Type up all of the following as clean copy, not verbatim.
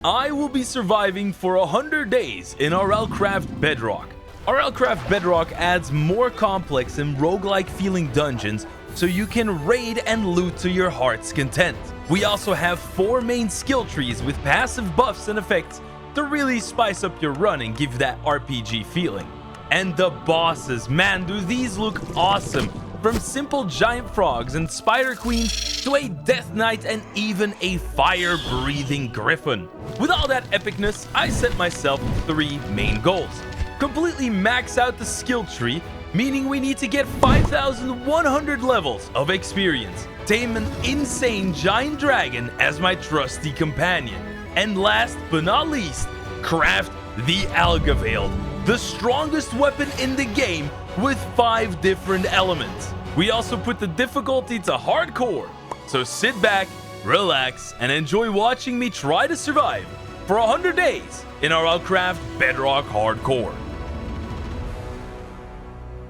I will be surviving for 100 days in Rlcraft Bedrock. Rlcraft Bedrock adds more complex and roguelike feeling dungeons so you can raid and loot to your heart's content. We also have 4 main skill trees with passive buffs and effects to really spice up your run and give that RPG feeling. And the bosses, man, do these look awesome! From simple giant frogs and spider queens to a death knight and even a fire-breathing griffin. With all that epicness, I set myself 3 main goals. Completely max out the skill tree, meaning we need to get 5,100 levels of experience, tame an insane giant dragon as my trusty companion, and last but not least, craft the Algavailed, the strongest weapon in the game with 5 different elements. We also put the difficulty to hardcore, so sit back, relax, and enjoy watching me try to survive for 100 days in Rlcraft Bedrock Hardcore.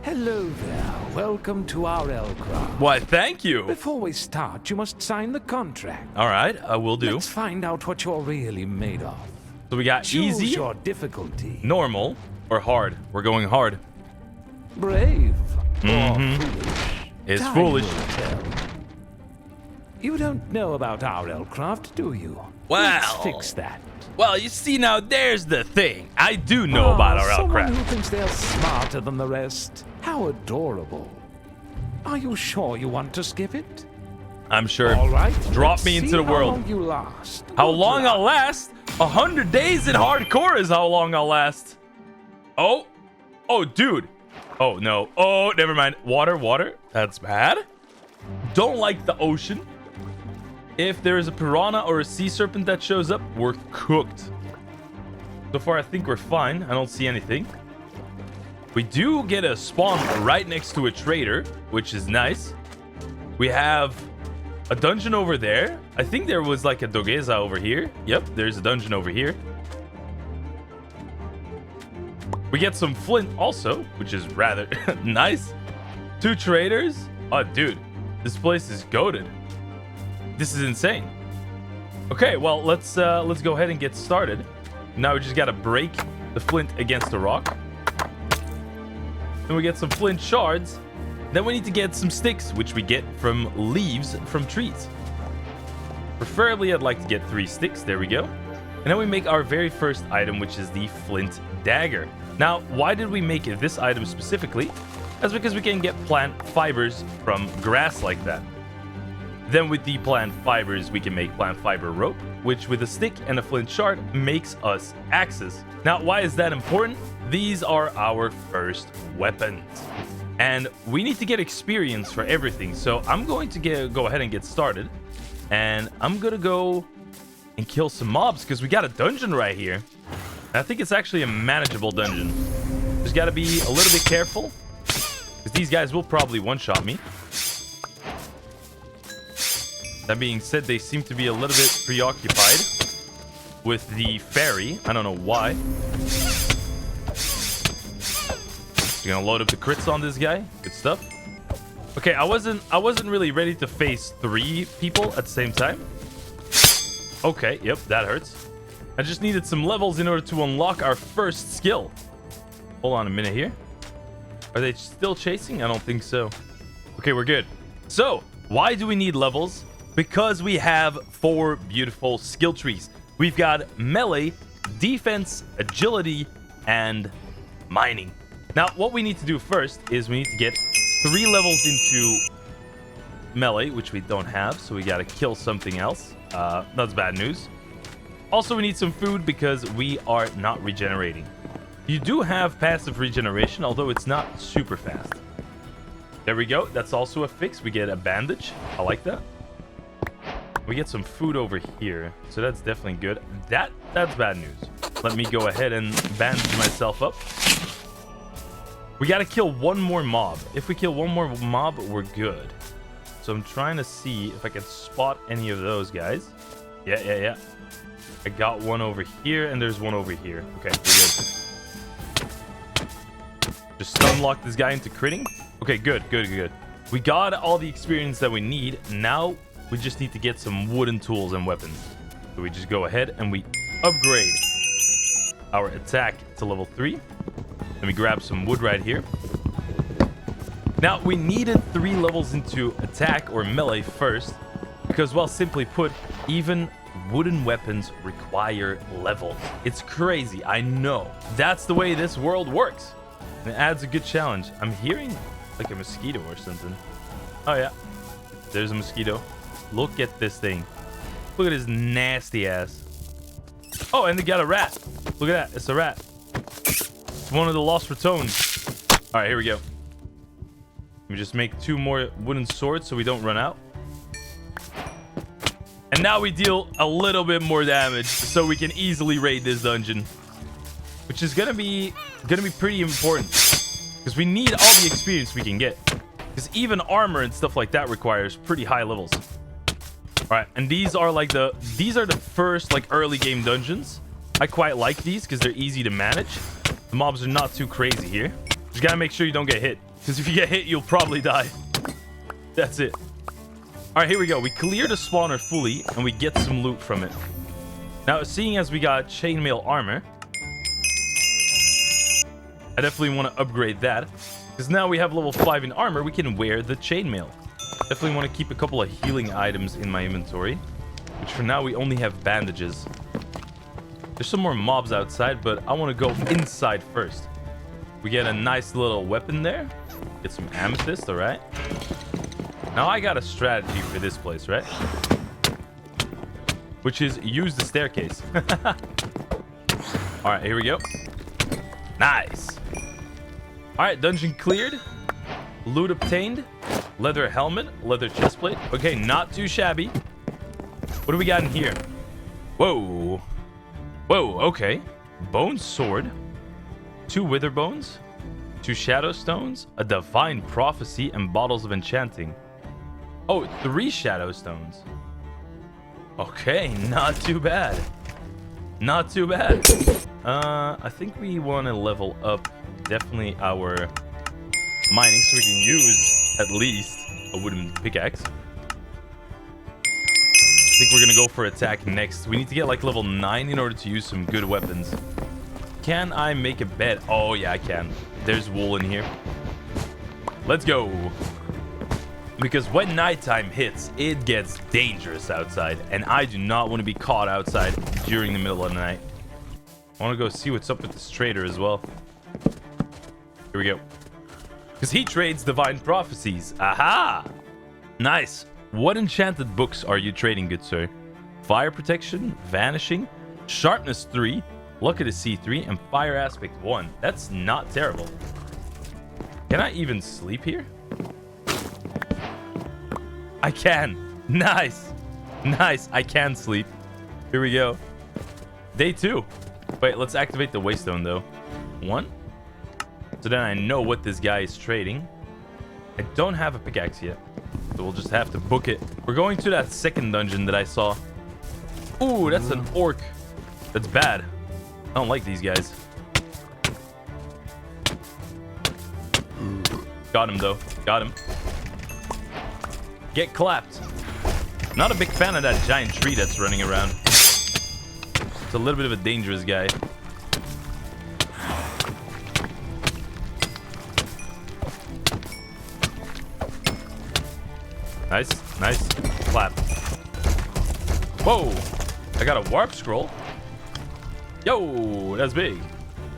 Hello there, welcome to our Rlcraft. Why, thank you. Before we start, you must sign the contract. All right, I will do. Let's find out what you're really made of. So we got Choose easy, your difficulty. normal, or hard. We're going hard. Brave or foolish. It's Time foolish. will tell. You don't know about our Rlcraft, do you? Well. Let's fix that. Well, you see, now there's the thing. I do know about our Someone Rlcraft. who thinks they're smarter than the rest. How adorable. Are you sure you want to skip it? I'm sure. All right. Drop let's me into see the world. How long you last. How Good long luck. I'll last? 100 days in hardcore is how long I'll last. Oh. Oh, dude. Oh, no. Oh, never mind. Water. That's bad. Don't like the ocean. If there is a piranha or a sea serpent that shows up, we're cooked. So far, I think we're fine. I don't see anything. We do get a spawn right next to a trader, which is nice. We have a dungeon over there. I think there was like a Dogeza over here. Yep, there's a dungeon over here. We get some flint also, which is rather nice. 2 traders. Oh, dude, this place is goated. This is insane. Okay, well, let's go ahead and get started. Now we just gotta break the flint against the rock. Then we get some flint shards. Then we need to get some sticks, which we get from leaves from trees. Preferably, I'd like to get 3 sticks. There we go. And then we make our very first item, which is the flint dagger. Now, why did we make this item specifically? That's because we can get plant fibers from grass like that. Then with the plant fibers, we can make plant fiber rope, which with a stick and a flint shard makes us axes. Now, why is that important? These are our first weapons. And we need to get experience for everything. So I'm going to go ahead and get started. And I'm going to go and kill some mobs because we got a dungeon right here. I think it's actually a manageable dungeon. Just got to be a little bit careful because these guys will probably one-shot me. That being said, they seem to be a little bit preoccupied with the fairy. I don't know why. You're gonna load up the crits on this guy. Good stuff. Okay, I wasn't really ready to face 3 people at the same time. Okay, yep, that hurts. I just needed some levels in order to unlock our first skill. Hold on a minute here. Are they still chasing? I don't think so. Okay, we're good. So, why do we need levels? Because we have 4 beautiful skill trees. We've got melee, defense, agility, and mining. Now, what we need to do first is we need to get 3 levels into melee, which we don't have, so we gotta kill something else. That's bad news. Also, we need some food because we are not regenerating. You do have passive regeneration, although it's not super fast. There we go. That's also a fix. We get a bandage. I like that. We get some food over here, so that's definitely good. That's bad news. Let me go ahead and bandage myself up. We gotta kill 1 more mob. If we kill 1 more mob, we're good. So I'm trying to see if I can spot any of those guys. Yeah. I got 1 over here, and there's 1 over here. Okay, we're good. Just stun lock this guy into critting. Okay, good. We got all the experience that we need. Now we just need to get some wooden tools and weapons. So we just go ahead and we upgrade our attack to level 3. Let me grab some wood right here. Now, we needed 3 levels into attack or melee first, because, well, simply put, even wooden weapons require levels. It's crazy, I know. That's the way this world works. And it adds a good challenge. I'm hearing like a mosquito or something. Oh, yeah. There's a mosquito. Look at this thing. Look at his nasty ass. Oh, and they got a rat. Look at that. It's a rat. It's one of the lost ratones. All right, here we go. Let me just make 2 more wooden swords so we don't run out. And now we deal a little bit more damage so we can easily raid this dungeon, which is gonna be pretty important because we need all the experience we can get, because even armor and stuff like that requires pretty high levels. All right, and these are the first like early game dungeons. I quite like these because they're easy to manage. The mobs are not too crazy here. Just gotta make sure you don't get hit, because if you get hit, you'll probably die. That's it. All right, here we go. We clear the spawner fully, and we get some loot from it. Now, seeing as we got chainmail armor, I definitely want to upgrade that, because now we have level 5 in armor, we can wear the chainmail. Definitely want to keep a couple of healing items in my inventory, which for now we only have bandages. There's some more mobs outside, but I want to go inside first. We get a nice little weapon there. Get some amethyst, all right? Now I got a strategy for this place, right? Which is use the staircase. All right, here we go. Nice. All right, dungeon cleared. Loot obtained. Leather helmet, leather chestplate. Okay, not too shabby. What do we got in here? Whoa. Whoa, okay. Bone sword. 2 wither bones. 2 shadow stones. A divine prophecy and bottles of enchanting. Oh, 3 shadow stones. Okay, not too bad. Not too bad. I think we want to level up definitely our mining so we can use at least a wooden pickaxe. I think we're gonna go for attack next. We need to get like level 9 in order to use some good weapons. Can I make a bed? Oh yeah, I can. There's wool in here. Let's go. Because when nighttime hits, it gets dangerous outside, and I do not want to be caught outside during the middle of the night. I want to go see what's up with this trader as well. Here we go. Because he trades divine prophecies. Aha! Nice. What enchanted books are you trading, good sir? Fire protection, vanishing, sharpness 3, luck of the sea 3, and fire aspect 1. That's not terrible. Can I even sleep here? I can. Nice. Nice. I can sleep. Here we go. Day 2. Wait, let's activate the waystone though. 1. So then I know what this guy is trading. I don't have a pickaxe yet, so we'll just have to book it. We're going to that second dungeon that I saw. Ooh, that's an orc. That's bad. I don't like these guys. Got him though. Got him. Get clapped. Not a big fan of that giant tree that's running around. It's a little bit of a dangerous guy. Nice, nice. Clap. Whoa! I got a warp scroll. Yo, that's big.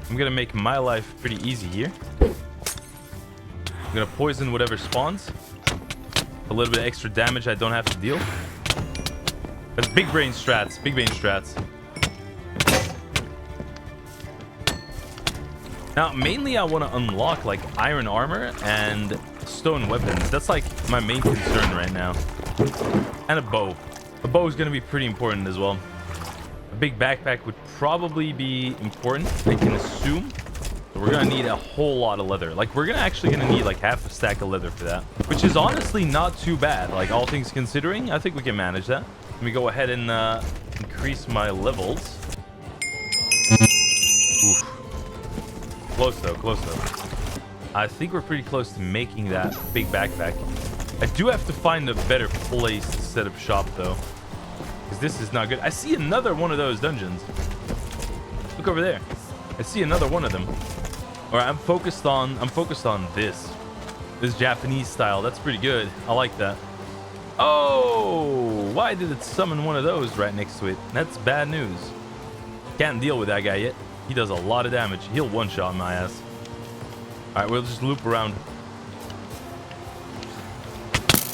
I'm gonna make my life pretty easy here. I'm gonna poison whatever spawns. A little bit of extra damage I don't have to deal. That's big brain strats. Big brain strats. Now, mainly I want to unlock like iron armor and stone weapons. That's like my main concern right now. And a bow. A bow is going to be pretty important as well. A big backpack would probably be important, I can assume. So we're going to need a whole lot of leather. Like, we're actually going to need like half a stack of leather for that. Which is honestly not too bad. Like, all things considering, I think we can manage that. Let me go ahead and increase my levels. Oof. Close though, close though. I think we're pretty close to making that big backpack. I do have to find a better place to set up shop though, because this is not good. I see another one of those dungeons. Look over there. I see another one of them. All right, I'm focused on this Japanese style. That's pretty good. I like that. Oh, why did it summon one of those right next to it? That's bad news. Can't deal with that guy yet. He does a lot of damage. He'll one-shot my ass. All right, we'll just loop around.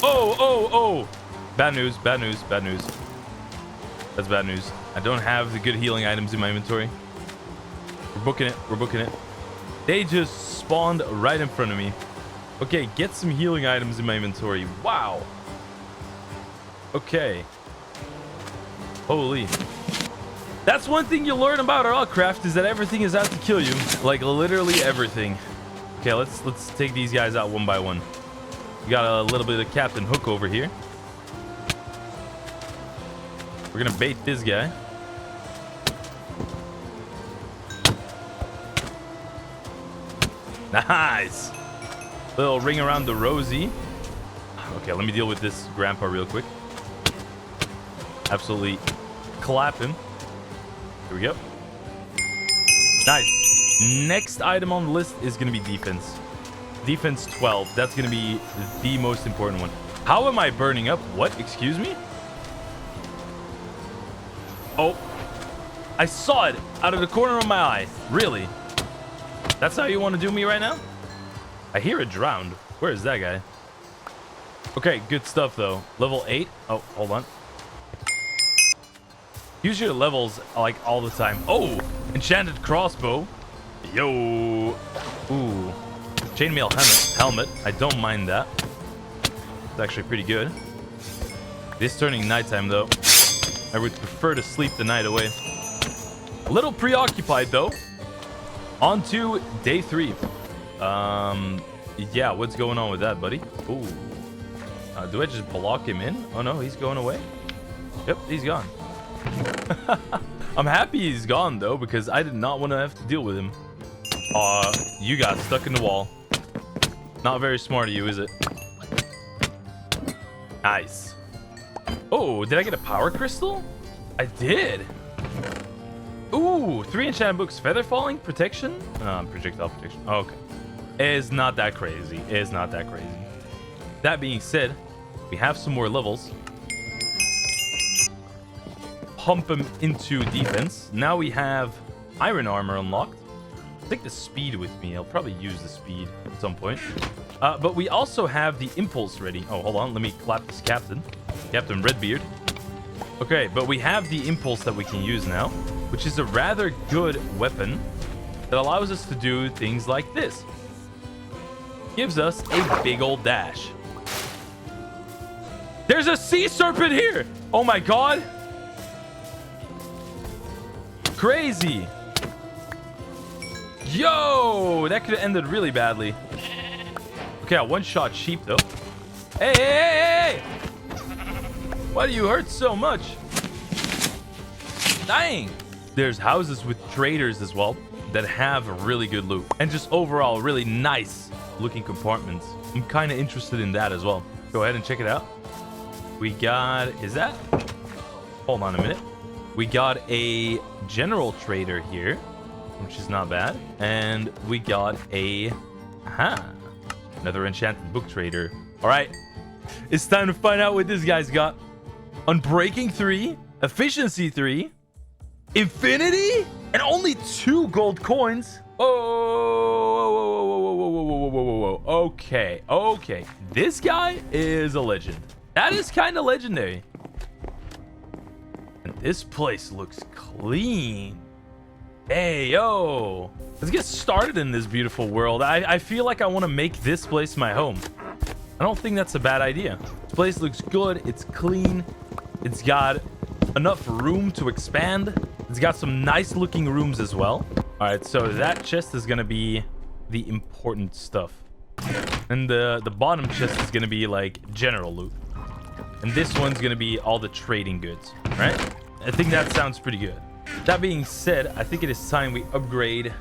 Oh. Bad news, bad news, bad news. That's bad news. I don't have the good healing items in my inventory. We're booking it. We're booking it. They just spawned right in front of me. Okay, get some healing items in my inventory. Wow. Okay. Holy. That's one thing you learn about Rlcraft is that everything is out to kill you. Like literally everything. Okay, let's take these guys out one by one. We got a little bit of Captain Hook over here. We're gonna bait this guy. Nice. Little ring around the rosy. Okay, let me deal with this grandpa real quick. Absolutely clap him. Here we go. Nice. Next item on the list is going to be defense. Defense 12. That's going to be the most important one. How am I burning up? What? Excuse me? Oh. I saw it out of the corner of my eye. Really? That's how you want to do me right now? I hear it drowned. Where is that guy? Okay, good stuff though. Level 8. Oh, hold on. Use your levels like all the time. Oh, enchanted crossbow. Yo. Ooh. Chainmail helmet. I don't mind that. It's actually pretty good. It is turning nighttime though. I would prefer to sleep the night away. A little preoccupied though. On to day 3. Yeah, what's going on with that, buddy? Ooh. Do I just block him in? Oh no, he's going away. Yep, he's gone. I'm happy he's gone though, because I did not want to have to deal with him. You got stuck in the wall. Not very smart of you, is it? Nice. Oh, did I get a power crystal? I did. Ooh, 3 enchanted books. Feather falling, protection, projectile protection. Okay. It's not that crazy. It's not that crazy. That being said, we have some more levels. Pump him into defense. Now we have iron armor unlocked. I'll take the speed with me. I'll probably use the speed at some point. But we also have the impulse ready. Oh, hold on. Let me clap this Captain Redbeard. Okay, but we have the impulse that we can use now, which is a rather good weapon that allows us to do things like this. Gives us a big old dash. There's a sea serpent here. Oh my god. Crazy. Yo, that could have ended really badly. Okay, I one-shot sheep though. Hey. Why do you hurt so much? Dang. There's houses with traders as well that have really good loot and just overall really nice looking compartments. I'm kind of interested in that as well. Go ahead and check it out. We got, is that? Hold on a minute. We got a general trader here, which is not bad. And we got a, another enchanted book trader. All right, it's time to find out what this guy's got. Unbreaking 3, efficiency 3, infinity, and only 2 gold coins. Oh, okay. This guy is a legend. That is kind of legendary. And this place looks clean. Hey, yo. Let's get started in this beautiful world. I feel like I want to make this place my home. I don't think that's a bad idea. This place looks good. It's clean. It's got enough room to expand. It's got some nice looking rooms as well. All right, so that chest is going to be the important stuff. And the bottom chest is going to be like general loot. And this one's going to be all the trading goods, right? I think that sounds pretty good. That being said, I think it is time we upgrade.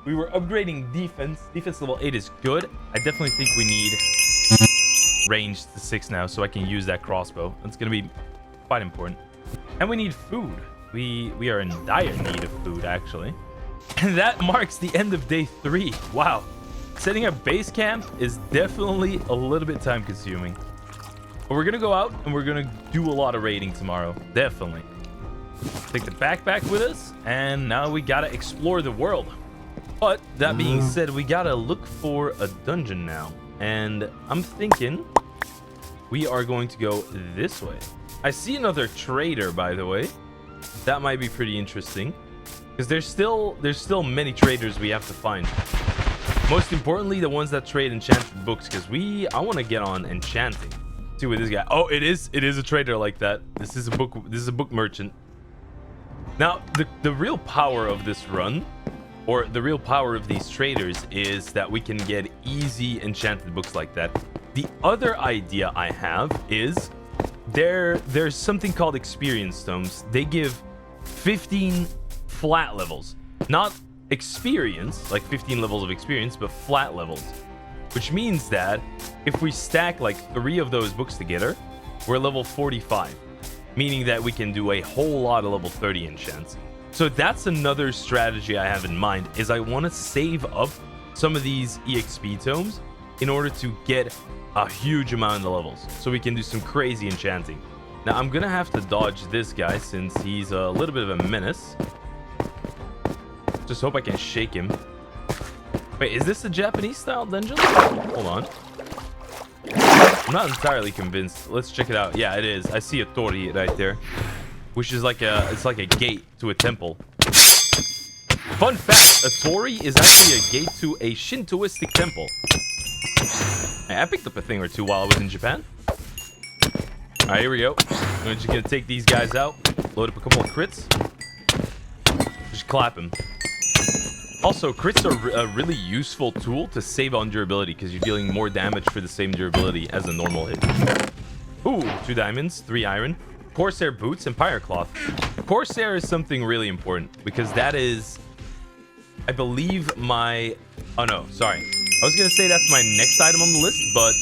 We were upgrading defense. Defense level 8 is good. I definitely think we need range to 6 now so I can use that crossbow. That's going to be quite important. And we need food. We are in dire need of food, actually. And that marks the end of day 3. Wow. Setting up base camp is definitely a little bit time consuming. But we're going to go out and we're going to do a lot of raiding tomorrow. Definitely. Take the backpack with us. And now we got to explore the world. But that being said, we got to look for a dungeon now. And I'm thinking we are going to go this way. I see another trader, by the way. That might be pretty interesting. Because there's still many traders we have to find. Most importantly, the ones that trade enchanted books, because I want to get on enchanting. See what this guy. Oh, it is a trader like that. This is a book merchant. Now, the real power of this run, or the real power of these traders, is that we can get easy enchanted books like that. The other idea I have is there's something called experience stones. They give 15 flat levels, not experience, like 15 levels of experience, but flat levels, which means that if we stack like 3 of those books together, we're level 45, meaning that we can do a whole lot of level 30 enchants. So that's another strategy I have in mind, is I want to save up some of these EXP tomes in order to get a huge amount of levels, so we can do some crazy enchanting. Now I'm gonna have to dodge this guy since he's a little bit of a menace. Just hope I can shake him. Wait, is this a Japanese style dungeon? Hold on. I'm not entirely convinced. Let's check it out. Yeah, it is. I see a tori right there, which is like it's like a gate to a temple. Fun fact, a tori is actually a gate to a Shintoistic temple. Hey, I picked up a thing or two while I was in Japan. Alright, here we go. I'm just gonna take these guys out, load up a couple of crits. Just clap him. Also, crits are a really useful tool to save on durability, because you're dealing more damage for the same durability as a normal hit. Ooh, 2 diamonds, 3 iron, Corsair boots, and Pyre cloth. Corsair is something really important, because that is, I believe, my... Oh no, sorry. I was gonna say that's my next item on the list, but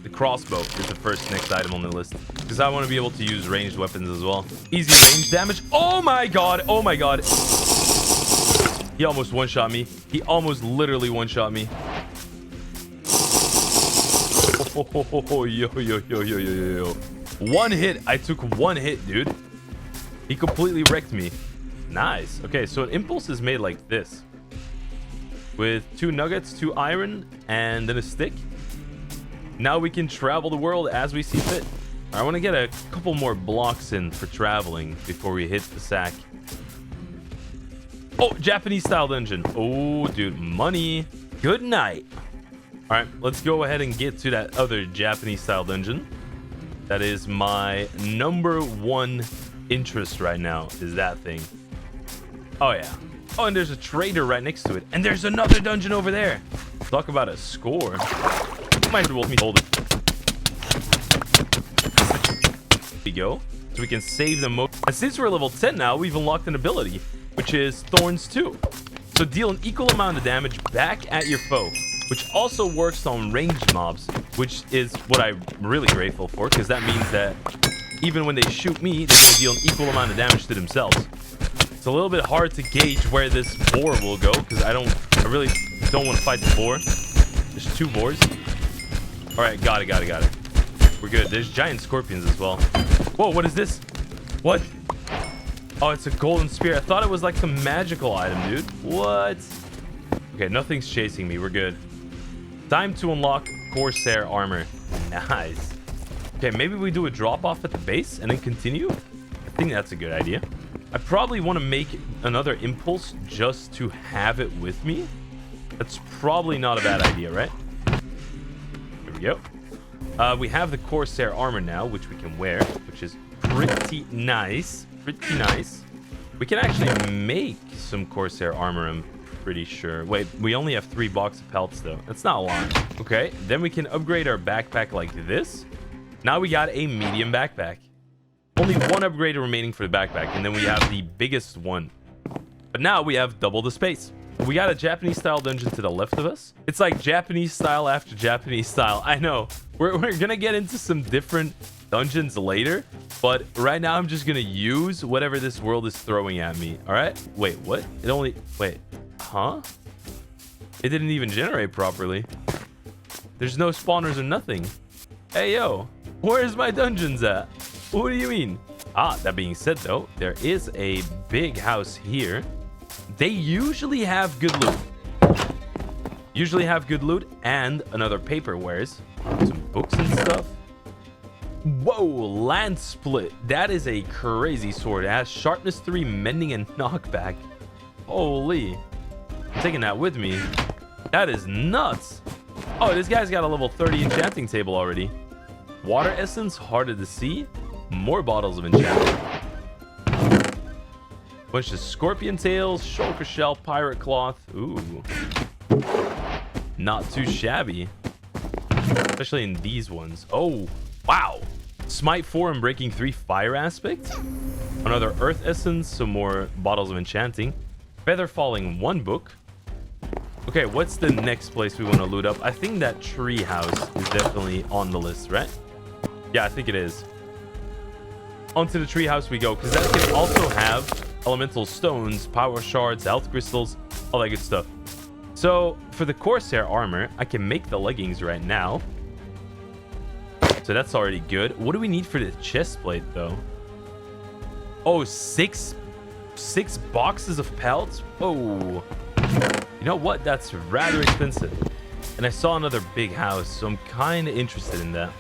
the crossbow is the first next item on the list, because I want to be able to use ranged weapons as well. Easy range damage. Oh my god! Oh my god! He almost one-shot me. He almost literally one-shot me. Oh, yo. One hit. I took 1 hit, dude. He completely wrecked me. Nice. Okay, so an impulse is made like this, with 2 nuggets, 2 iron, and then a stick. Now we can travel the world as we see fit. I want to get a couple more blocks in for traveling before we hit the sack. Oh, Japanese style dungeon. Oh, dude, money. Good night. All right, let's go ahead and get to that other Japanese style dungeon. That is my #1 interest right now, is that thing. Oh, yeah. Oh, and there's a trader right next to it. And there's another dungeon over there. Talk about a score. Might as well let me hold it. There we go. So we can save the most. And since we're level 10 now, we've unlocked an ability, which is Thorns 2. So deal an equal amount of damage back at your foe, which also works on ranged mobs, which is what I'm really grateful for, because that means that even when they shoot me, they're going to deal an equal amount of damage to themselves. It's a little bit hard to gauge where this boar will go, because I really don't want to fight the boar. There's 2 boars. All right, got it. We're good. There's giant scorpions as well. Whoa, what is this? What? Oh, it's a golden spear. I thought it was like some magical item, dude. What? Okay, nothing's chasing me. We're good. Time to unlock Corsair armor. Nice. Okay, maybe we do a drop off at the base and then continue. I think that's a good idea. I probably want to make another impulse just to have it with me. That's probably not a bad idea, right? There we go. We have the Corsair armor now, which we can wear, which is pretty nice. We can actually make some Corsair armor, I'm pretty sure. Wait, we only have 3 boxes of pelts, though. That's not a lot. Okay, then we can upgrade our backpack like this. Now we got a medium backpack. Only 1 upgrade remaining for the backpack, and then we have the biggest one. But now we have double the space. We got a Japanese style dungeon to the left of us. It's like Japanese style after Japanese style. I know. We're going to get into some different dungeons later, but right now I'm just going to use whatever this world is throwing at me. All right? Wait, what? It only... Wait. Huh? It didn't even generate properly. There's no spawners or nothing. Hey, yo. Where's my dungeons at? What do you mean? Ah, that being said, though, there is a big house here. They usually have good loot. And another paperwares. Some books and stuff. Whoa, land split. That is a crazy sword. It has sharpness 3, mending, and knockback. Holy. I'm taking that with me. That is nuts. Oh, this guy's got a level 30 enchanting table already. Water essence, harder to see. More bottles of enchanting. Bunch of scorpion tails, shulker shell, pirate cloth. Ooh. Not too shabby. Especially in these ones. Oh, wow. Smite 4 and breaking 3 fire aspect. Another earth essence, some more bottles of enchanting. Feather falling 1 book. Okay, what's the next place we want to loot up? I think that tree house is definitely on the list, right? Yeah, I think it is. Onto the tree house we go, because that can also have elemental stones, power shards, health crystals, all that good stuff. So for the Corsair armor, I can make the leggings right now. So that's already good. What do we need for the chest plate though? Oh, six boxes of pelts. Oh, you know what? That's rather expensive. And I saw another big house, so I'm kind of interested in that.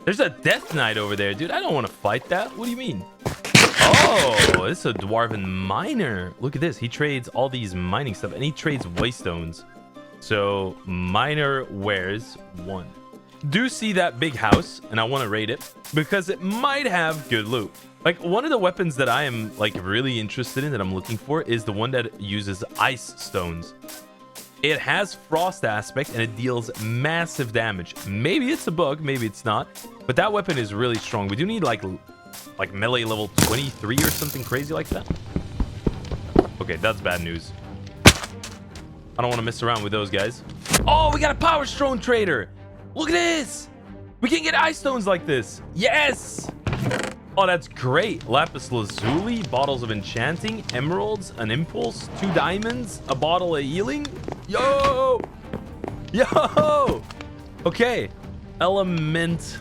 There's a Death Knight over there, dude. I don't want to fight that. What do you mean? Oh, this is a Dwarven miner. Look at this. He trades all these mining stuff, and he trades waystones. So, miner wears 1. Do see that big house, and I want to raid it, because it might have good loot. Like, one of the weapons that I am, like, really interested in, that I'm looking for, is the one that uses ice stones. It has frost aspect, and it deals massive damage. Maybe it's a bug, maybe it's not. But that weapon is really strong. We do need, like melee level 23 or something crazy like that. Okay, that's bad news. I don't want to mess around with those guys. Oh, we got a power stone trader. Look at this. We can get ice stones like this. Yes. Oh, that's great. Lapis lazuli, bottles of enchanting, emeralds, an impulse, 2 diamonds, a bottle of healing. Yo. Okay. Element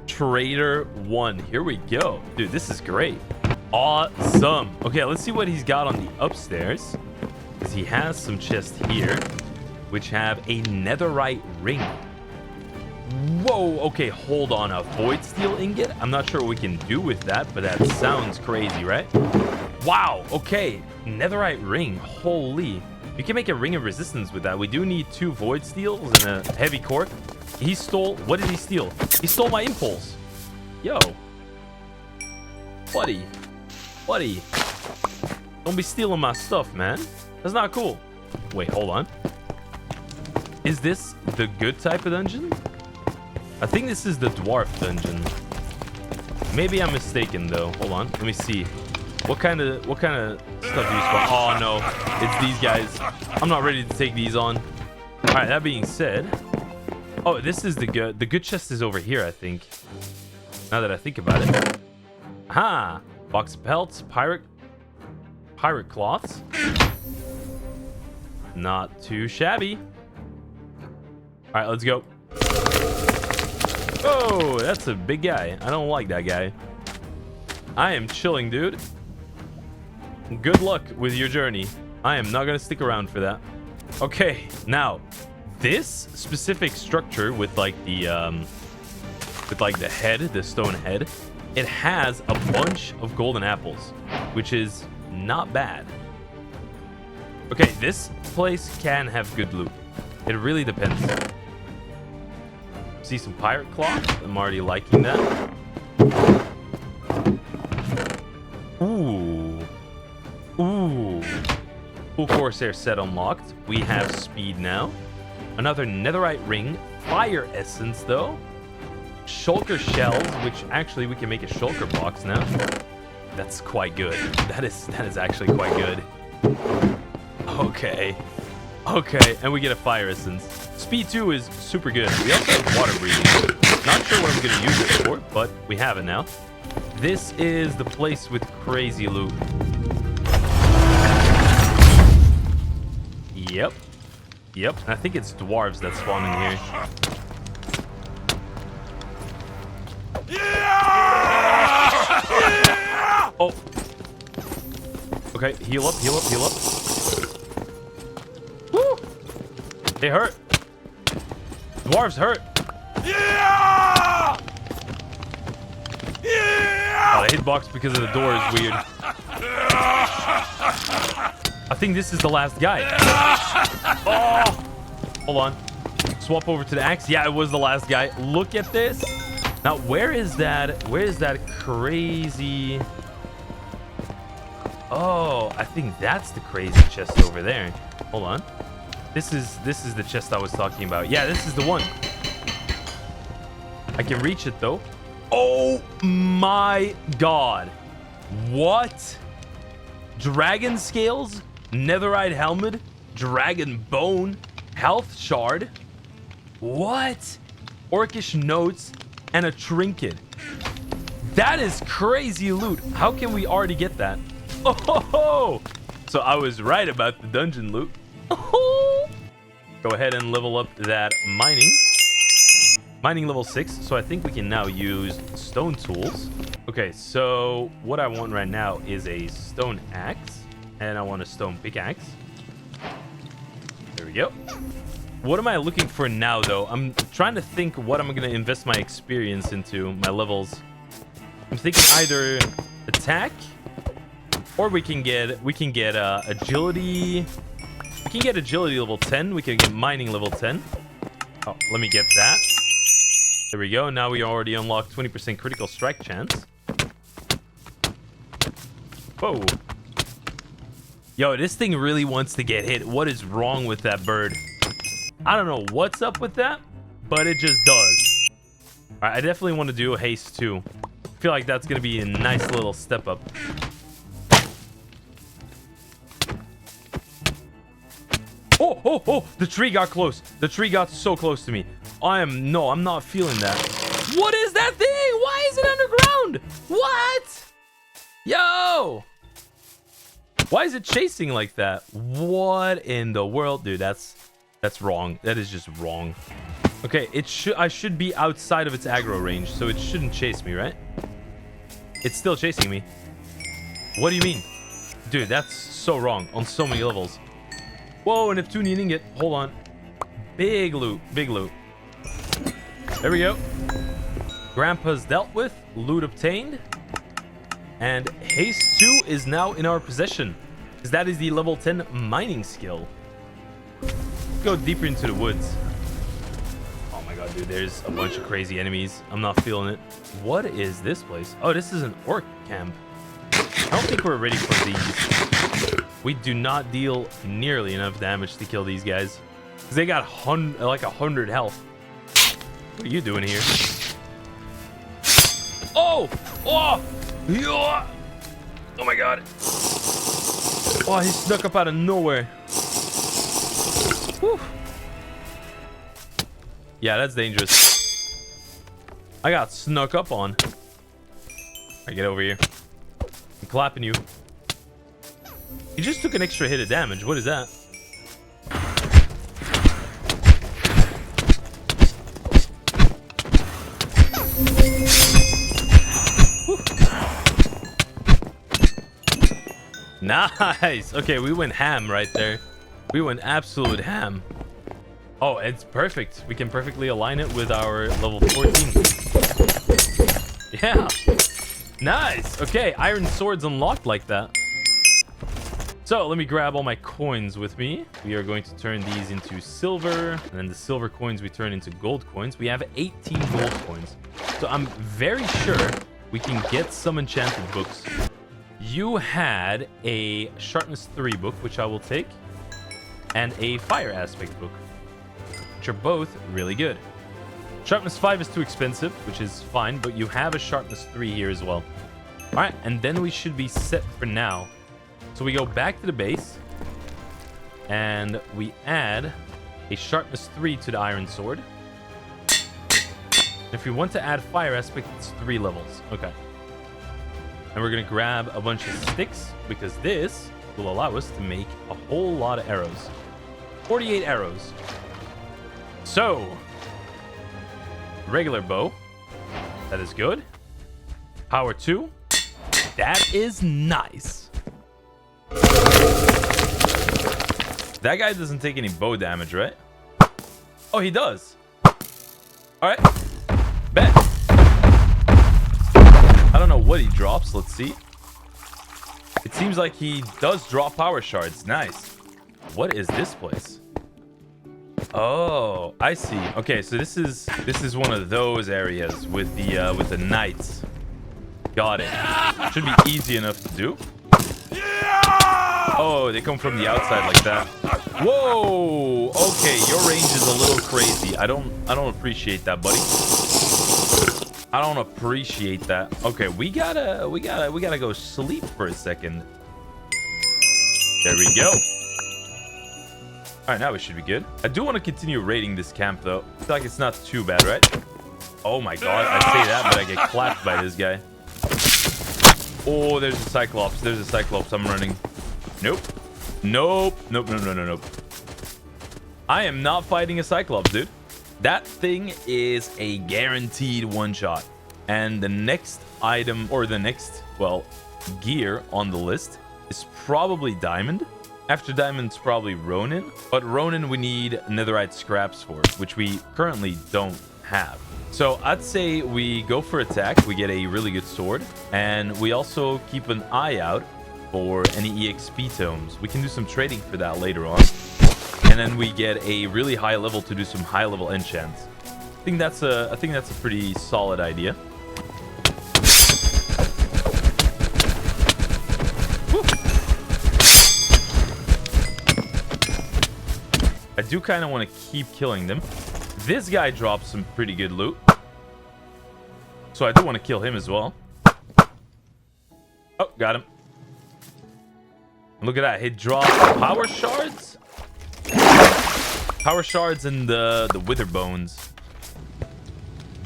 trader 1. Here we go. Dude, this is great. Awesome. Okay, let's see what he's got on the upstairs. Because he has some chests here, which have a netherite ring. Whoa, okay, hold on. A void steel ingot? I'm not sure what we can do with that, but that sounds crazy, right? Wow, okay. Netherite ring. Holy. You can make a ring of resistance with that. We do need 2 void steels and a heavy cork. He stole... What did he steal? He stole my impulse. Yo. Buddy. Don't be stealing my stuff, man. That's not cool. Wait, hold on. Is this the good type of dungeon? I think this is the dwarf dungeon. Maybe I'm mistaken though. Hold on. Let me see. What kind of stuff do you spawn? Oh no. It's these guys. I'm not ready to take these on. Alright, that being said. Oh, this is the good chest is over here, I think. Now that I think about it. Aha! Box of pelts, pirate cloths. Not too shabby. Alright, let's go. Oh, that's a big guy. I don't like that guy. I am chilling, dude. Good luck with your journey. I am not gonna stick around for that. Okay, now this specific structure with like the head, the stone head, it has a bunch of golden apples, which is not bad. Okay, this place can have good loot. It really depends. See some pirate cloth. I'm already liking that. Ooh. Full Corsair set unlocked. We have speed now. Another netherite ring. Fire essence though. Shulker shells, which actually we can make a shulker box now. That's quite good. That is actually quite good. Okay. Okay, and we get a fire essence. Speed 2 is super good. We also have water breathing. Not sure what I'm going to use it for, but we have it now. This is the place with crazy loot. Yep. Yep. I think it's dwarves that spawn in here. Oh. Okay, heal up, heal up, heal up. Woo! They hurt. Dwarves hurt. Oh, the hitbox because of the door is weird. I think this is the last guy. Oh! Hold on. Swap over to the axe. Yeah, it was the last guy. Look at this. Now, where is that? Where is that crazy... Oh, I think that's the crazy chest over there. Hold on. This is the chest I was talking about. Yeah, this is the one. I can reach it though. Oh my god. What? Dragon scales, netherite helmet, dragon bone, health shard. What? Orcish notes and a trinket. That is crazy loot. How can we already get that? Oh, so I was right about the dungeon loot. Oh. Go ahead and level up that mining. Mining level 6, so I think we can now use stone tools. Okay, so what I want right now is a stone axe, and I want a stone pickaxe. There we go. What am I looking for now, though? I'm trying to think what I'm going to invest my experience into, my levels. I'm thinking either attack, or we can get agility. We can get agility level 10. We can get mining level 10. Oh, let me get that. There we go. Now we already unlocked 20% critical strike chance. Whoa. Yo, this thing really wants to get hit. What is wrong with that bird? I don't know what's up with that, but it just does. All right, I definitely want to do a haste too. I feel like that's going to be a nice little step up. Oh, oh, oh, the tree got close. The tree got so close to me. I'm not feeling that. What is that thing? Why is it underground? What? Yo. Why is it chasing like that? What in the world? Dude, that's wrong. That is just wrong. Okay, I should be outside of its aggro range, so it shouldn't chase me, right? It's still chasing me. What do you mean? Dude, that's so wrong on so many levels. Whoa, an Neptunian ingot. Hold on. Big loot. Big loot. There we go. Grandpa's dealt with. Loot obtained. And Haste 2 is now in our possession. Because that is the level 10 mining skill. Let's go deeper into the woods. Oh my god, dude. There's a bunch of crazy enemies. I'm not feeling it. What is this place? Oh, this is an orc camp. I don't think we're ready for these. We do not deal nearly enough damage to kill these guys. Because they got like 100 health. What are you doing here? Oh! Oh! Oh my god. Oh, he snuck up out of nowhere. Whew. Yeah, that's dangerous. I got snuck up on. Alright, get over here. I'm clapping you. You just took an extra hit of damage. What is that? Whew. Nice. Okay, we went ham right there. We went absolute ham. Oh, it's perfect. We can perfectly align it with our level 14. Yeah. Nice. Okay, iron swords unlocked like that. So let me grab all my coins with me. We are going to turn these into silver, and then the silver coins we turn into gold coins. We have 18 gold coins. So I'm very sure we can get some enchanted books. You had a sharpness 3 book, which I will take, and a fire aspect book, which are both really good. Sharpness 5 is too expensive, which is fine, but you have a sharpness 3 here as well. All right, and then we should be set for now. So we go back to the base. And we add a sharpness 3 to the iron sword. If we want to add fire aspect, it's 3 levels. Okay. And we're going to grab a bunch of sticks because this will allow us to make a whole lot of arrows. 48 arrows. So, regular bow. That is good. Power 2. That is nice. That guy doesn't take any bow damage, right? Oh, he does. All right. Bet. I don't know what he drops. Let's see. It seems like he does drop power shards. Nice. What is this place? Oh, I see. Okay, so this is one of those areas with the knights. Got it. Should be easy enough to do. Oh, they come from the outside like that. Whoa. Okay, your range is a little crazy. I don't appreciate that, buddy. I don't appreciate that. Okay, we gotta go sleep for a second. There we go. All right, now we should be good. I do want to continue raiding this camp, though. I feel like it's not too bad, right? Oh my god, I say that, but I get clapped by this guy. Oh, there's a Cyclops. There's a Cyclops. I'm running. Nope. Nope. Nope. No, no, no, nope. I am not fighting a Cyclops, dude. That thing is a guaranteed one-shot. And the next item, or the next, well, gear on the list is probably Diamond. After Diamond's probably Ronin. But Ronin we need Netherite scraps for, which we currently don't have. So I'd say we go for attack. We get a really good sword. And we also keep an eye out for any EXP tomes. We can do some trading for that later on. And then we get a really high level to do some high level enchants. I think that's a pretty solid idea. Woo. I do kind of want to keep killing them. This guy drops some pretty good loot. So I do want to kill him as well. Oh, got him. Look at that. He dropped power shards. Power shards and the wither bones.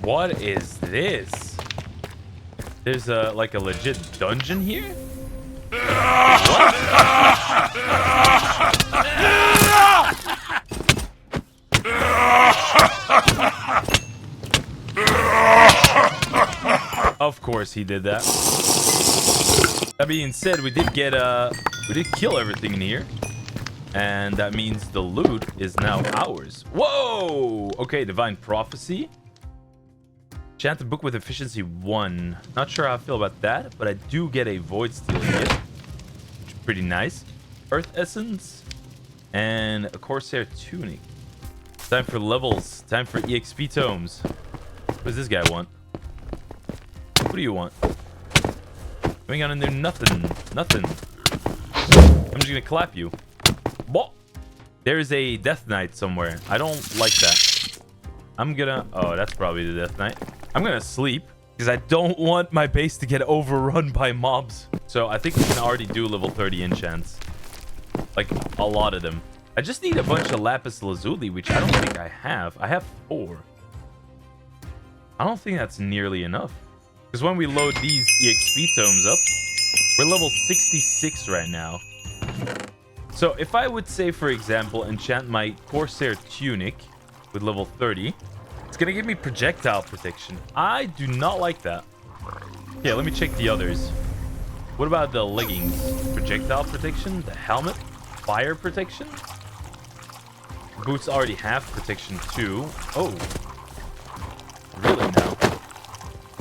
What is this? There's like a legit dungeon here? What? Of course he did that. That being said, we did kill everything in here. And that means the loot is now ours. Whoa! Okay, Divine Prophecy. Enchanted book with efficiency 1. Not sure how I feel about that, but I do get a Void Steel here, which is pretty nice. Earth Essence. And a Corsair Tunic. Time for levels. Time for EXP tomes. What does this guy want? What do you want? You ain't gonna do nothing. Nothing. I'm just gonna clap you. What? There's a Death Knight somewhere. I don't like that. I'm gonna... Oh, that's probably the Death Knight. I'm gonna sleep because I don't want my base to get overrun by mobs. So I think we can already do level 30 enchants. Like, a lot of them. I just need a bunch of lapis lazuli, which I don't think I have. I have 4. I don't think that's nearly enough. Because when we load these EXP tomes up, we're level 66 right now. So if I would say, for example, enchant my Corsair Tunic with level 30, it's going to give me projectile protection. I do not like that. Yeah, let me check the others. What about the leggings? Projectile protection? The helmet? Fire protection? Boots already have protection too. Oh. Really now?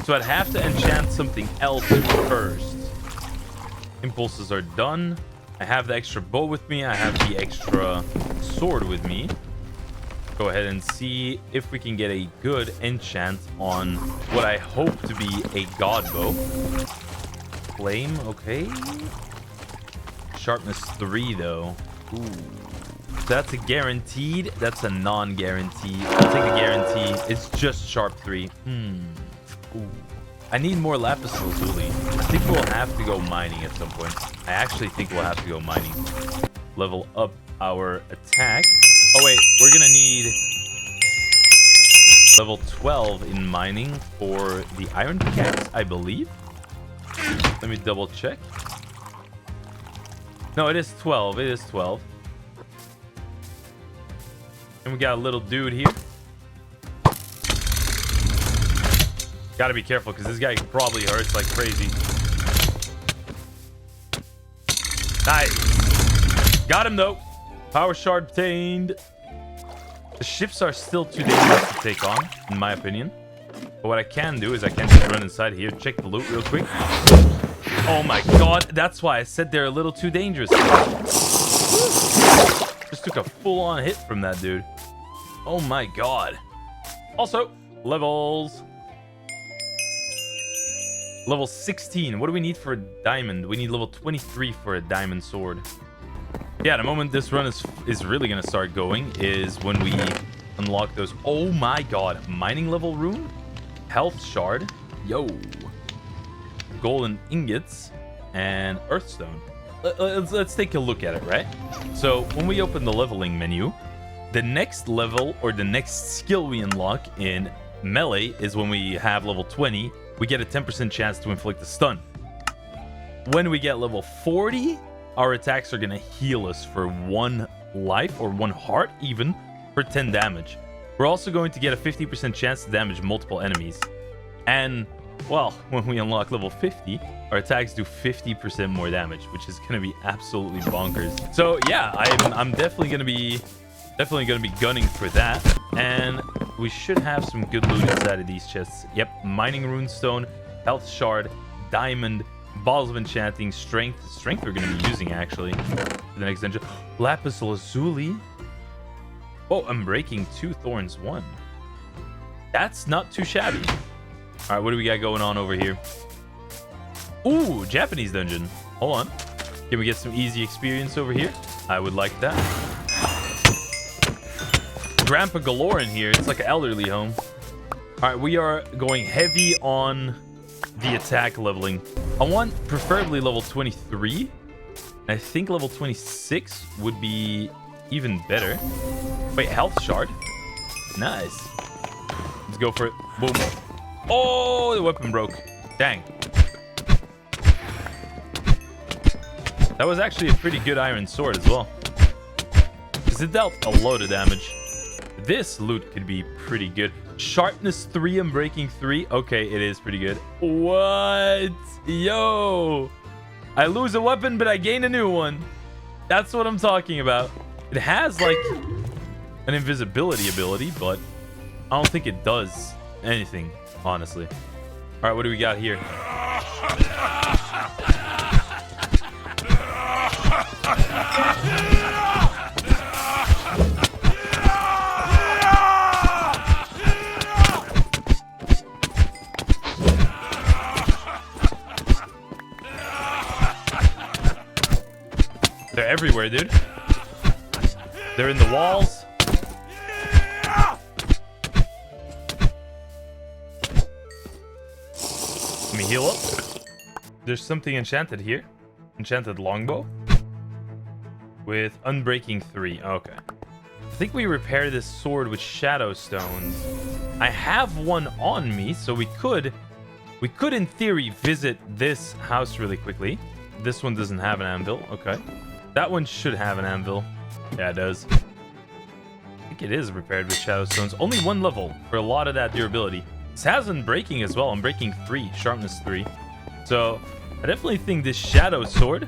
So I'd have to enchant something else first. Impulses are done. I have the extra bow with me. I have the extra sword with me. Go ahead and see if we can get a good enchant on what I hope to be a god bow. Flame, okay. Sharpness 3 though. Ooh. That's a guaranteed. That's a non-guaranteed. I'll take the guarantee. It's just sharp 3. Ooh. I need more lapis lazuli. I think we'll have to go mining at some point. I actually think we'll have to go mining. Level up our attack. Oh wait, we're gonna need level 12 in mining for the iron pickaxe, I believe. Let me double check. No, it is 12. It is 12. And we got a little dude here. Gotta be careful because this guy probably hurts like crazy. Nice. Got him though. Power shard obtained. The ships are still too dangerous to take on, in my opinion. But what I can do is I can just run inside here, check the loot real quick. Oh my god, that's why I said they're a little too dangerous. Just took a full-on hit from that dude. Oh my god. Also, levels. Level 16. What do we need for a diamond? We need level 23 for a diamond sword. Yeah, the moment this run is really gonna start going is when we unlock those. Oh my god. Mining level rune? Health shard. Yo. Golden ingots and earthstone. Let's take a look at it, right? So when we open the leveling menu, the next level or the next skill we unlock in melee is when we have level 20, we get a 10% chance to inflict a stun. When we get level 40, our attacks are going to heal us for 1 life or 1 heart even for 10 damage. We're also going to get a 50% chance to damage multiple enemies. And, well, when we unlock level 50, our attacks do 50% more damage, which is going to be absolutely bonkers. So, yeah, I'm definitely going to be gunning for that. And we should have some good loot inside of these chests. Yep, mining runestone, health shard, diamond, balls of enchanting, strength we're going to be using actually for the next dungeon. Lapis lazuli. Oh, I'm breaking 2 thorns 1. That's not too shabby. All right, what do we got going on over here? Ooh, Japanese dungeon. Hold on, can we get some easy experience over here? I would like that. Grandpa galore in here. It's like an elderly home. All right, we are going heavy on the attack leveling. I want preferably level 23. I think level 26 would be even better. Wait, health shard. Nice. Let's go for it. Boom. Oh, the weapon broke. Dang. That was actually a pretty good iron sword as well, because it dealt a load of damage. This loot could be pretty good. Sharpness 3 and breaking 3. Okay, it is pretty good. What? Yo. I lose a weapon, but I gain a new one. That's what I'm talking about. It has, like, an invisibility ability, but I don't think it does anything, honestly. All right, what do we got here? They're everywhere, dude. They're in the walls. Let me heal up. There's something enchanted here. Enchanted longbow. With unbreaking 3. Okay. I think we repair this sword with shadow stones. I have one on me, so we could in theory visit this house really quickly. This one doesn't have an anvil. Okay. That one should have an anvil. Yeah, it does. I think it is repaired with shadow stones. Only 1 level for a lot of that durability. This has unbreaking as well. Unbreaking 3, sharpness 3. So I definitely think this shadow sword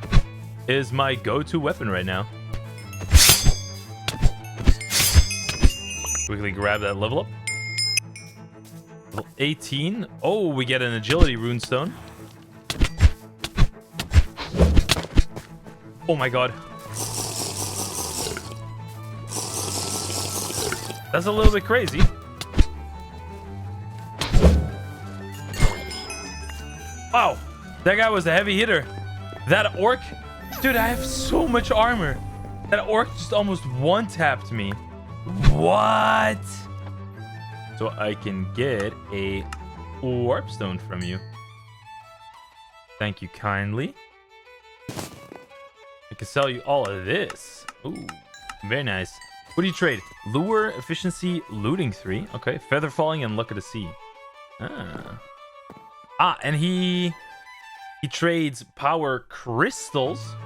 is my go-to weapon right now. Quickly grab that level up. Level 18. Oh, we get an agility runestone. Oh my god. That's a little bit crazy. Wow, that guy was a heavy hitter. That orc, dude, I have so much armor. That orc just almost one-tapped me. What? So I can get a warp stone from you. Thank you kindly. I can sell you all of this. Ooh, very nice. What do you trade? Lure, efficiency, looting 3. Okay, feather falling and luck of the sea. And he trades power crystals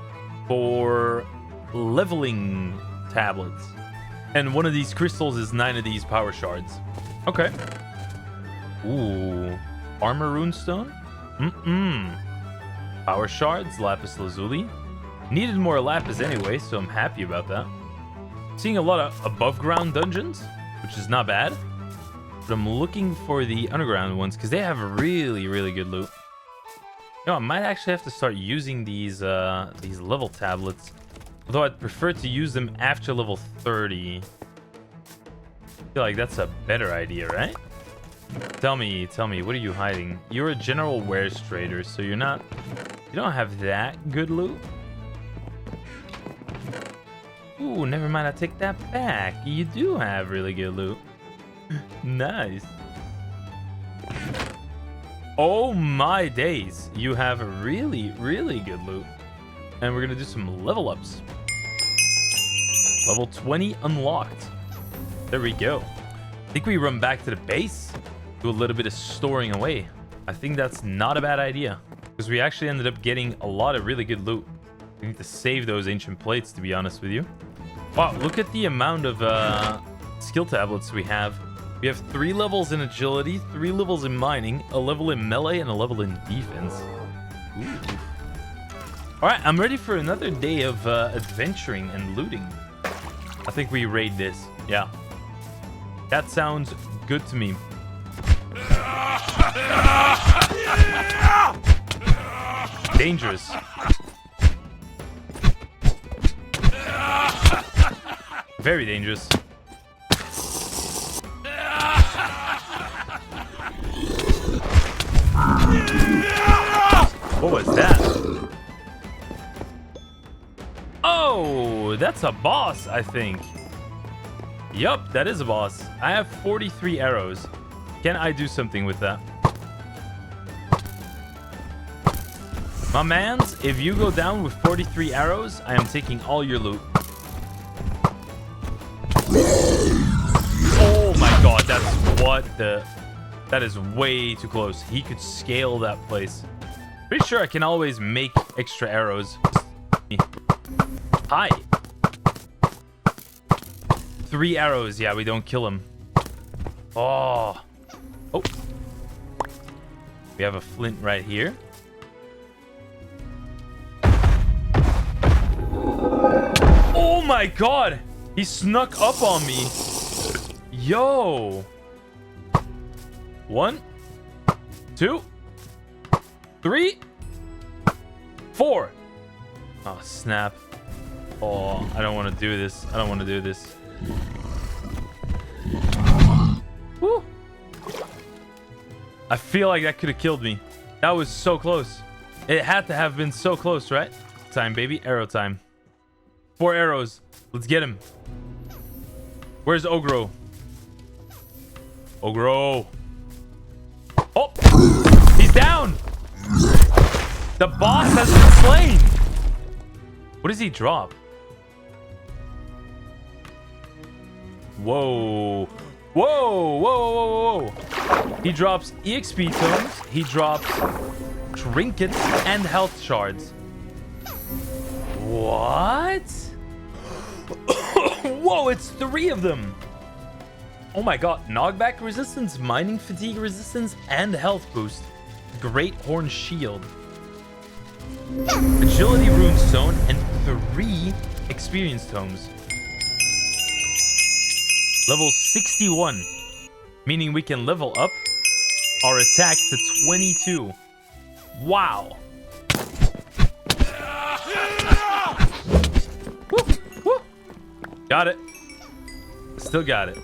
for leveling tablets. And one of these crystals is 9 of these power shards. Okay. Ooh, armor runestone. Power shards, lapis lazuli. Needed more lapis anyway, so I'm happy about that. Seeing a lot of above ground dungeons, which is not bad. But I'm looking for the underground ones because they have really, really good loot. You know, I might actually have to start using these level tablets. Although I'd prefer to use them after level 30. I feel like that's a better idea, right? Tell me, what are you hiding? You're a general wares trader, so you don't have that good loot. Ooh, never mind, I take that back. You do have really good loot. Nice. Oh my days. You have really, really good loot. And we're gonna do some level ups. Level 20 unlocked. There we go. I think we run back to the base. Do a little bit of storing away. I think that's not a bad idea. Because we actually ended up getting a lot of really good loot. We need to save those ancient plates, to be honest with you. Wow, look at the amount of skill tablets we have. We have 3 levels in agility, 3 levels in mining, a level in melee, and a level in defense. Ooh. All right, I'm ready for another day of adventuring and looting. I think we raid this. Yeah. That sounds good to me. Dangerous. Very dangerous. What was that? Oh, that's a boss, I think. Yup, that is a boss. I have 43 arrows. Can I do something with that? My mans, if you go down with 43 arrows, I am taking all your loot. Oh my god, that is way too close. He could scale that place. Pretty sure I can always make extra arrows. Hi. 3 arrows. Yeah, we don't kill him. Oh. We have a flint right here. Oh my god. He snuck up on me. Yo. 1, 2, 3, 4. Oh, snap. Oh, I don't want to do this. I don't want to do this. Woo. I feel like that could have killed me. That was so close. It had to have been so close, right? Time, baby. Arrow time. 4 arrows. Let's get him. Where's Ogro? Ogro. Oh! He's down! The boss has been slain! What does he drop? Whoa. Whoa, whoa, whoa, whoa. He drops EXP tomes, he drops trinkets, and health shards. What? Whoa, it's 3 of them. Oh my god. Knockback resistance, mining fatigue resistance, and health boost. Great Horn Shield. Agility runestone, and 3 experience tomes. Level 61. Meaning we can level up our attack to 22. Wow. Woo, woo. Got it. Still got it.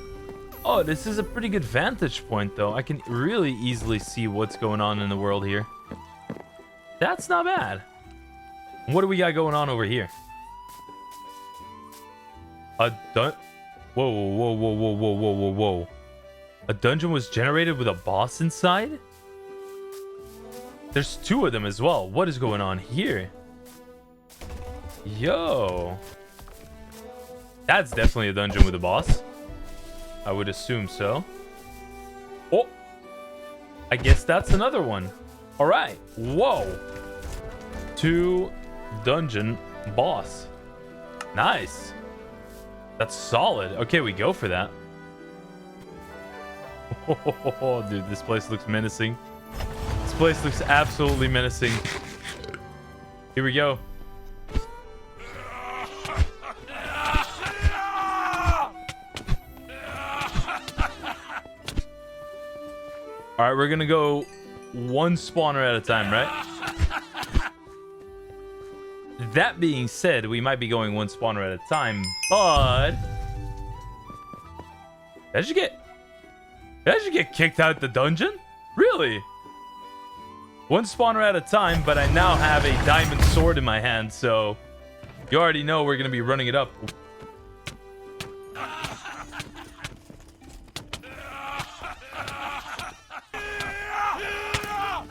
Oh, this is a pretty good vantage point, though. I can really easily see what's going on in the world here. That's not bad. What do we got going on over here? Whoa, whoa, whoa, whoa, whoa, whoa, whoa, whoa, whoa. A dungeon was generated with a boss inside? There's 2 of them as well. What is going on here? Yo. That's definitely a dungeon with a boss. I would assume so. Oh. I guess that's another one. All right. Whoa. 2 dungeon boss. Nice. That's solid. Okay, we go for that. Oh, dude, this place looks menacing. This place looks absolutely menacing. Here we go. All right, we're gonna go 1 spawner at a time, right? That being said, we might be going 1 spawner at a time, but did I just get kicked out the dungeon? Really? 1 spawner at a time, but I now have a diamond sword in my hand, so you already know we're gonna be running it up.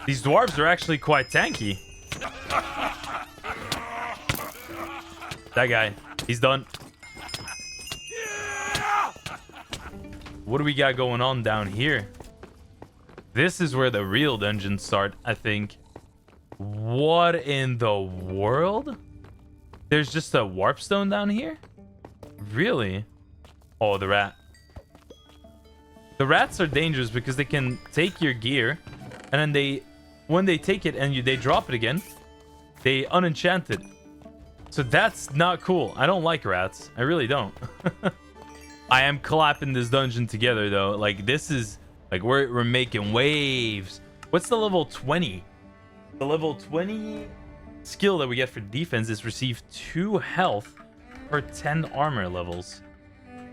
These dwarves are actually quite tanky. That guy, he's done. What do we got going on down here? This is where the real dungeons start, I think. What in the world? There's just a warp stone down here? Really? Oh, the rat. The rats are dangerous because they can take your gear, and then when they take it and they drop it again, they unenchant it. So that's not cool. I don't like rats. I really don't. I am clapping this dungeon together though. Like this is like we're making waves. What's the level 20? The level 20 skill that we get for defense is receive 2 health per 10 armor levels.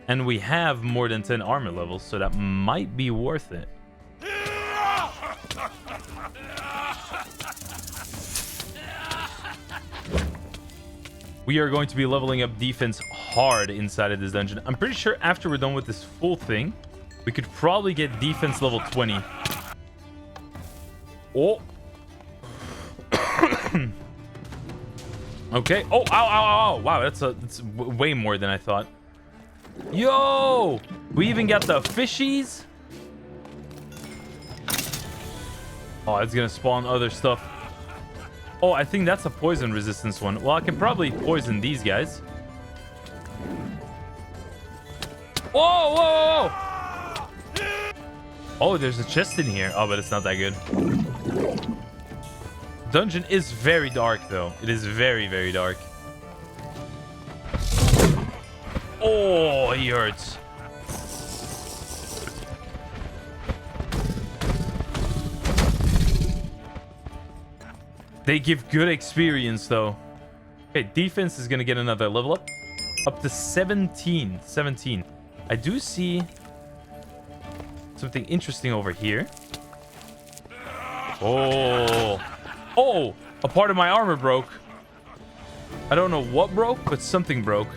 And we have more than 10 armor levels, so that might be worth it. We are going to be leveling up defense hard inside of this dungeon. I'm pretty sure after we're done with this full thing, we could probably get defense level 20. Oh. Okay. Oh, ow, ow, ow, ow. Wow, that's way more than I thought. Yo! We even got the fishies. Oh, it's gonna spawn other stuff. Oh, I think that's a poison resistance one. Well, I can probably poison these guys. Whoa, whoa, whoa! Oh, there's a chest in here. Oh, but it's not that good. Dungeon is very dark, though. It is very, very dark. Oh, he hurts. They give good experience, though. Okay, defense is going to get another level up. Up to 17. 17. I do see something interesting over here. Oh. Oh, a part of my armor broke. I don't know what broke, but something broke.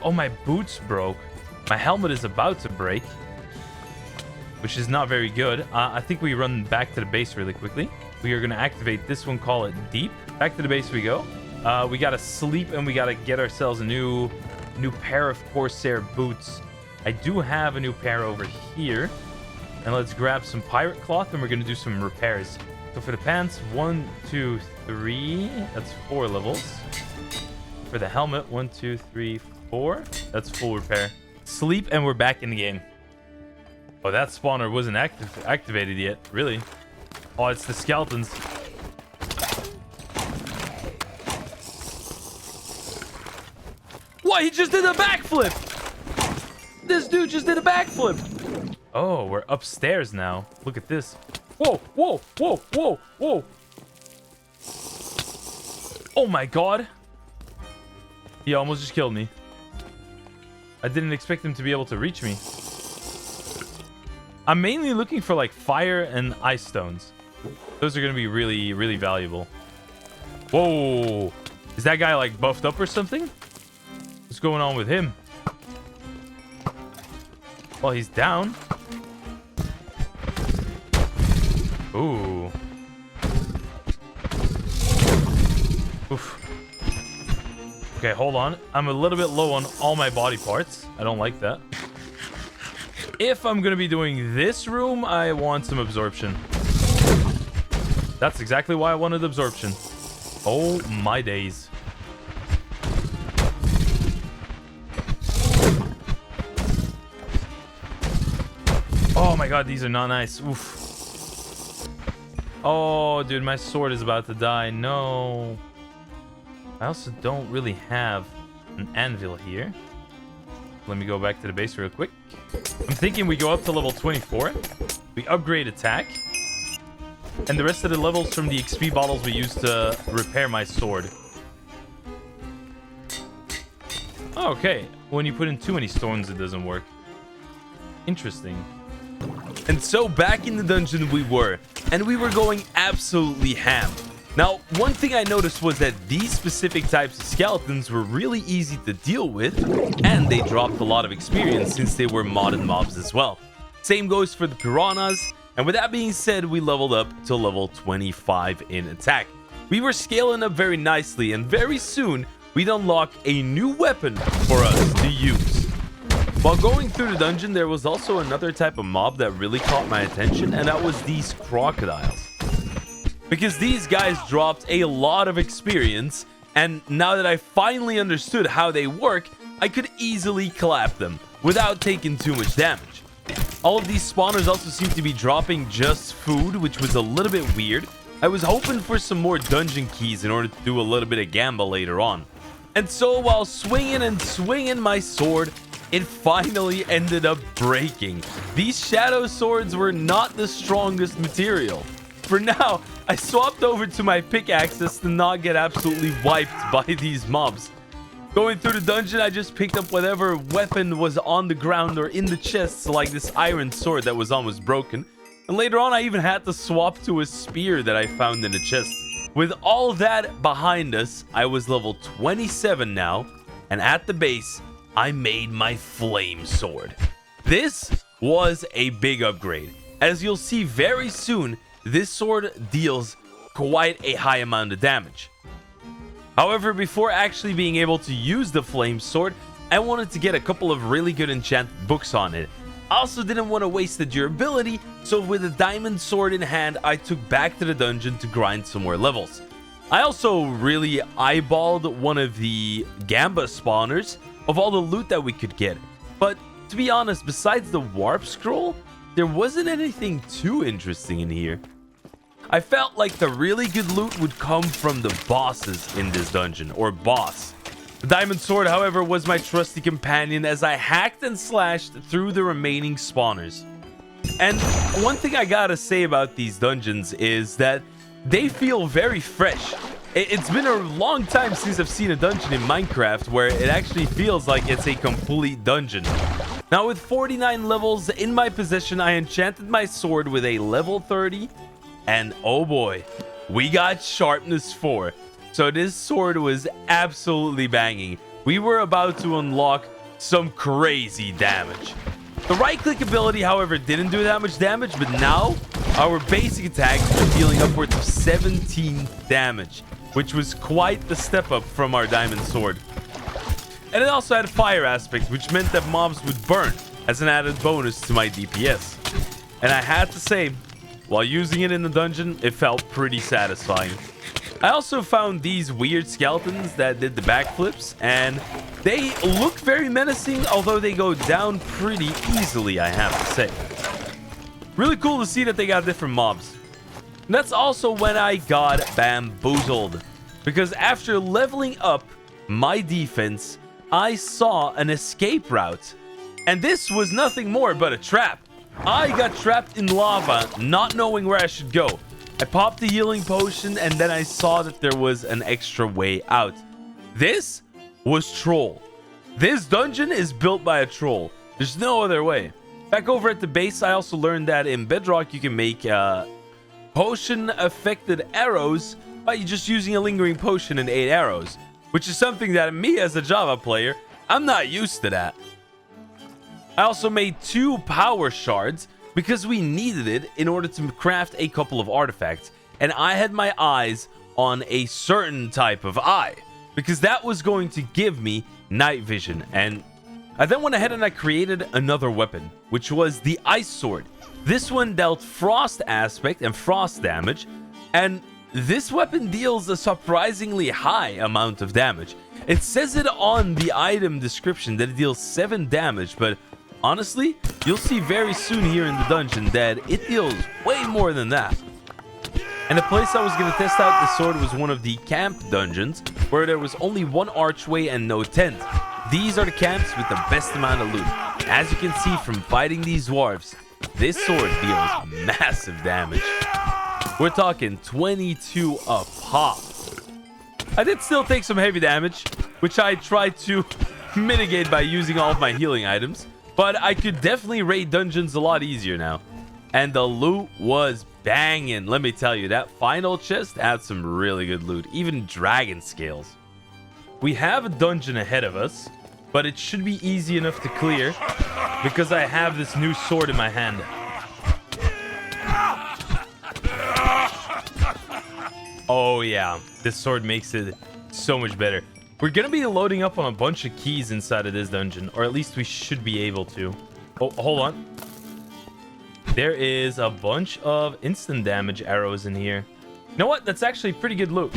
Oh, my boots broke. My helmet is about to break, which is not very good. I think we run back to the base really quickly. We are going to activate this one, call it deep. Back to the base we go. We got to sleep and we got to get ourselves a new pair of Corsair boots. I do have a new pair over here. And let's grab some pirate cloth and we're going to do some repairs. So for the pants, 1, 2, 3. That's 4 levels. For the helmet, 1, 2, 3, 4. That's full repair. Sleep and we're back in the game. Oh, that spawner wasn't activated yet. Really? Oh, it's the skeletons. What? He just did a backflip! This dude just did a backflip! Oh, we're upstairs now. Look at this. Whoa, whoa, whoa, whoa, whoa. Oh my god. He almost just killed me. I didn't expect him to be able to reach me. I'm mainly looking for like fire and ice stones. Those are going to be really, really valuable. Whoa. Is that guy like buffed up or something? What's going on with him? Well, he's down. Oof. Okay, hold on. I'm a little bit low on all my body parts. I don't like that. If I'm going to be doing this room, I want some absorption. That's exactly why I wanted absorption. Oh my days. Oh my god, these are not nice. Oof. Oh, dude, my sword is about to die. No. I also don't really have an anvil here. Let me go back to the base real quick. I'm thinking we go up to level 24. We upgrade attack. And the rest of the levels from the XP bottles we use to repair my sword. Okay. When you put in too many stones, it doesn't work. Interesting. And so back in the dungeon we were. And we were going absolutely ham. Now, one thing I noticed was that these specific types of skeletons were really easy to deal with. And they dropped a lot of experience since they were modded mobs as well. Same goes for the piranhas. And with that being said, we leveled up to level 25 in attack. We were scaling up very nicely, and very soon, we'd unlock a new weapon for us to use. While going through the dungeon, there was also another type of mob that really caught my attention, and that was these crocodiles. Because these guys dropped a lot of experience, and now that I finally understood how they work, I could easily clap them without taking too much damage. All of these spawners also seem to be dropping just food, which was a little bit weird. I was hoping for some more dungeon keys in order to do a little bit of gamba later on. And so while swinging and swinging my sword, it finally ended up breaking. These shadow swords were not the strongest material. For now, I swapped over to my pickaxes to not get absolutely wiped by these mobs. Going through the dungeon, I just picked up whatever weapon was on the ground or in the chests, like this iron sword that was almost broken. And later on, I even had to swap to a spear that I found in the chest. With all that behind us, I was level 27 now, and at the base, I made my flame sword. This was a big upgrade. As you'll see very soon, this sword deals quite a high amount of damage. However, before actually being able to use the flame sword, I wanted to get a couple of really good enchanted books on it. I also didn't want to waste the durability, so with a diamond sword in hand, I took back to the dungeon to grind some more levels. I also really eyeballed one of the gamba spawners of all the loot that we could get. But to be honest, besides the warp scroll, there wasn't anything too interesting in here. I felt like the really good loot would come from the bosses in this dungeon, or boss. The diamond sword, however, was my trusty companion as I hacked and slashed through the remaining spawners. And one thing I gotta say about these dungeons is that they feel very fresh. It's been a long time since I've seen a dungeon in Minecraft where it actually feels like it's a complete dungeon. Now with 49 levels in my possession, I enchanted my sword with a level 30. And oh boy, we got sharpness 4. So this sword was absolutely banging. We were about to unlock some crazy damage. The right click ability, however, didn't do that much damage, but now our basic attacks are dealing upwards of 17 damage, which was quite the step up from our diamond sword. And it also had a fire aspect, which meant that mobs would burn as an added bonus to my DPS. And I had to say, while using it in the dungeon, it felt pretty satisfying. I also found these weird skeletons that did the backflips, and they look very menacing, although they go down pretty easily, I have to say. Really cool to see that they got different mobs. And that's also when I got bamboozled, because after leveling up my defense, I saw an escape route, and this was nothing more but a trap. I got trapped in lava, not knowing where I should go. I popped the healing potion, and then I saw that there was an extra way out. This was troll. This dungeon is built by a troll. There's no other way. Back over at the base, I also learned that in Bedrock, you can make potion-affected arrows by just using a lingering potion and 8 arrows, which is something that me as a Java player, I'm not used to that. I also made 2 power shards because we needed it in order to craft a couple of artifacts, and I had my eyes on a certain type of eye, because that was going to give me night vision. And I then went ahead and I created another weapon, which was the ice sword. This one dealt frost aspect and frost damage, and this weapon deals a surprisingly high amount of damage. It says it on the item description that it deals 7 damage, but honestly, you'll see very soon here in the dungeon that it deals way more than that. And the place I was going to test out the sword was one of the camp dungeons, where there was only one archway and no tent. These are the camps with the best amount of loot. As you can see from fighting these dwarves, this sword deals massive damage. We're talking 22 a pop. I did still take some heavy damage, which I tried to mitigate by using all of my healing items. But I could definitely raid dungeons a lot easier now. And the loot was banging. Let me tell you, that final chest had some really good loot. Even dragon scales. We have a dungeon ahead of us, but it should be easy enough to clear because I have this new sword in my hand. Oh yeah, this sword makes it so much better. We're gonna be loading up on a bunch of keys inside of this dungeon, or at least we should be able to. Oh, hold on. There is a bunch of instant damage arrows in here. You know what? That's actually pretty good loot.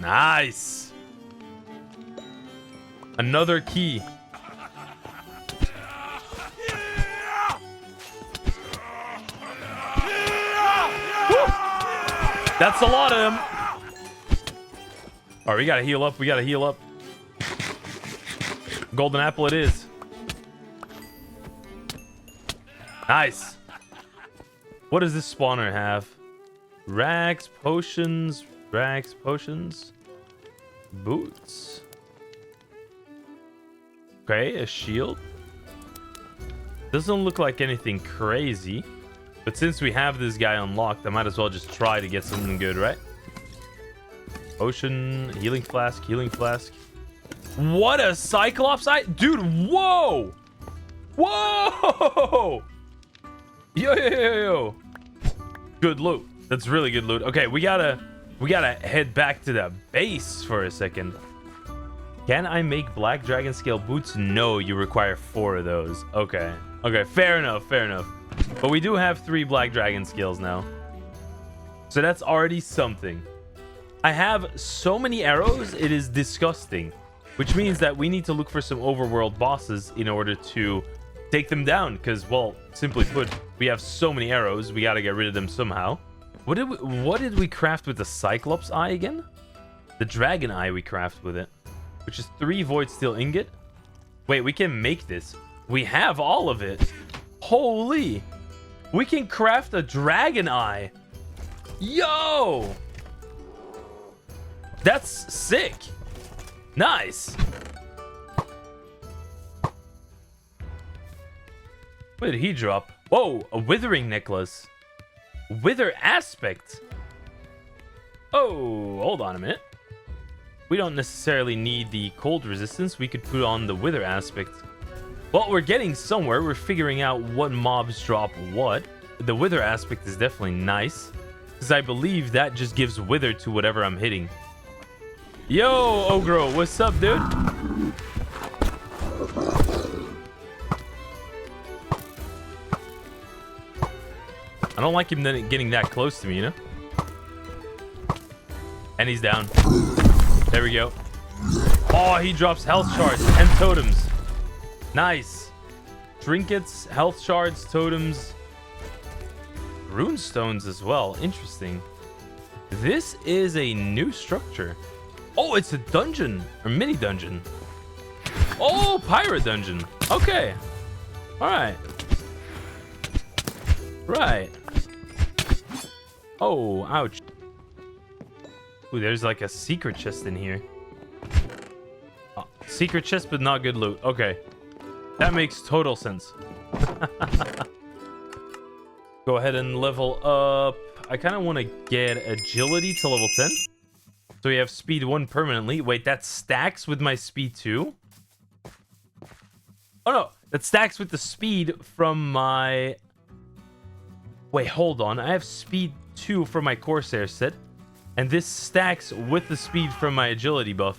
Nice. Another key. Woo! That's a lot of them. All right, we gotta heal up. We gotta heal up. Golden apple it is. Nice. What does this spawner have? Rags, potions, rags, potions, boots. Okay, a shield. Doesn't look like anything crazy, but since we have this guy unlocked, I might as well just try to get something good, right? Potion, healing flask, healing flask. What a cyclops eye, dude! Whoa, whoa! Yo. Good loot. That's really good loot. Okay, we gotta head back to the base for a second. Can I make black dragon scale boots? No, you require 4 of those. Okay, fair enough. But we do have 3 black dragon scales now, so that's already something. I have so many arrows, it is disgusting, which means that we need to look for some overworld bosses in order to take them down, because, well, simply put, we have so many arrows, we gotta get rid of them somehow. What did we craft with the cyclops eye again? The dragon eye we craft with it, which is 3 void steel ingot. Wait, we can make this. We have all of it. Holy, we can craft a dragon eye. Yo, that's sick. Nice. What did he drop? Whoa, a withering necklace. Wither aspect. Oh, hold on a minute. We don't necessarily need the cold resistance. We could put on the wither aspect. Well, we're getting somewhere. We're figuring out what mobs drop what. The wither aspect is definitely nice, because I believe that just gives wither to whatever I'm hitting. Yo, Ogro, what's up, dude? I don't like him getting that close to me, you know? And he's down. There we go. Oh, he drops health shards and totems. Nice. Trinkets, health shards, totems. Rune stones as well. Interesting. This is a new structure. Oh, it's a dungeon. Or mini dungeon. Oh, pirate dungeon. Okay. Alright. Right. Oh, ouch. Ooh, there's like a secret chest in here. Oh, secret chest, but not good loot. Okay. That makes total sense. Go ahead and level up. I kind of want to get agility to level 10. So we have speed 1 permanently. Wait, that stacks with my speed 2? Oh no, that stacks with the speed from my... Wait, hold on. I have speed 2 for my Corsair set. And this stacks with the speed from my agility buff.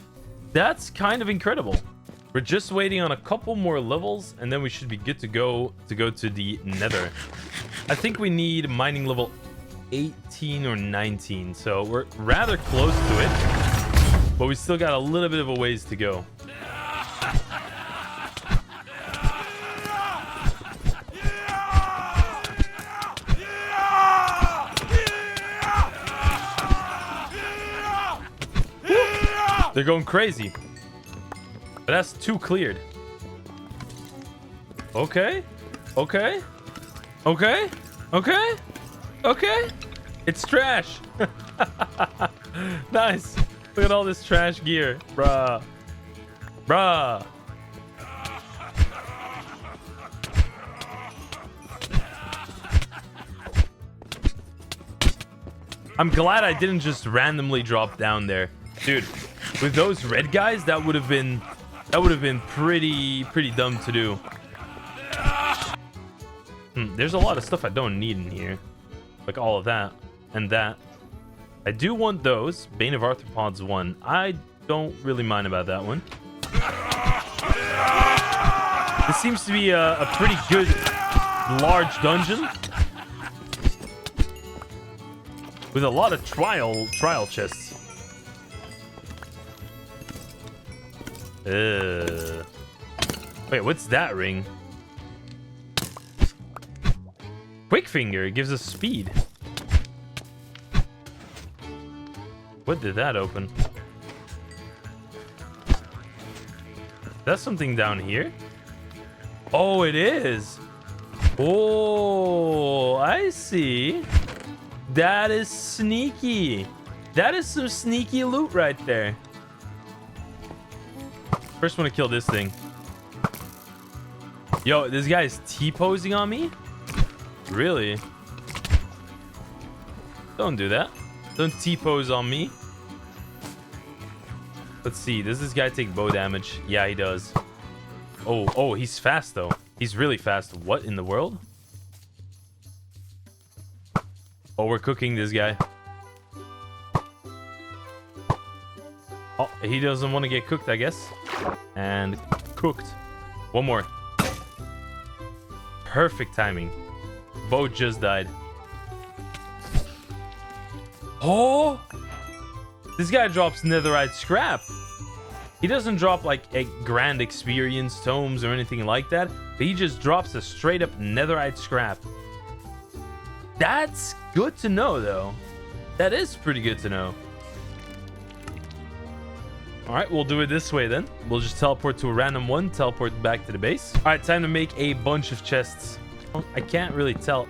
That's kind of incredible. We're just waiting on a couple more levels, and then we should be good to go to the Nether. I think we need mining level 18 or 19, so we're rather close to it, but we still got a little bit of a ways to go. They're going crazy. But that's 2 cleared. Okay. Okay. Okay. Okay. Okay. It's trash. Nice. Look at all this trash gear. Bruh. Bruh. I'm glad I didn't just randomly drop down there. Dude, with those red guys, that would have been pretty dumb to do. There's a lot of stuff I don't need in here. Like all of that and that. I do want those. Bane of Arthropods 1. I don't really mind about that one. This seems to be a pretty good large dungeon. With a lot of trial chests. Wait, what's that ring? Quick Finger gives us speed. What did that open? That's something down here? Oh, it is. Oh, I see. That is sneaky. That is some sneaky loot right there. First want to kill this thing. Yo, this guy is T-posing on me? Really? Don't do that. Don't T-pose on me. Let's see. Does this guy take bow damage? Yeah, he does. Oh, he's fast, though. He's really fast. What in the world? Oh, we're cooking this guy. Oh, he doesn't want to get cooked, I guess. And cooked. One more. Perfect timing. Boat just died. Oh! This guy drops netherite scrap. He doesn't drop like a grand experience tomes or anything like that. But he just drops a straight up netherite scrap. That's good to know, though. That is pretty good to know. All right, we'll do it this way then. We'll just teleport to a random one, teleport back to the base. All right, time to make a bunch of chests. I can't really tell.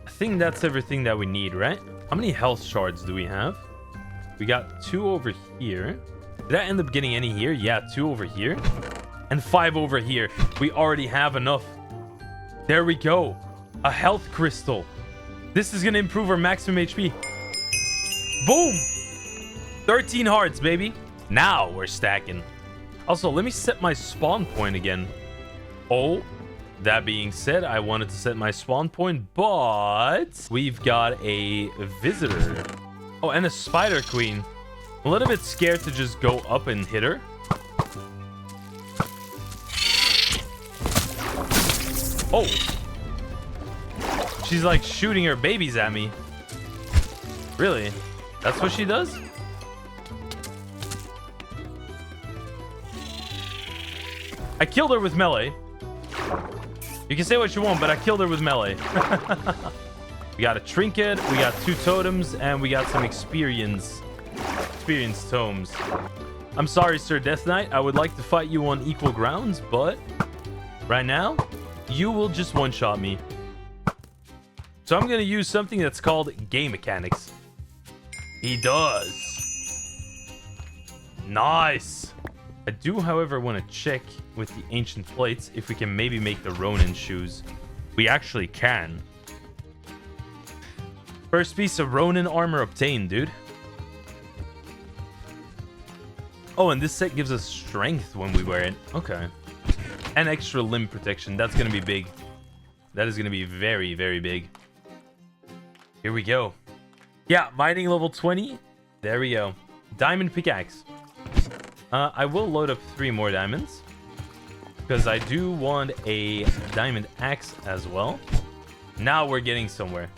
I think that's everything that we need, right? How many health shards do we have? We got 2 over here. Did I end up getting any here? Yeah, 2 over here. And 5 over here. We already have enough. There we go. A health crystal. This is going to improve our maximum HP. Boom! 13 hearts, baby. Now we're stacking. Also, let me set my spawn point again. Oh, that being said, I wanted to set my spawn point, but we've got a visitor. Oh, and a spider queen. I'm a little bit scared to just go up and hit her. Oh. She's like shooting her babies at me. Really? That's what she does? I killed her with melee. You can say what you want, but I killed her with melee. We got a trinket, we got 2 totems, and we got some experience tomes. I'm sorry, Sir Death Knight. I would like to fight you on equal grounds, but right now, you will just one-shot me. So I'm going to use something that's called game mechanics. He does. Nice. I do, however, want to check with the ancient plates if we can maybe make the Ronin shoes. We actually can. First piece of Ronin armor obtained, dude. Oh, and this set gives us strength when we wear it. Okay. And extra limb protection. That's going to be big. That is going to be very, very big. Here we go. Yeah, mining level 20. There we go. Diamond pickaxe. I will load up 3 more diamonds, because I do want a diamond axe as well. Now we're getting somewhere.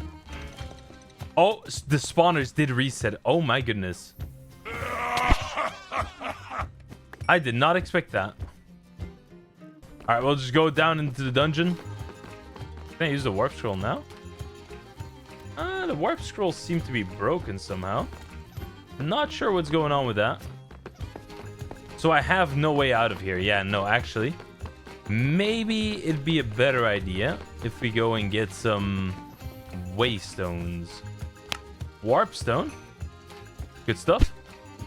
Oh, the spawners did reset. Oh my goodness. I did not expect that. All right, we'll just go down into the dungeon. Can I use the warp scroll now? The warp scrolls seem to be broken somehow. I'm not sure what's going on with that. So I have no way out of here. Yeah, no, actually. Maybe it'd be a better idea if we go and get some waystones. Warp stone. Good stuff.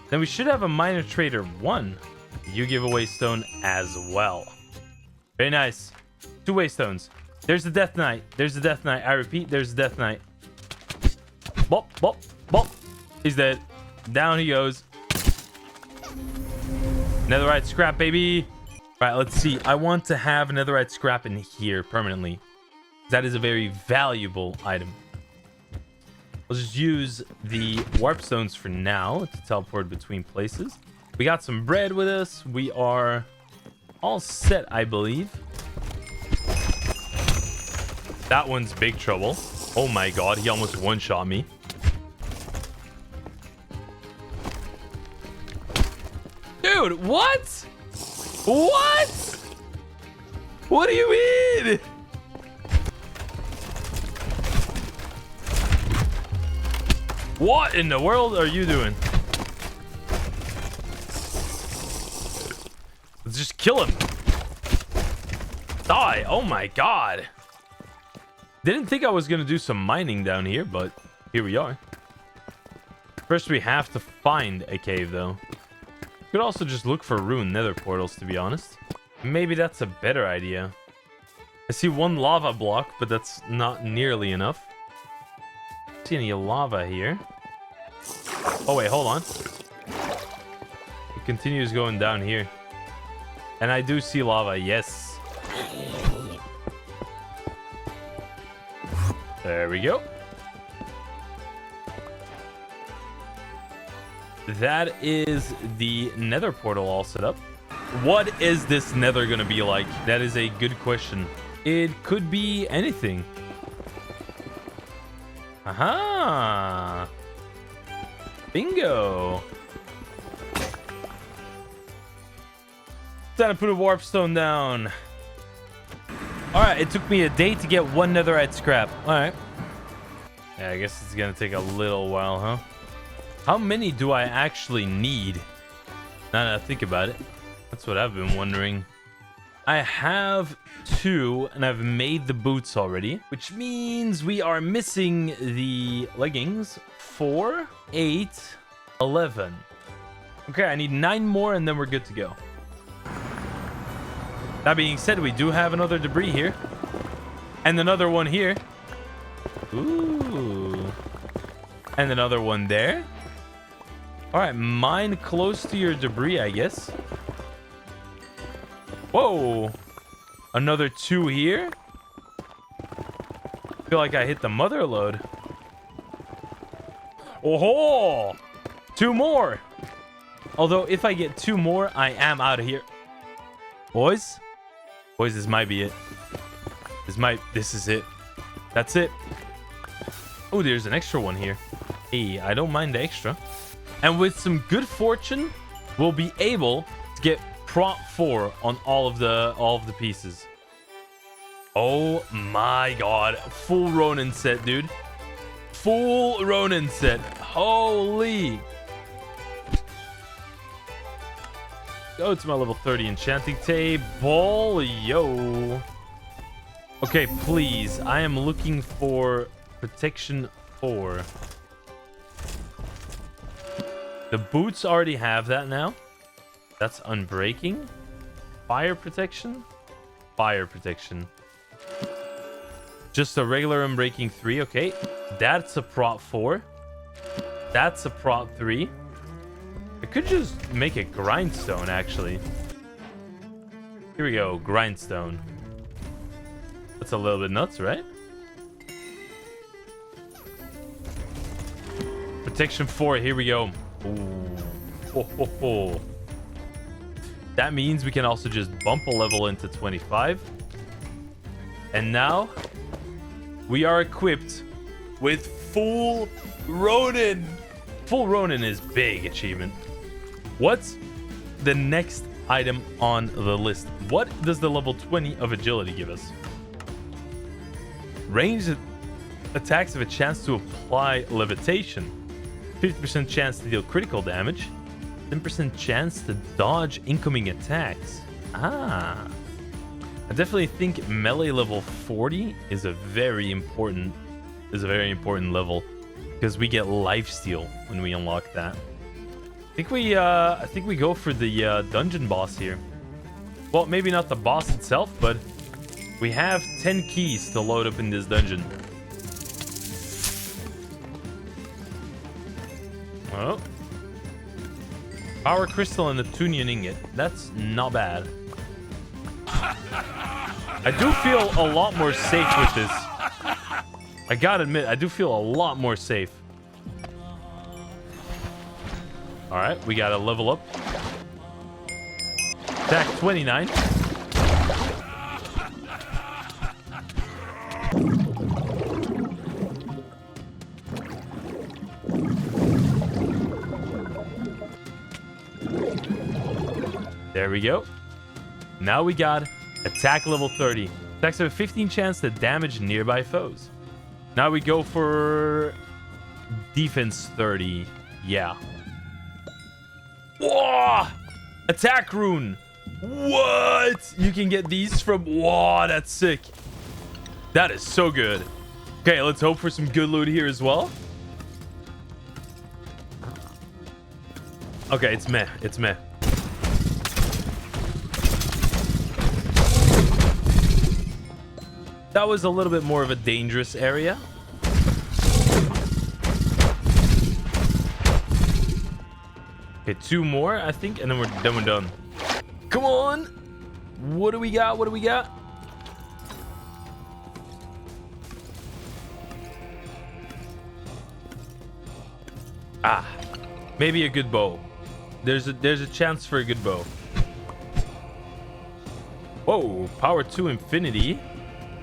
Then we should have a miner trader 1. You give a waystone as well. Very nice. 2 waystones. There's the Death Knight. There's the Death Knight. I repeat, there's the Death Knight. Bop, bop, bop. He's dead. Down he goes. Netherite scrap, baby. All right, let's see. I want to have netherite scrap in here permanently. That is a very valuable item. Let's just use the warp stones for now to teleport between places. We got some bread with us. We are all set, I believe. That one's big trouble. Oh my god, he almost one-shot me. Dude, what? What? What do you mean? What in the world are you doing? Let's just kill him. Die. Oh my god. Didn't think I was going to do some mining down here, but here we are. First, we have to find a cave, though. Could also just look for ruined nether portals, to be honest. Maybe that's a better idea. I see 1 lava block, but that's not nearly enough. Don't see any lava here. Oh, wait, hold on. It continues going down here. And I do see lava, yes. There we go. That is the nether portal all set up. What is this nether gonna be like? That is a good question. It could be anything. Aha! Bingo! Time to put a warp stone down. Alright, it took me a day to get 1 netherite scrap. Alright. Yeah, I guess it's gonna take a little while, huh? How many do I actually need? Now that I think about it. That's what I've been wondering. I have 2, and I've made the boots already, which means we are missing the leggings. 4, 8, 11. Okay, I need 9 more, and then we're good to go. That being said, we do have another debris here. And another one here. Ooh. And another one there. Alright, mine close to your debris, I guess. Whoa. Another 2 here. I feel like I hit the mother load. Oh-ho! 2 more. Although, if I get 2 more, I am out of here. Boys? Boys, this might be it. This is it. That's it. Oh, there's an extra one here. Hey, I don't mind the extra. And with some good fortune, we'll be able to get prop 4 on all of the pieces. Oh my god. Full Ronin set, dude. Full Ronin set. Holy. Go to my level 30 enchanting table. Yo. Okay, please. I am looking for protection 4. The boots already have that now. That's unbreaking. Fire protection. Fire protection. Just a regular unbreaking 3. Okay. That's a prop 4. That's a prop 3. I could just make a grindstone, actually. Here we go. Grindstone. That's a little bit nuts, right? Protection 4, here we go. Ooh. Ho, ho, ho. That means we can also just bump a level into 25. And now we are equipped with full Ronin. Full Ronin is big achievement. What's the next item on the list? What does the level 20 of agility give us? Ranged attacks have a chance to apply levitation. 50% chance to deal critical damage. 10% chance to dodge incoming attacks. Ah. I definitely think melee level 40 is a very important level because we get lifesteal when we unlock that. I think we go for the dungeon boss here. Well, maybe not the boss itself, but we have 10 keys to load up in this dungeon. Oh. Power crystal and the Tunian ingot. That's not bad. I do feel a lot more safe with this. I gotta admit, I do feel a lot more safe. Alright, we gotta level up. Attack 29. There we go. Now we got attack level 30. Attacks have a 15 chance to damage nearby foes. Now we go for defense 30. Yeah. Whoa! Attack rune. What? You can get these from... Whoa, that's sick. That is so good. Okay, let's hope for some good loot here as well. Okay, it's meh. It's meh. That was a little bit more of a dangerous area. Okay, 2 more, I think, and then we're done. Come on! What do we got? What do we got? Ah, maybe a good bow. There's a chance for a good bow. Whoa, power 2 infinity.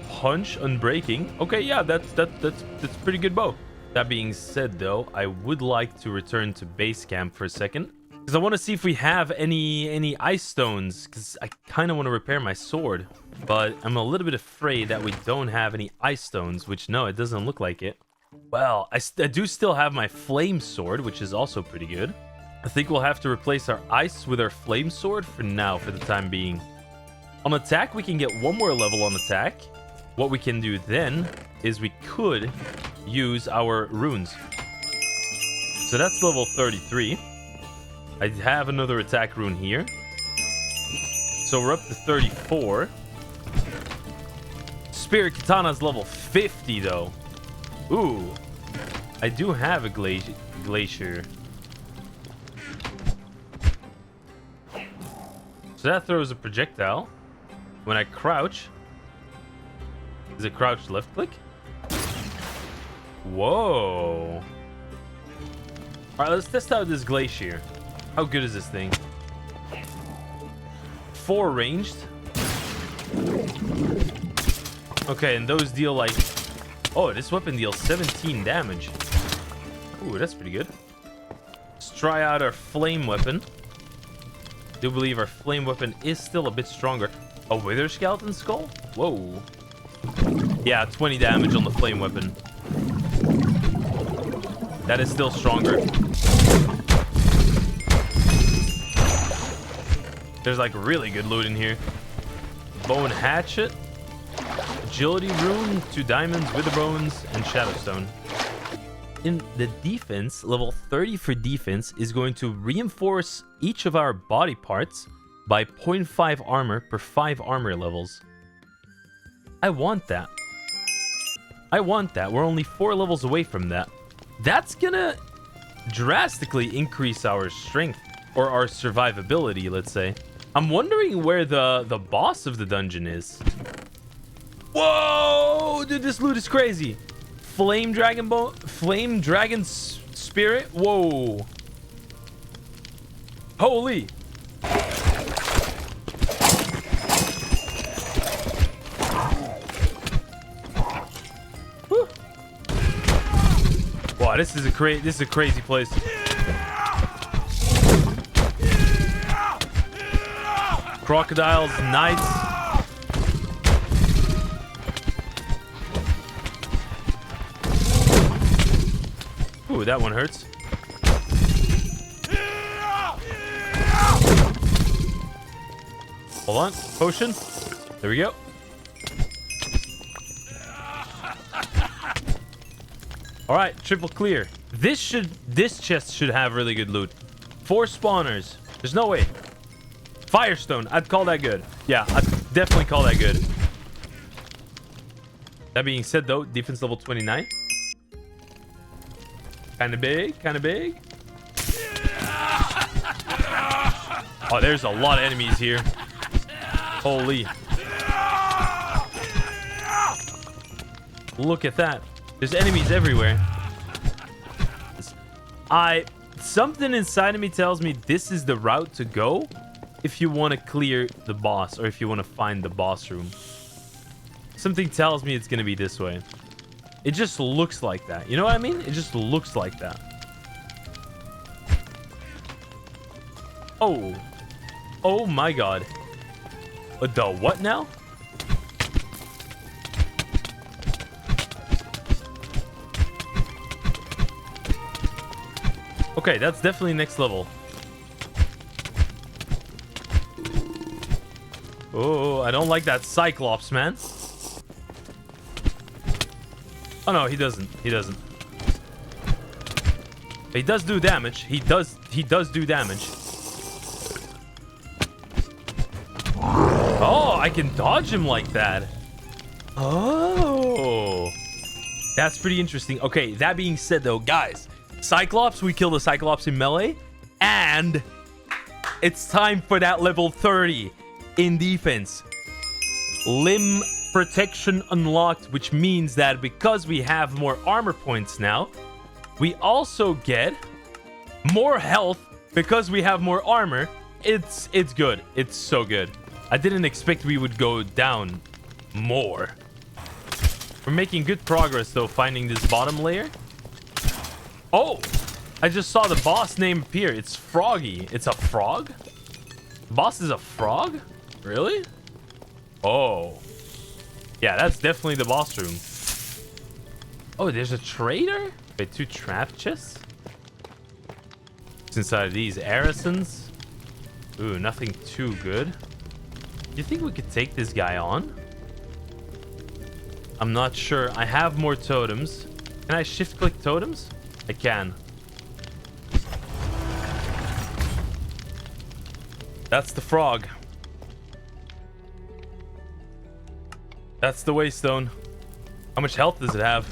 Punch unbreaking. Okay, yeah, that's pretty good bow. That being said, though, I would like to return to base camp for a second because I want to see if we have any ice stones, because I kind of want to repair my sword, but I'm a little bit afraid that we don't have any ice stones, which no, it doesn't look like it. Well, I do still have my flame sword, which is also pretty good. I think we'll have to replace our ice with our flame sword for now, for the time being. On attack, we can get 1 more level on attack. What we can do then is we could use our runes. So that's level 33. I have another attack rune here. So we're up to 34. Spirit Katana's level 50 though. Ooh. I do have a glacier. So that throws a projectile. When I crouch... Is it crouch left click? Whoa. Alright, let's test out this glacier. How good is this thing? 4 ranged. Okay, and those deal like... Oh, this weapon deals 17 damage. Ooh, that's pretty good. Let's try out our flame weapon. I do believe our flame weapon is still a bit stronger. A wither skeleton skull? Whoa. Yeah, 20 damage on the flame weapon. That is still stronger. There's like really good loot in here. Bow and hatchet. Agility rune, 2 diamonds, wither bones, and shadowstone. In the defense, level 30 for defense is going to reinforce each of our body parts by 0.5 armor per 5 armor levels. I want that. I want that. We're only 4 levels away from that. That's gonna drastically increase our strength, or our survivability, let's say. I'm wondering where the boss of the dungeon is. Whoa! Dude, this loot is crazy. Flame dragon spirit. Whoa. Holy. Woo. Wow, this is a crazy place. Crocodiles, knights. Ooh, that one hurts. Hold on. Potion. There we go. All right, triple clear. This chest should have really good loot. 4 spawners. There's no way. Firestone. I'd call that good. Yeah, I'd definitely call that good. That being said, though, defense level 29. Kind of big. Kind of big. Oh, there's a lot of enemies here. Holy. Look at that. There's enemies everywhere. Something inside of me tells me this is the route to go if you want to clear the boss or if you want to find the boss room. Something tells me it's going to be this way. It just looks like that. You know what I mean? It just looks like that. Oh. Oh my god. The what now? Okay, that's definitely next level. Oh, I don't like that Cyclops, man. Oh no, he doesn't. He doesn't. He does do damage. He does do damage. Oh, I can dodge him like that. Oh. That's pretty interesting. Okay, that being said though, guys, Cyclops, we kill the Cyclops in melee, and it's time for that level 30 in defense. Limb protection unlocked, which means that because we have more armor points now, we also get more health because we have more armor. It's good. It's so good. I didn't expect we would go down more. We're making good progress though, finding this bottom layer. Oh, I just saw the boss name appear. It's Froggy. It's a frog? The boss is a frog? Really? Oh. Yeah, that's definitely the boss room. Oh, there's a trader? Wait, 2 trap chests? What's inside of these? Arisons? Ooh, nothing too good. Do you think we could take this guy on? I'm not sure. I have more totems. Can I shift click totems? I can. That's the frog. That's the waystone. How much health does it have?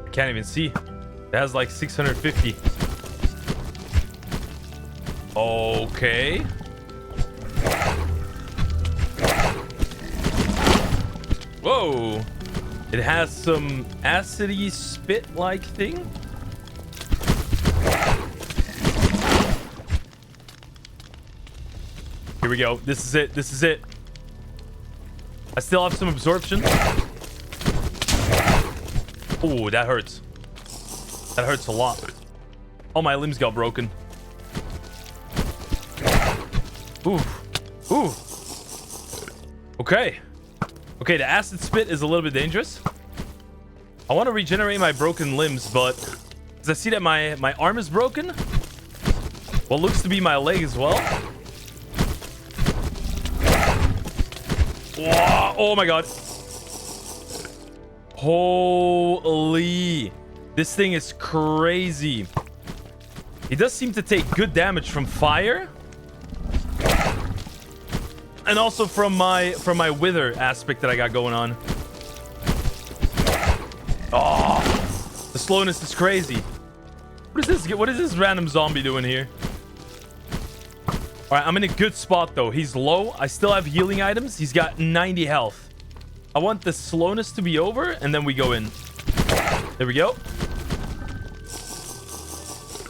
I can't even see. It has like 650. Okay. Whoa. It has some acidy spit-like thing. Here we go. This is it. This is it. I still have some absorption. Oh, that hurts. That hurts a lot. All my limbs got broken. Ooh. Ooh. Okay. Okay, the acid spit is a little bit dangerous. I want to regenerate my broken limbs, but as I see that my arm is broken, what looks to be my leg as well. Whoa, oh my god. Holy. This thing is crazy. He does seem to take good damage from fire. And also from my wither aspect that I got going on. Oh, the slowness is crazy. What is this? What is this random zombie doing here? All right, I'm in a good spot though. He's low. I still have healing items. He's got 90 health. I want the slowness to be over, and then we go in. There we go.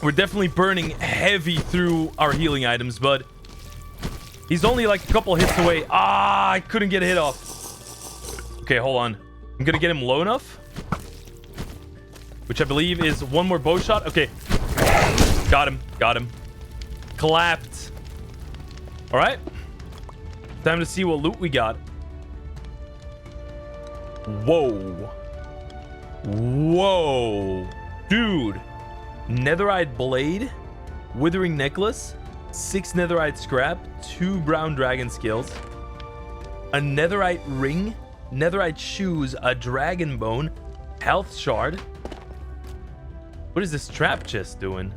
We're definitely burning heavy through our healing items, but he's only like a couple hits away. Ah, I couldn't get a hit off. Okay, hold on. I'm gonna get him low enough, which I believe is one more bow shot. Okay. Got him. Got him. Clapped. All right. Time to see what loot we got. Whoa. Whoa. Dude. Netherite blade. Withering necklace. 6 netherite scrap. 2 brown dragon scales. A netherite ring. Netherite shoes. A dragon bone. Health shard. What is this trap chest doing?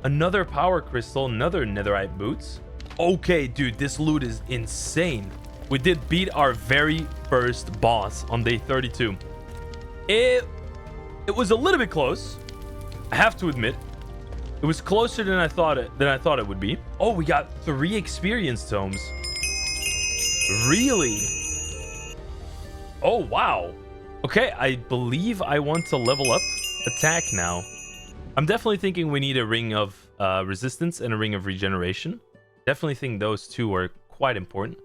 Another power crystal. Another netherite boots. Okay, dude, this loot is insane. We did beat our very first boss on day 32. It was a little bit close. I have to admit. It was closer than I thought it would be. Oh, we got 3 experience tomes. Really? Oh, wow. Okay, I believe I want to level up attack now. I'm definitely thinking we need a ring of resistance and a ring of regeneration. Definitely think those two are quite important.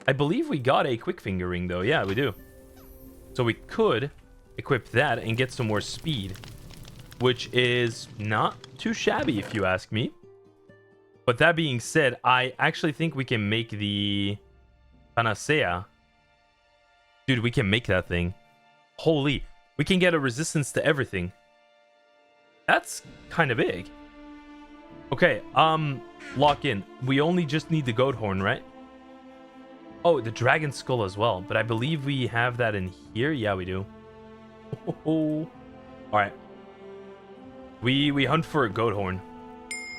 I believe we got a quick finger ring though. Yeah, we do. So we could equip that and get some more speed, which is not too shabby if you ask me. But that being said, I actually think we can make the panacea. Dude, we can make that thing. Holy, we can get a resistance to everything. That's kind of big. Okay, lock in. We only just need the goat horn, right? Oh, the dragon skull as well. But I believe we have that in here. Yeah, we do. All right. We hunt for a goat horn,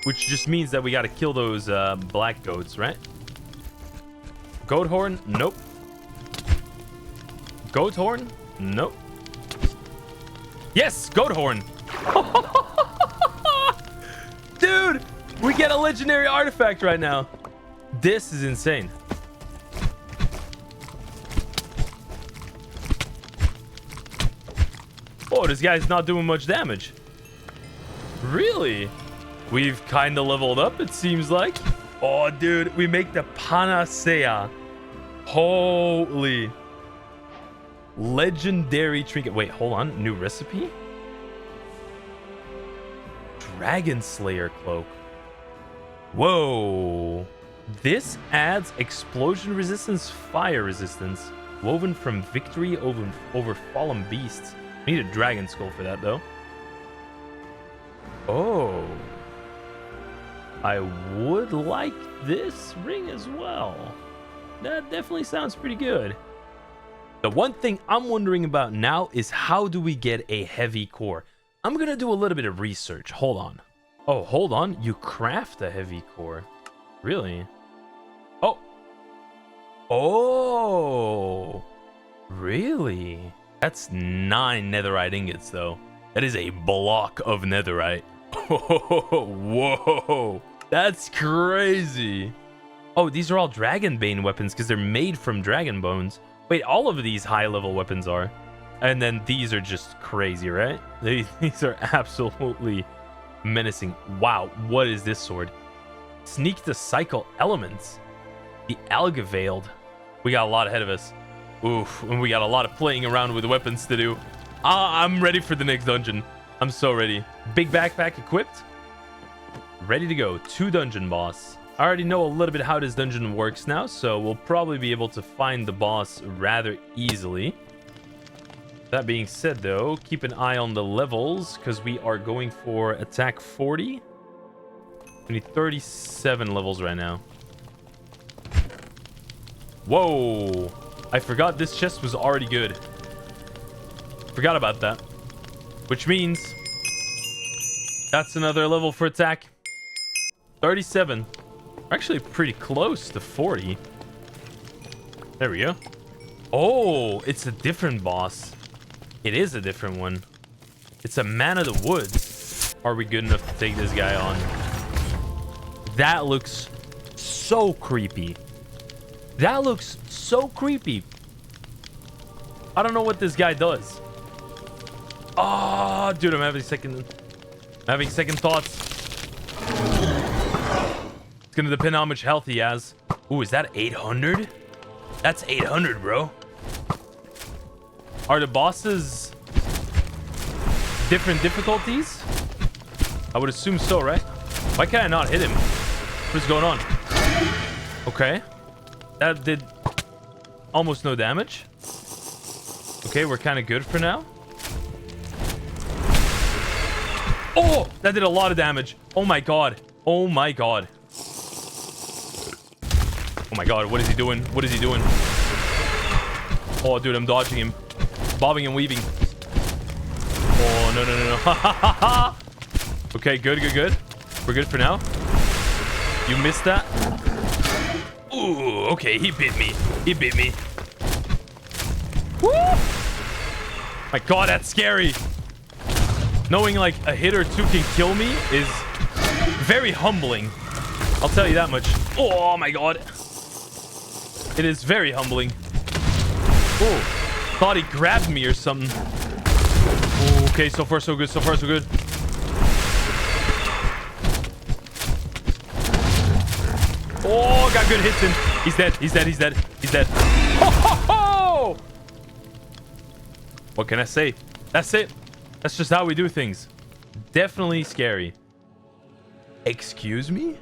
which just means that we got to kill those black goats, right? Goat horn? Nope. Goat horn? Nope. Yes, goat horn. Dude, we get a legendary artifact right now. This is insane. Oh, this guy's not doing much damage. Really? We've kind of leveled up, it seems like. Oh, dude, we make the panacea. Holy. Legendary trinket. Wait, hold on. New recipe? Dragon Slayer cloak. Whoa. This adds explosion resistance, fire resistance, woven from victory over fallen beasts. We need a dragon skull for that though. Oh. I would like this ring as well. That definitely sounds pretty good. The one thing I'm wondering about now is how do we get a heavy core? I'm gonna do a little bit of research. Hold on. Oh, hold on. You craft a heavy core. Really? Oh. Oh. Really? That's 9 netherite ingots, though. That is a block of netherite. Whoa. That's crazy. Oh, these are all Dragonbane weapons because they're made from dragon bones. Wait, all of these high-level weapons are. And then these are just crazy, right? These are absolutely menacing. Wow, what is this sword? Sneak to cycle elements. The Algavailed. We got a lot ahead of us. Oof, and we got a lot of playing around with weapons to do. I'm ready for the next dungeon. I'm so ready. Big backpack equipped. Ready to go. 2 dungeon boss. I already know a little bit how this dungeon works now, so we'll probably be able to find the boss rather easily. That being said, though, keep an eye on the levels, because we are going for attack 40. We need 37 levels right now. Whoa! I forgot this chest was already good. Forgot about that. Which means that's another level for attack. 37. We're actually pretty close to 40. There we go. Oh, it's a different boss. It is a different one. It's a man of the woods. Are we good enough to take this guy on? That looks so creepy. That looks so creepy. I don't know what this guy does. Oh, dude, I'm having second thoughts. It's gonna depend how much health he has. Ooh, is that 800? That's 800, bro. Are the bosses different difficulties? I would assume so, right? Why can't I not hit him? What's going on? Okay. That did almost no damage. Okay, we're kind of good for now. Oh, that did a lot of damage. Oh my god. Oh my god. Oh my god, what is he doing? What is he doing? Oh, dude, I'm dodging him. Bobbing and weaving. Oh, no, no, no, no. Ha, ha, ha, ha. Okay, good, good, good. We're good for now. You missed that. Ooh, okay, he bit me. He bit me. Woo! My god, that's scary. Knowing like a hit or two can kill me is very humbling. I'll tell you that much. Oh my god. It is very humbling. Oh, thought he grabbed me or something. Oh, okay, so far so good. So far so good. Oh, got good hits in. He's dead. He's dead. He's dead. He's dead. Ho, ho, ho! What can I say? That's it. That's just how we do things. Definitely scary. Excuse me?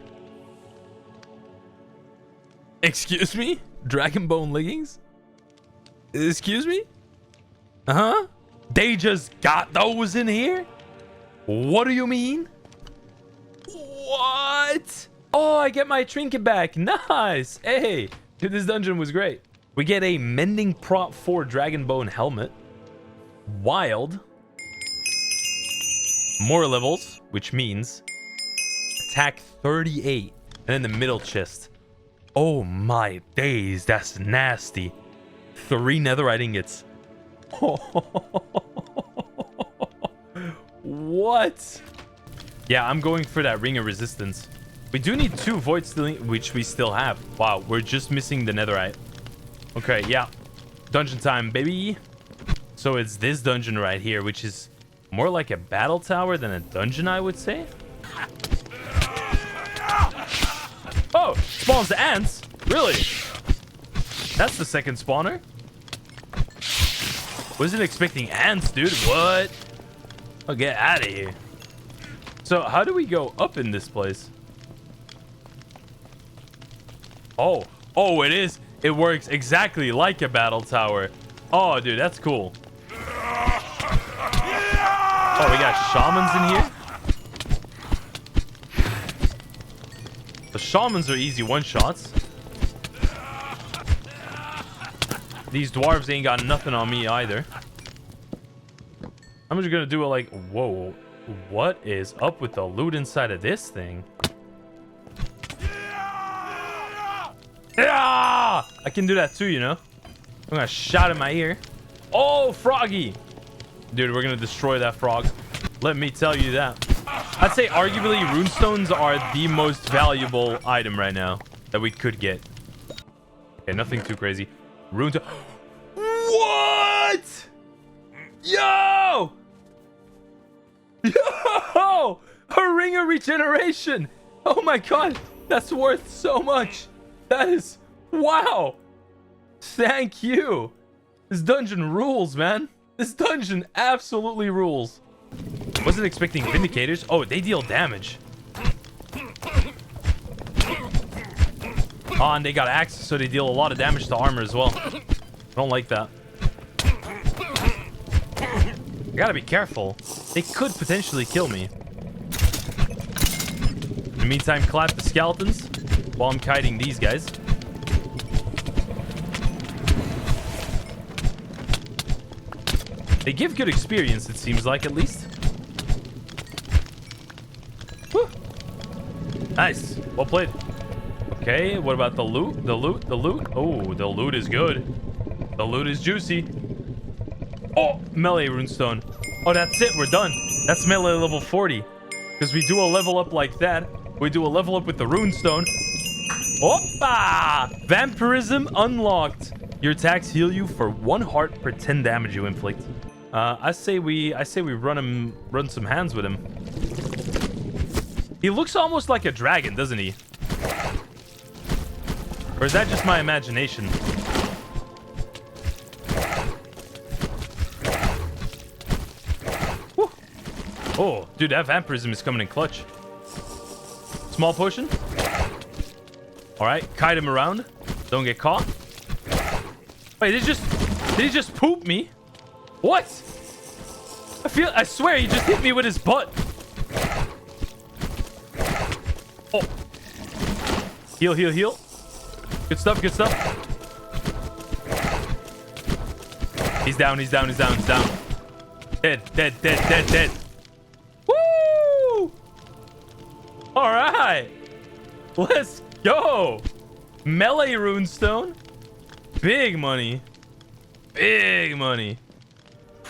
Excuse me? Dragon bone leggings? Excuse me? Uh-huh. They just got those in here? What do you mean? What? Oh, I get my trinket back. Nice. Hey, dude, this dungeon was great. We get a Mending Prop 4 Dragon Bone helmet. Wild. More levels, which means attack 38. And then the middle chest. Oh my days, that's nasty. 3 netherite ingots. What? Yeah, I'm going for that ring of resistance. We do need 2 void stealing, which we still have. Wow, we're just missing the netherite. Okay, yeah. Dungeon time, baby. So it's this dungeon right here, which is more like a battle tower than a dungeon, I would say. Oh, spawns the ants? Really? That's the second spawner? Wasn't expecting ants, dude. What? Oh, get out of here. So how do we go up in this place? Oh, oh, it is. It works exactly like a battle tower. Oh, dude, that's cool. Oh, we got shamans in here. The shamans are easy one-shots. These dwarves ain't got nothing on me either. I'm just gonna do it like... Whoa. What is up with the loot inside of this thing? Yeah! I can do that too, you know? I'm gonna shout in my ear. Oh, froggy! Dude, we're gonna destroy that frog. Let me tell you that. I'd say arguably runestones are the most valuable item right now that we could get. Okay, nothing too crazy. Runestone. What? Yo! Yo! A ring of regeneration. Oh my god. That's worth so much. That is... Wow. Thank you. This dungeon rules, man. This dungeon absolutely rules. Wasn't expecting Vindicators. Oh, they deal damage. Oh, and they got axes, so they deal a lot of damage to armor as well. I don't like that. I gotta be careful. They could potentially kill me. In the meantime, clap the skeletons while I'm kiting these guys. They give good experience, it seems like, at least. Whew. Nice. Well played. Okay, what about the loot? The loot? The loot? Oh, the loot is good. The loot is juicy. Oh, melee runestone. Oh, that's it. We're done. That's melee level 40. Because we do a level up like that. We do a level up with the runestone. Oppa! Vampirism unlocked. Your attacks heal you for 1 heart per 10 damage you inflict. I say we run some hands with him. He looks almost like a dragon, doesn't he? Or is that just my imagination? Woo. Oh, dude, that vampirism is coming in clutch. Small potion. All right, kite him around. Don't get caught. Wait, did he just poop me? What? I swear he just hit me with his butt. Oh. Heal, heal, heal. Good stuff, good stuff. He's down, he's down, he's down, he's down. Dead, dead, dead, dead, dead. Woo! All right. Let's go. Melee runestone. Big money. Big money.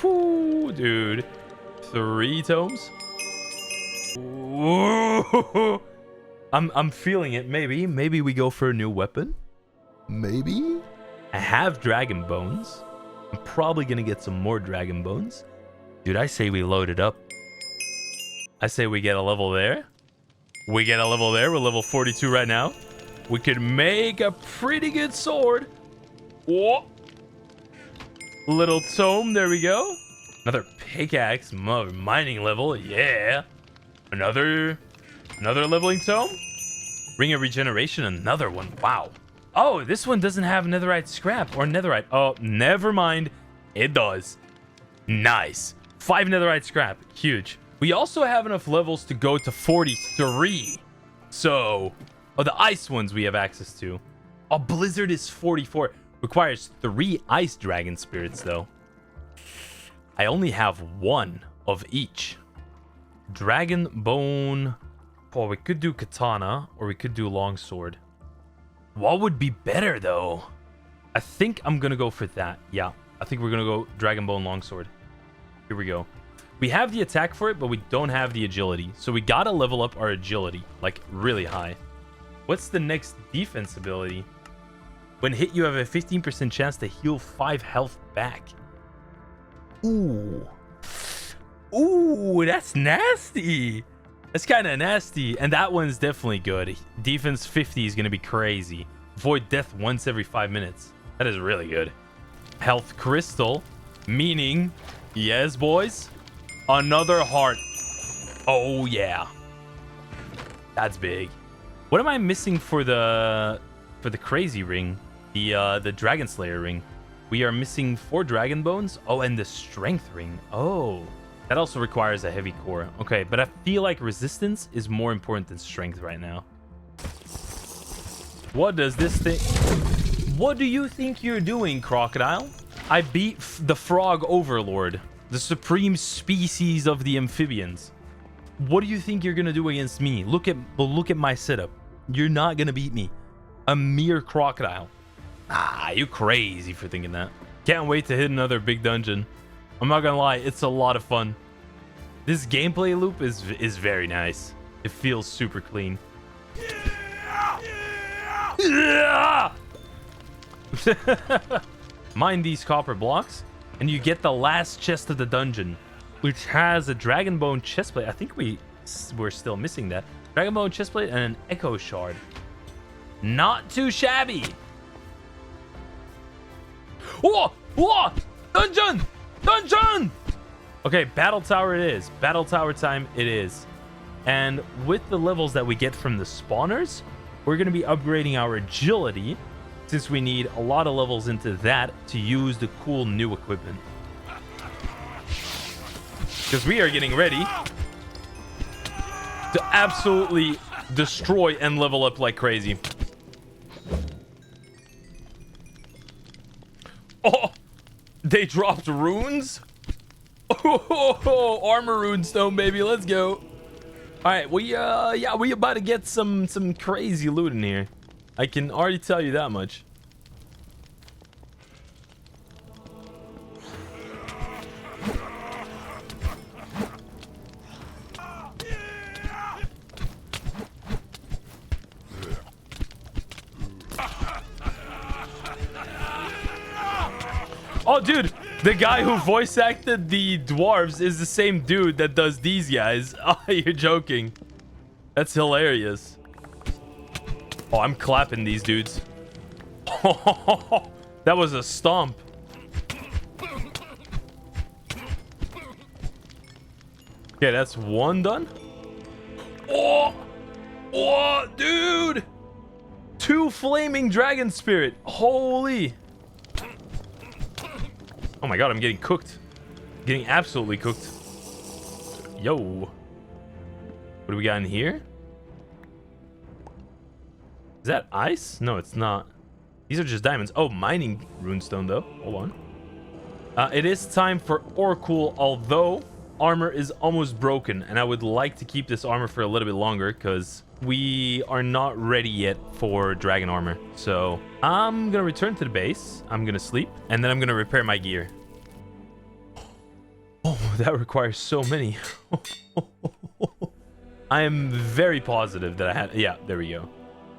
Whew, dude. 3 tomes. Ooh. I'm feeling it. Maybe we go for a new weapon. Maybe. I have dragon bones. I'm probably gonna get some more dragon bones. Dude, I say we load it up. I say we get a level there. We get a level there. We're level 42 right now. We could make a pretty good sword. Whoa. Little tome. There we go. Another pickaxe. Mining level. Yeah. Another leveling tome. Ring of regeneration. Another one. Wow. Oh, this one doesn't have netherite scrap or netherite. Oh, never mind. It does. Nice. 5 netherite scrap. Huge. We also have enough levels to go to 43. So, oh, the ice ones we have access to. Oh, blizzard is 44. Requires 3 ice dragon spirits, though. I only have 1 of each. Dragon bone. Oh, we could do katana or we could do longsword. What would be better, though? I think I'm going to go for that. Yeah, I think we're going to go dragon bone longsword. Here we go. We have the attack for it, but we don't have the agility. So we got to level up our agility, like really high. What's the next defense ability? When hit, you have a 15% chance to heal 5 health back. Ooh. Ooh, that's nasty. That's kind of nasty. And that one's definitely good. Defense 50 is going to be crazy. Avoid death once every 5 minutes. That is really good. Health crystal. Meaning, yes, boys, another heart. Oh, yeah. That's big. What am I missing for the crazy ring? The Dragon Slayer ring. We are missing 4 dragon bones. Oh, and the strength ring. Oh, that also requires a heavy core. Okay, but I feel like resistance is more important than strength right now. What does this thing... What do you think you're doing, Crocodile? I beat the frog overlord, the supreme species of the amphibians. What do you think you're gonna do against me? Look at my setup. You're not gonna beat me. A mere crocodile. Ah, you crazy for thinking that. Can't wait to hit another big dungeon. I'm not gonna lie, it's a lot of fun. This gameplay loop is very nice. It feels super clean. Yeah! Mine these copper blocks, and you get the last chest of the dungeon, which has a dragon bone chestplate. I think we're still missing that. Dragon bone chestplate and an echo shard. Not too shabby. Whoa! Whoa! Dungeon! Dungeon! Okay, battle tower it is. Battle tower time it is. And with the levels that we get from the spawners, we're going to be upgrading our agility, since we need a lot of levels into that to use the cool new equipment. Because we are getting ready to absolutely destroy and level up like crazy. Oh, they dropped runes? Oh, armor runestone, baby. Let's go. All right, we about to get some crazy loot in here. I can already tell you that much. dude, the guy who voice acted the dwarves is the same dude that does these guys. Oh, you're joking. That's hilarious. Oh, I'm clapping these dudes. That was a stomp. Okay, that's one done. Oh, dude. 2 flaming dragon spirit. Holy. Oh my god, I'm getting cooked. Getting absolutely cooked. Yo. What do we got in here? Is that ice? No, it's not. These are just diamonds. Oh, mining runestone, though. Hold on. It is time for Orcool, although armor is almost broken. And I would like to keep this armor for a little bit longer because we are not ready yet for dragon armor. So I'm going to return to the base. I'm going to sleep. And then I'm going to repair my gear. Oh, that requires so many. I am very positive that I had... Yeah, there we go.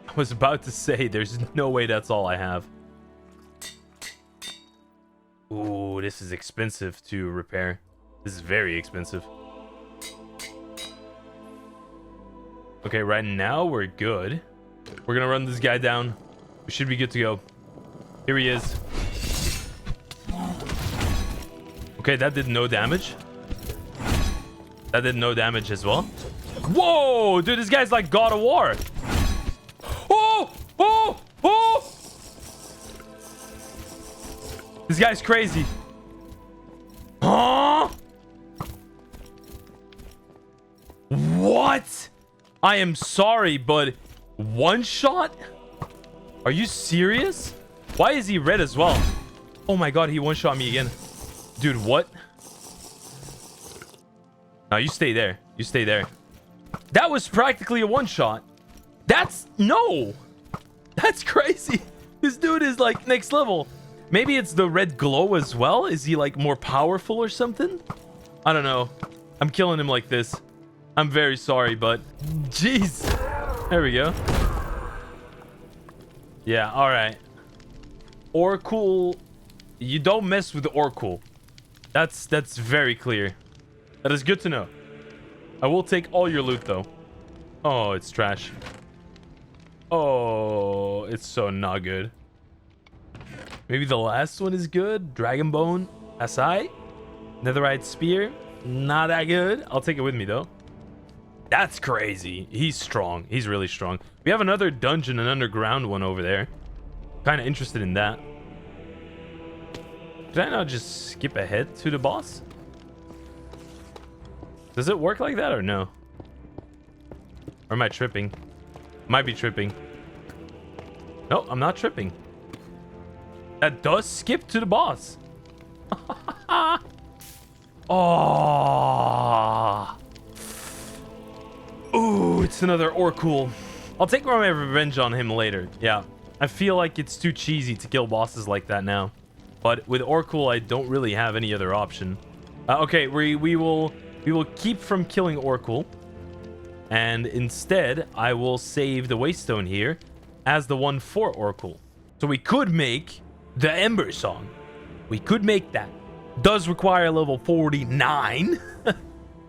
I was about to say, there's no way that's all I have. Ooh, this is expensive to repair. This is very expensive. Okay, right now we're good. We're gonna run this guy down. We should be good to go. Here he is. Okay, that did no damage. That did no damage as well. Whoa, dude, this guy's like God of War. Oh! This guy's crazy. Huh? What? I am sorry, but one shot? Are you serious? Why is he red as well? Oh my god, he one-shot me again. Dude, what? No, you stay there. You stay there. That was practically a one-shot. No! That's crazy. This dude is like next level. Maybe it's the red glow as well. Is he like more powerful or something? I don't know. I'm killing him like this. I'm very sorry, but jeez. There we go. Yeah, all right. Orcool. You don't mess with the Orcool. That's very clear. That is good to know. I will take all your loot though. Oh, it's trash. Oh, it's so not good. Maybe the last one is good. Dragon Bone, SI. Netherite Spear, not that good. I'll take it with me though. That's crazy. He's strong. He's really strong. We have another dungeon, an underground one over there. Kind of interested in that. Did I not just skip ahead to the boss? Does it work like that or no? Or am I tripping? Might be tripping. No, I'm not tripping. That does skip to the boss. Oh. Ooh, it's another Orcool. I'll take my revenge on him later. Yeah, I feel like it's too cheesy to kill bosses like that now. But with Orcool, I don't really have any other option. Okay, we will keep from killing Orcool. And instead, I will save the Waystone here as the one for Orcool. So we could make the Ember Song. We could make that. Does require level 49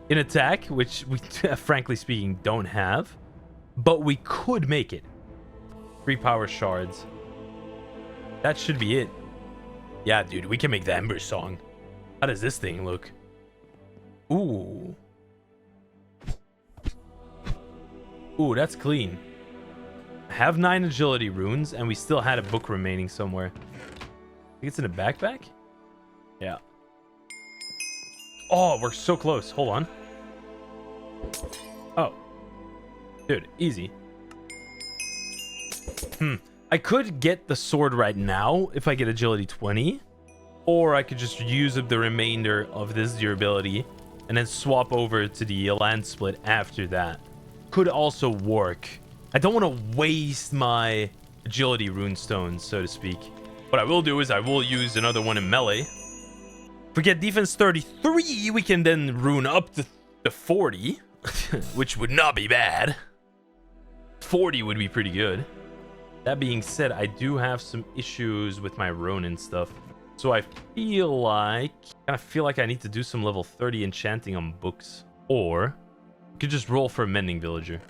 in attack, which we, frankly speaking, don't have. But we could make it. 3 power shards. That should be it. Yeah, dude, we can make the Ember Song. How does this thing look? Ooh. Ooh, that's clean. I have 9 agility runes, and we still had a book remaining somewhere. I think it's in a backpack? Yeah. Oh, we're so close. Hold on. Oh. Dude, easy. I could get the sword right now if I get agility 20. Or I could just use up the remainder of this durability and then swap over to the land split after that. Could also work. I don't want to waste my agility runestones, so to speak. What I will do is I will use another one in melee. If we get defense 33, we can then rune up to 40, which would not be bad. 40 would be pretty good. That being said, I do have some issues with my Ronin stuff. So I feel like I need to do some level 30 enchanting on books, or I could just roll for a mending villager.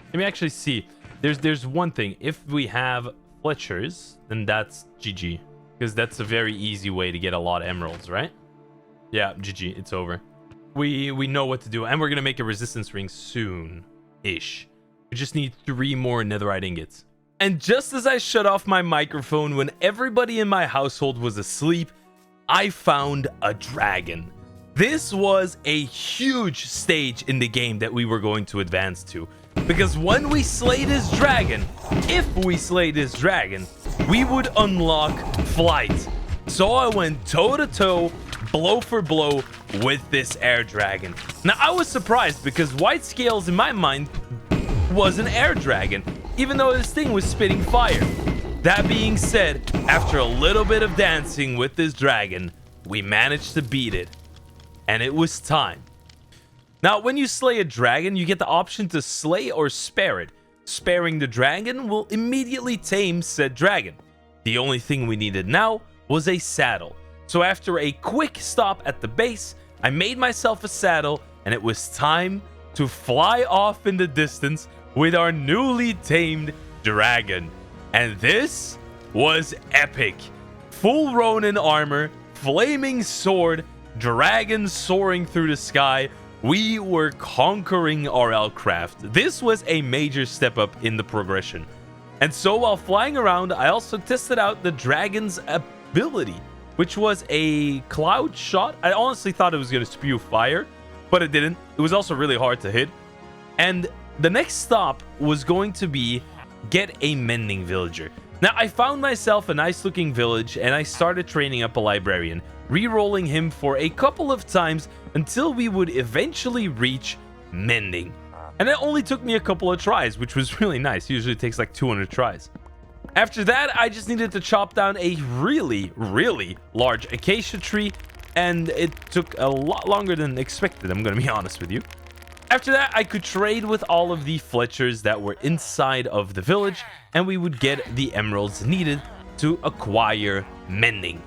Let me actually see. There's one thing. If we have Fletchers, then that's GG, because that's a very easy way to get a lot of emeralds, right? Yeah, GG. It's over. We know what to do, and we're gonna make a resistance ring soon-ish. We just need 3 more netherite ingots. And just as I shut off my microphone when everybody in my household was asleep, I found a dragon. This was a huge stage in the game that we were going to advance to, because when we slay this dragon, if we slay this dragon, we would unlock flight. So I went toe to toe, blow for blow with this air dragon. Now I was surprised because White Scales in my mind was an air dragon, even though this thing was spitting fire. That being said, after a little bit of dancing with this dragon, we managed to beat it, and it was time. Now, when you slay a dragon, you get the option to slay or spare it. Sparing the dragon will immediately tame said dragon. The only thing we needed now was a saddle. So after a quick stop at the base, I made myself a saddle, and it was time to fly off in the distance with our newly tamed dragon. And this was epic. Full Ronin armor, flaming sword, dragon soaring through the sky. We were conquering Rlcraft. This was a major step up in the progression. And so while flying around, I also tested out the dragon's ability, which was a cloud shot. I honestly thought it was going to spew fire, but it didn't. It was also really hard to hit. And the next stop was going to be get a mending villager. Now, I found myself a nice looking village, and I started training up a librarian, re-rolling him for a couple of times until we would eventually reach mending. And it only took me a couple of tries, which was really nice. Usually it takes like 200 tries. After that, I just needed to chop down a really, really large acacia tree, and it took a lot longer than expected, I'm going to be honest with you. After that, I could trade with all of the Fletchers that were inside of the village, and we would get the emeralds needed to acquire mending.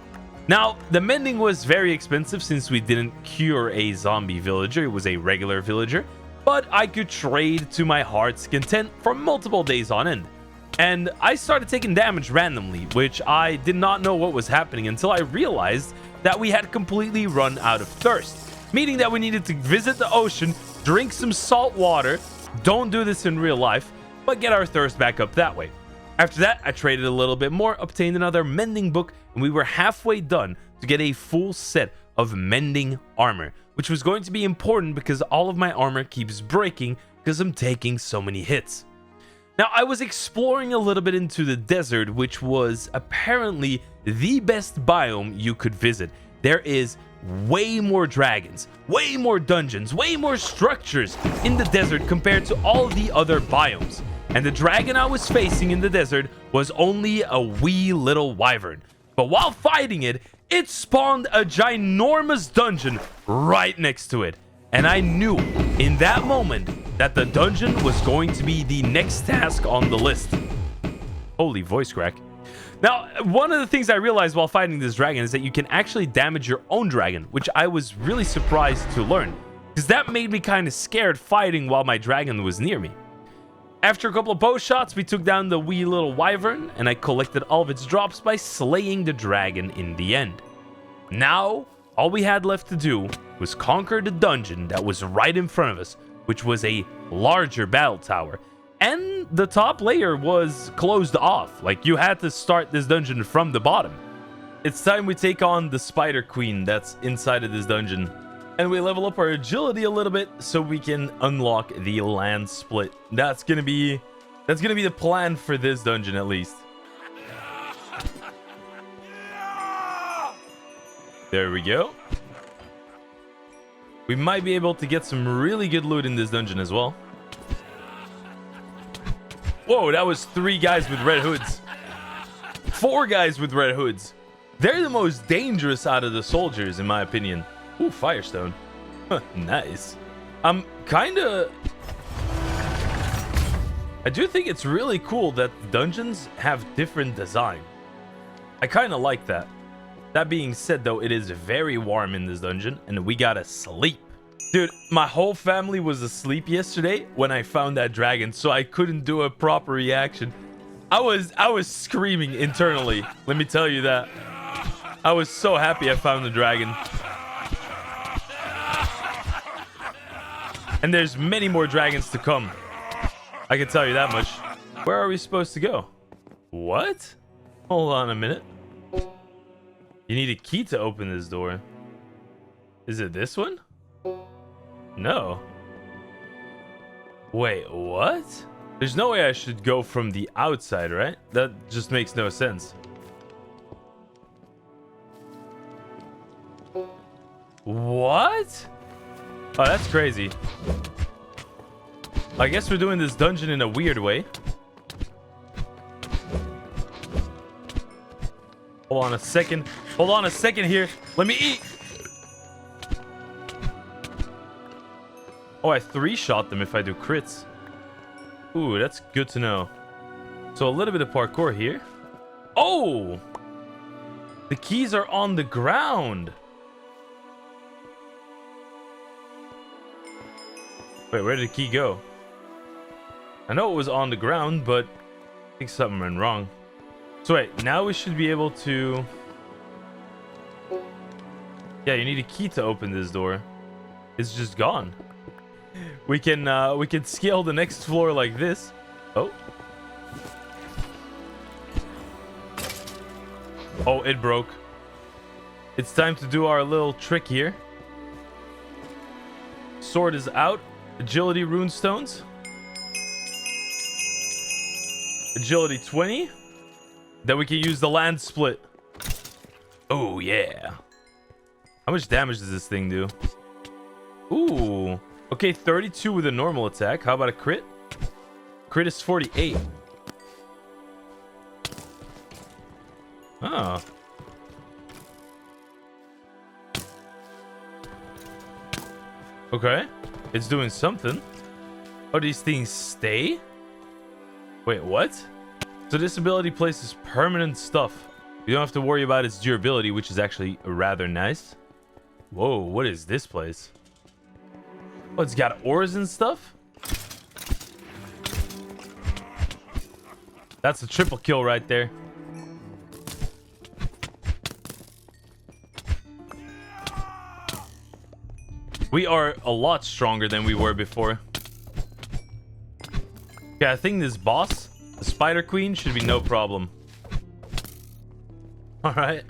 Now, the mending was very expensive since we didn't cure a zombie villager. It was a regular villager, but I could trade to my heart's content for multiple days on end. And I started taking damage randomly, which I did not know what was happening until I realized that we had completely run out of thirst, meaning that we needed to visit the ocean, drink some salt water. Don't do this in real life, but get our thirst back up that way. After that, I traded a little bit more, obtained another mending book, and we were halfway done to get a full set of mending armor, which was going to be important because all of my armor keeps breaking because I'm taking so many hits. Now, I was exploring a little bit into the desert, which was apparently the best biome you could visit. There is way more dragons, way more dungeons, way more structures in the desert compared to all the other biomes. And the dragon I was facing in the desert was only a wee little wyvern. But while fighting it, it spawned a ginormous dungeon right next to it. And I knew in that moment that the dungeon was going to be the next task on the list. Holy voice crack. Now, one of the things I realized while fighting this dragon is that you can actually damage your own dragon, which I was really surprised to learn, because that made me kind of scared fighting while my dragon was near me. After a couple of bow shots, we took down the wee little wyvern, and I collected all of its drops by slaying the dragon in the end. Now, all we had left to do was conquer the dungeon that was right in front of us, which was a larger battle tower. And the top layer was closed off, like you had to start this dungeon from the bottom. It's time we take on the spider queen that's inside of this dungeon. And we level up our agility a little bit so we can unlock the land split. That's gonna be the plan for this dungeon at least. There we go. We might be able to get some really good loot in this dungeon as well. Whoa, that was 3 guys with red hoods. 4 guys with red hoods. They're the most dangerous out of the soldiers, in my opinion. Ooh, Firestone. Huh, nice. I do think it's really cool that dungeons have different design. I kind of like that. That being said, though, it is very warm in this dungeon, and we gotta sleep. Dude, my whole family was asleep yesterday when I found that dragon, so I couldn't do a proper reaction. I was screaming internally. Let me tell you that. I was so happy I found the dragon. And there's many more dragons to come. I can tell you that much. Where are we supposed to go? What? Hold on a minute. You need a key to open this door. Is it this one? No. Wait, what? There's no way I should go from the outside, right? That just makes no sense. What? Oh, that's crazy. I guess we're doing this dungeon in a weird way. Hold on a second. Hold on a second here. Let me eat. Oh, I 3-shot them if I do crits. Ooh, that's good to know. So a little bit of parkour here. Oh! The keys are on the ground. Wait, where did the key go? I know it was on the ground, but I think something went wrong. So wait, now we should be able to... Yeah, you need a key to open this door. It's just gone. We can scale the next floor like this. Oh. Oh, it broke. It's time to do our little trick here. Sword is out. Agility runestones. Agility 20. Then we can use the land split. Oh, yeah. How much damage does this thing do? Ooh. Okay, 32 with a normal attack. How about a crit? Crit is 48. Oh. Okay. It's doing something. Oh, these things stay? Wait, what? So this ability places permanent stuff. You don't have to worry about its durability, which is actually rather nice. Whoa, what is this place? Oh, it's got ores and stuff? That's a triple kill right there. We are a lot stronger than we were before. Okay, I think this boss, the Spider Queen, should be no problem. Alright.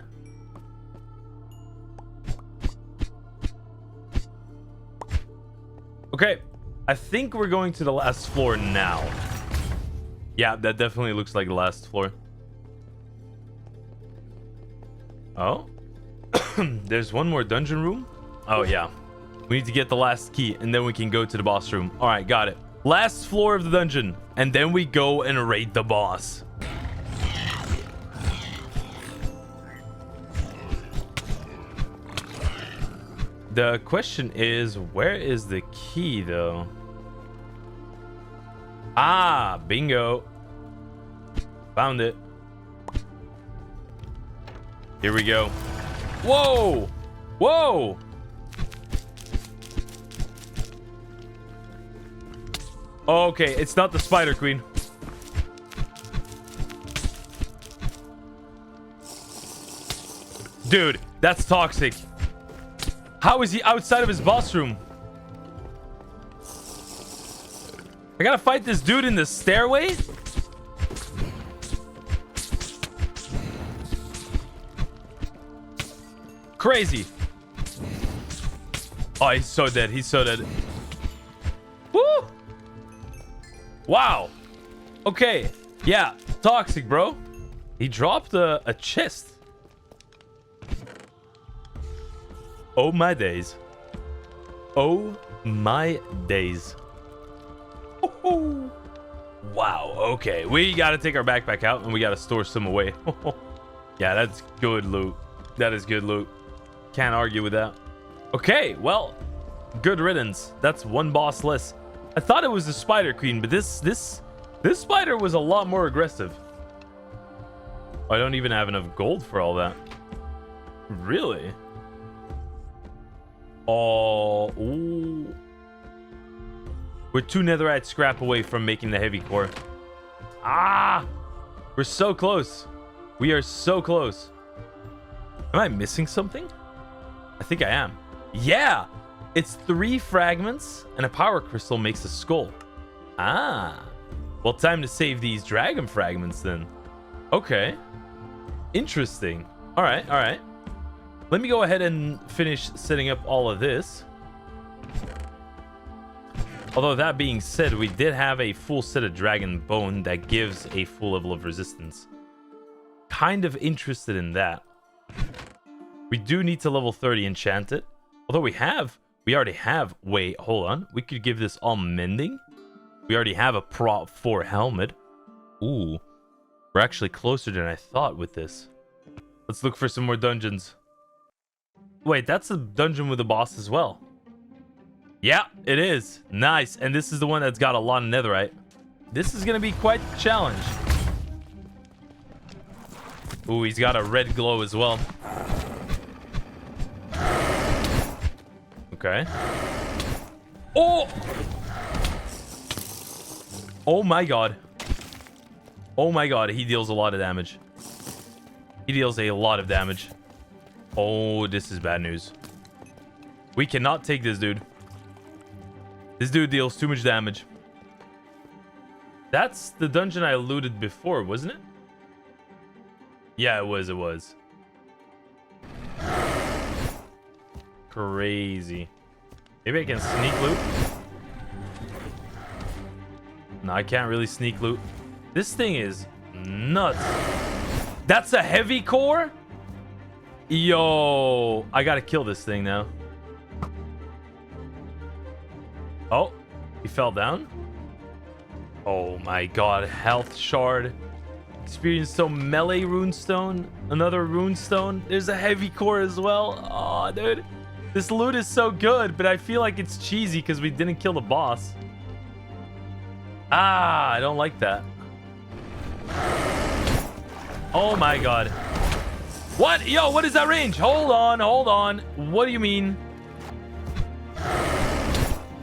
Okay, I think we're going to the last floor now. Yeah, that definitely looks like the last floor. Oh? There's one more dungeon room? Oh, yeah. We need to get the last key, and then we can go to the boss room. All right, got it. Last floor of the dungeon, and then we go and raid the boss. The question is, where is the key, though? Ah, bingo. Found it. Here we go. Whoa! Whoa! Okay, it's not the Spider Queen. Dude, that's toxic. How is he outside of his boss room? I gotta fight this dude in the stairway? Crazy. Oh, he's so dead. He's so dead. Woo! Wow. Okay. Yeah. Toxic, bro. He dropped a chest. Oh, my days. Oh, my days. Oh, wow. Okay. We got to take our backpack out and we got to store some away. Yeah, that's good loot. That is good loot. Can't argue with that. Okay. Well, good riddance. That's one boss less. I thought it was the Spider Queen, but this spider was a lot more aggressive. I don't even have enough gold for all that. Really? Oh, ooh. We're 2 netherite scrap away from making the heavy core. Ah! We're so close. We are so close. Am I missing something? I think I am. Yeah! It's 3 fragments and a power crystal makes a skull. Ah. Well, time to save these dragon fragments then. Okay. Interesting. All right, all right. Let me go ahead and finish setting up all of this. Although that being said, we did have a full set of dragon bone that gives a full level of resistance. Kind of interested in that. We do need to level 30 enchant it. Although we already have, wait, hold on. We could give this all mending. We already have a prop 4 helmet. Ooh, we're actually closer than I thought with this. Let's look for some more dungeons. Wait, that's a dungeon with a boss as well. Yeah, it is. Nice. And this is the one that's got a lot of netherite. This is going to be quite the challenge. Ooh, he's got a red glow as well. Okay. Oh! Oh my god. Oh my god, he deals a lot of damage. He deals a lot of damage. Oh, this is bad news. We cannot take this dude. This dude deals too much damage. That's the dungeon I looted before, wasn't it? Yeah, it was. Crazy. Maybe I can sneak loot. No, I can't really sneak loot. This thing is nuts. That's a heavy core? Yo, I gotta kill this thing now. Oh, he fell down. Oh my god, health shard. Experience some melee runestone. Another runestone. There's a heavy core as well. Oh, dude. This loot is so good, but I feel like it's cheesy because we didn't kill the boss. Ah, I don't like that. Oh my god. What? Yo, what is that range? Hold on, hold on. What do you mean?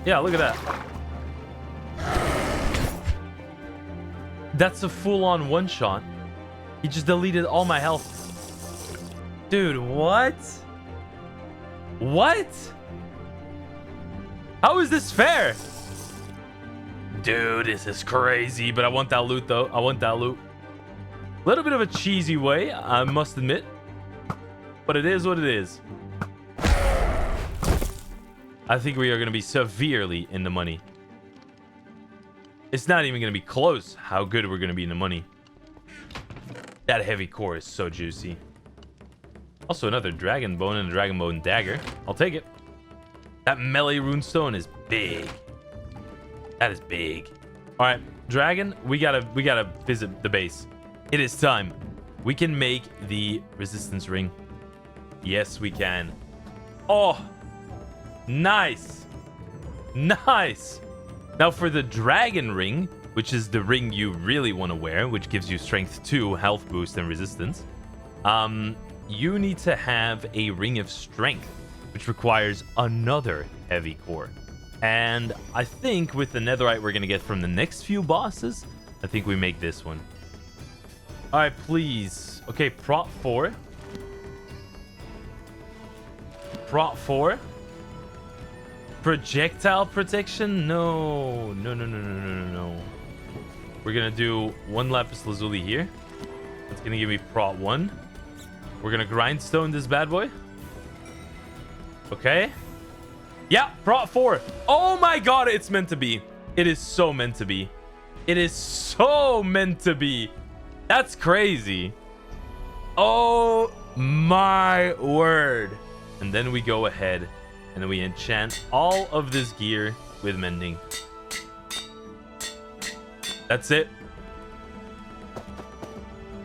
Yeah, look at that. That's a full-on one-shot. He just deleted all my health. Dude, what? What? How is this fair? Dude, this is crazy, but I want that loot, though. I want that loot. A little bit of a cheesy way, I must admit. But it is what it is. I think we are going to be severely in the money. It's not even going to be close how good we're going to be in the money. That heavy core is so juicy. Also, another dragon bone and a dragon bone dagger. I'll take it. That melee runestone is big. That is big. All right, dragon, we gotta visit the base. It is time. We can make the resistance ring. Yes, we can. Oh, nice. Nice. Now for the dragon ring, which is the ring you really want to wear, which gives you strength 2, health boost, and resistance, you need to have a ring of strength, which requires another heavy core. And I think with the netherite we're going to get from the next few bosses, I think we make this one. All right, please. Okay, prop 4. Prop 4. Projectile protection? No. No. We're going to do 1 lapis lazuli here. That's going to give me prop 1. We're going to grindstone this bad boy. Okay. Yeah, prop 4. Oh my god, it's meant to be. It is so meant to be. It is so meant to be. That's crazy. Oh my word. And then we go ahead and then we enchant all of this gear with mending. That's it.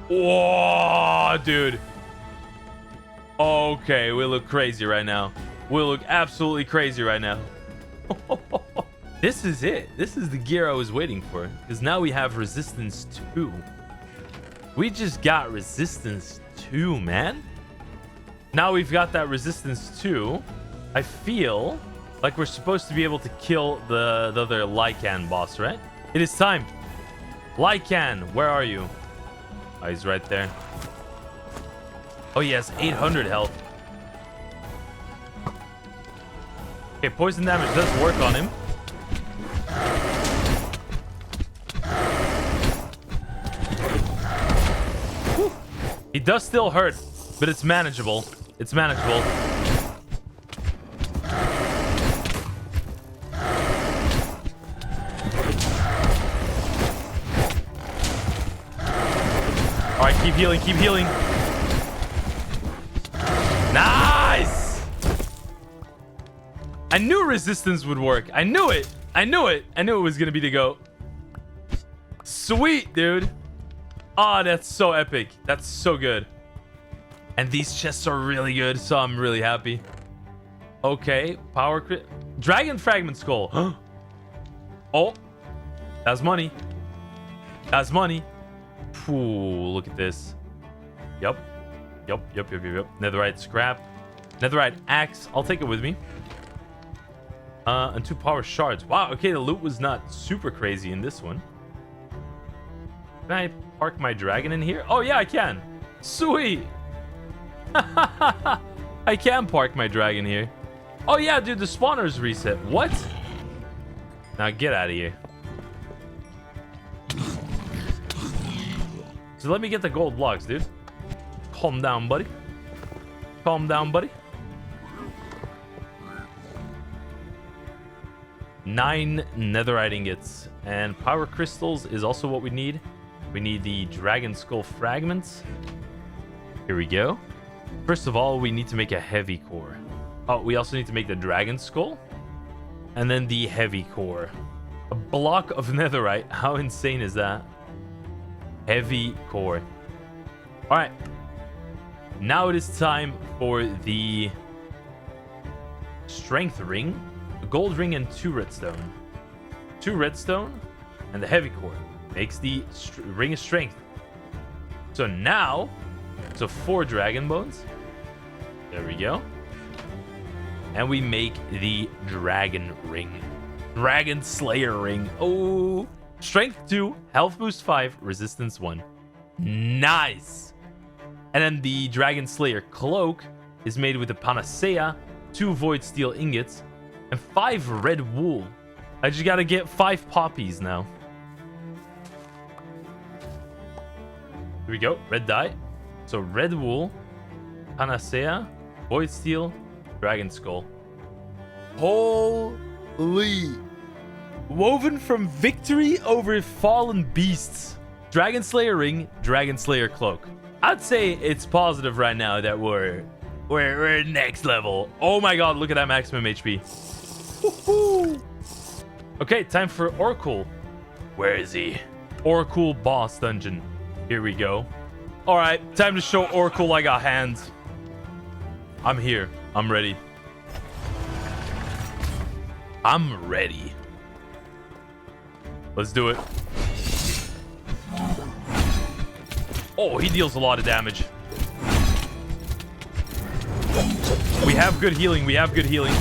Whoa, dude. Okay, we look crazy right now. We look absolutely crazy right now. This is it. This is the gear I was waiting for. Because now we have resistance 2. We just got resistance 2, man. Now we've got that resistance too. I feel like we're supposed to be able to kill the other Lycan boss, right? It is time. Lycan, where are you? Oh, he's right there. Oh, he has 800 health. Okay, poison damage does work on him. Whew. He does still hurt, but it's manageable. It's manageable. All right, keep healing, keep healing. Nice! I knew resistance would work. I knew it. I knew it. I knew it was going to be the go. Sweet, dude. Ah, that's so epic. That's so good. And these chests are really good, so I'm really happy. Okay, power crit. Dragon fragment skull. Oh, that's money. That's money. Ooh, look at this. Yep. Yep. Netherite scrap. Netherite axe. I'll take it with me. And 2 power shards. Wow, okay, the loot was not super crazy in this one. Can I park my dragon in here? Oh, yeah, I can. Sweet. I can park my dragon here. Oh, yeah, dude, the spawner's reset. What? Now get out of here. So let me get the gold blocks, dude. Calm down, buddy. Calm down, buddy. 9 netherite ingots. And power crystals is also what we need. We need the dragon skull fragments. Here we go. First of all, we need to make a heavy core. Oh, we also need to make the dragon skull. And then the heavy core. A block of netherite. How insane is that? Heavy core. All right. Now it is time for the strength ring. A gold ring and 2 redstone. 2 redstone and the heavy core makes the ring of strength. So now, so 4 dragon bones. There we go. And we make the dragon ring. Dragon Slayer ring. Oh, strength 2, health boost 5, resistance 1. Nice. And then the Dragon Slayer cloak is made with a panacea, 2 void steel ingots, and 5 red wool. I just gotta get 5 poppies now. Here we go, red dye. So red wool, panacea, void steel, dragon skull. Holy. Woven from victory over fallen beasts. Dragon Slayer ring, Dragon Slayer cloak. I'd say it's positive right now that we're next level. Oh my god, look at that maximum HP. Woohoo! Okay, time for Oracle. Where is he? Oracle boss dungeon. Here we go. All right, time to show Oracle I got hands. I'm here. I'm ready. I'm ready. Let's do it. Oh, he deals a lot of damage. We have good healing. We have good healing.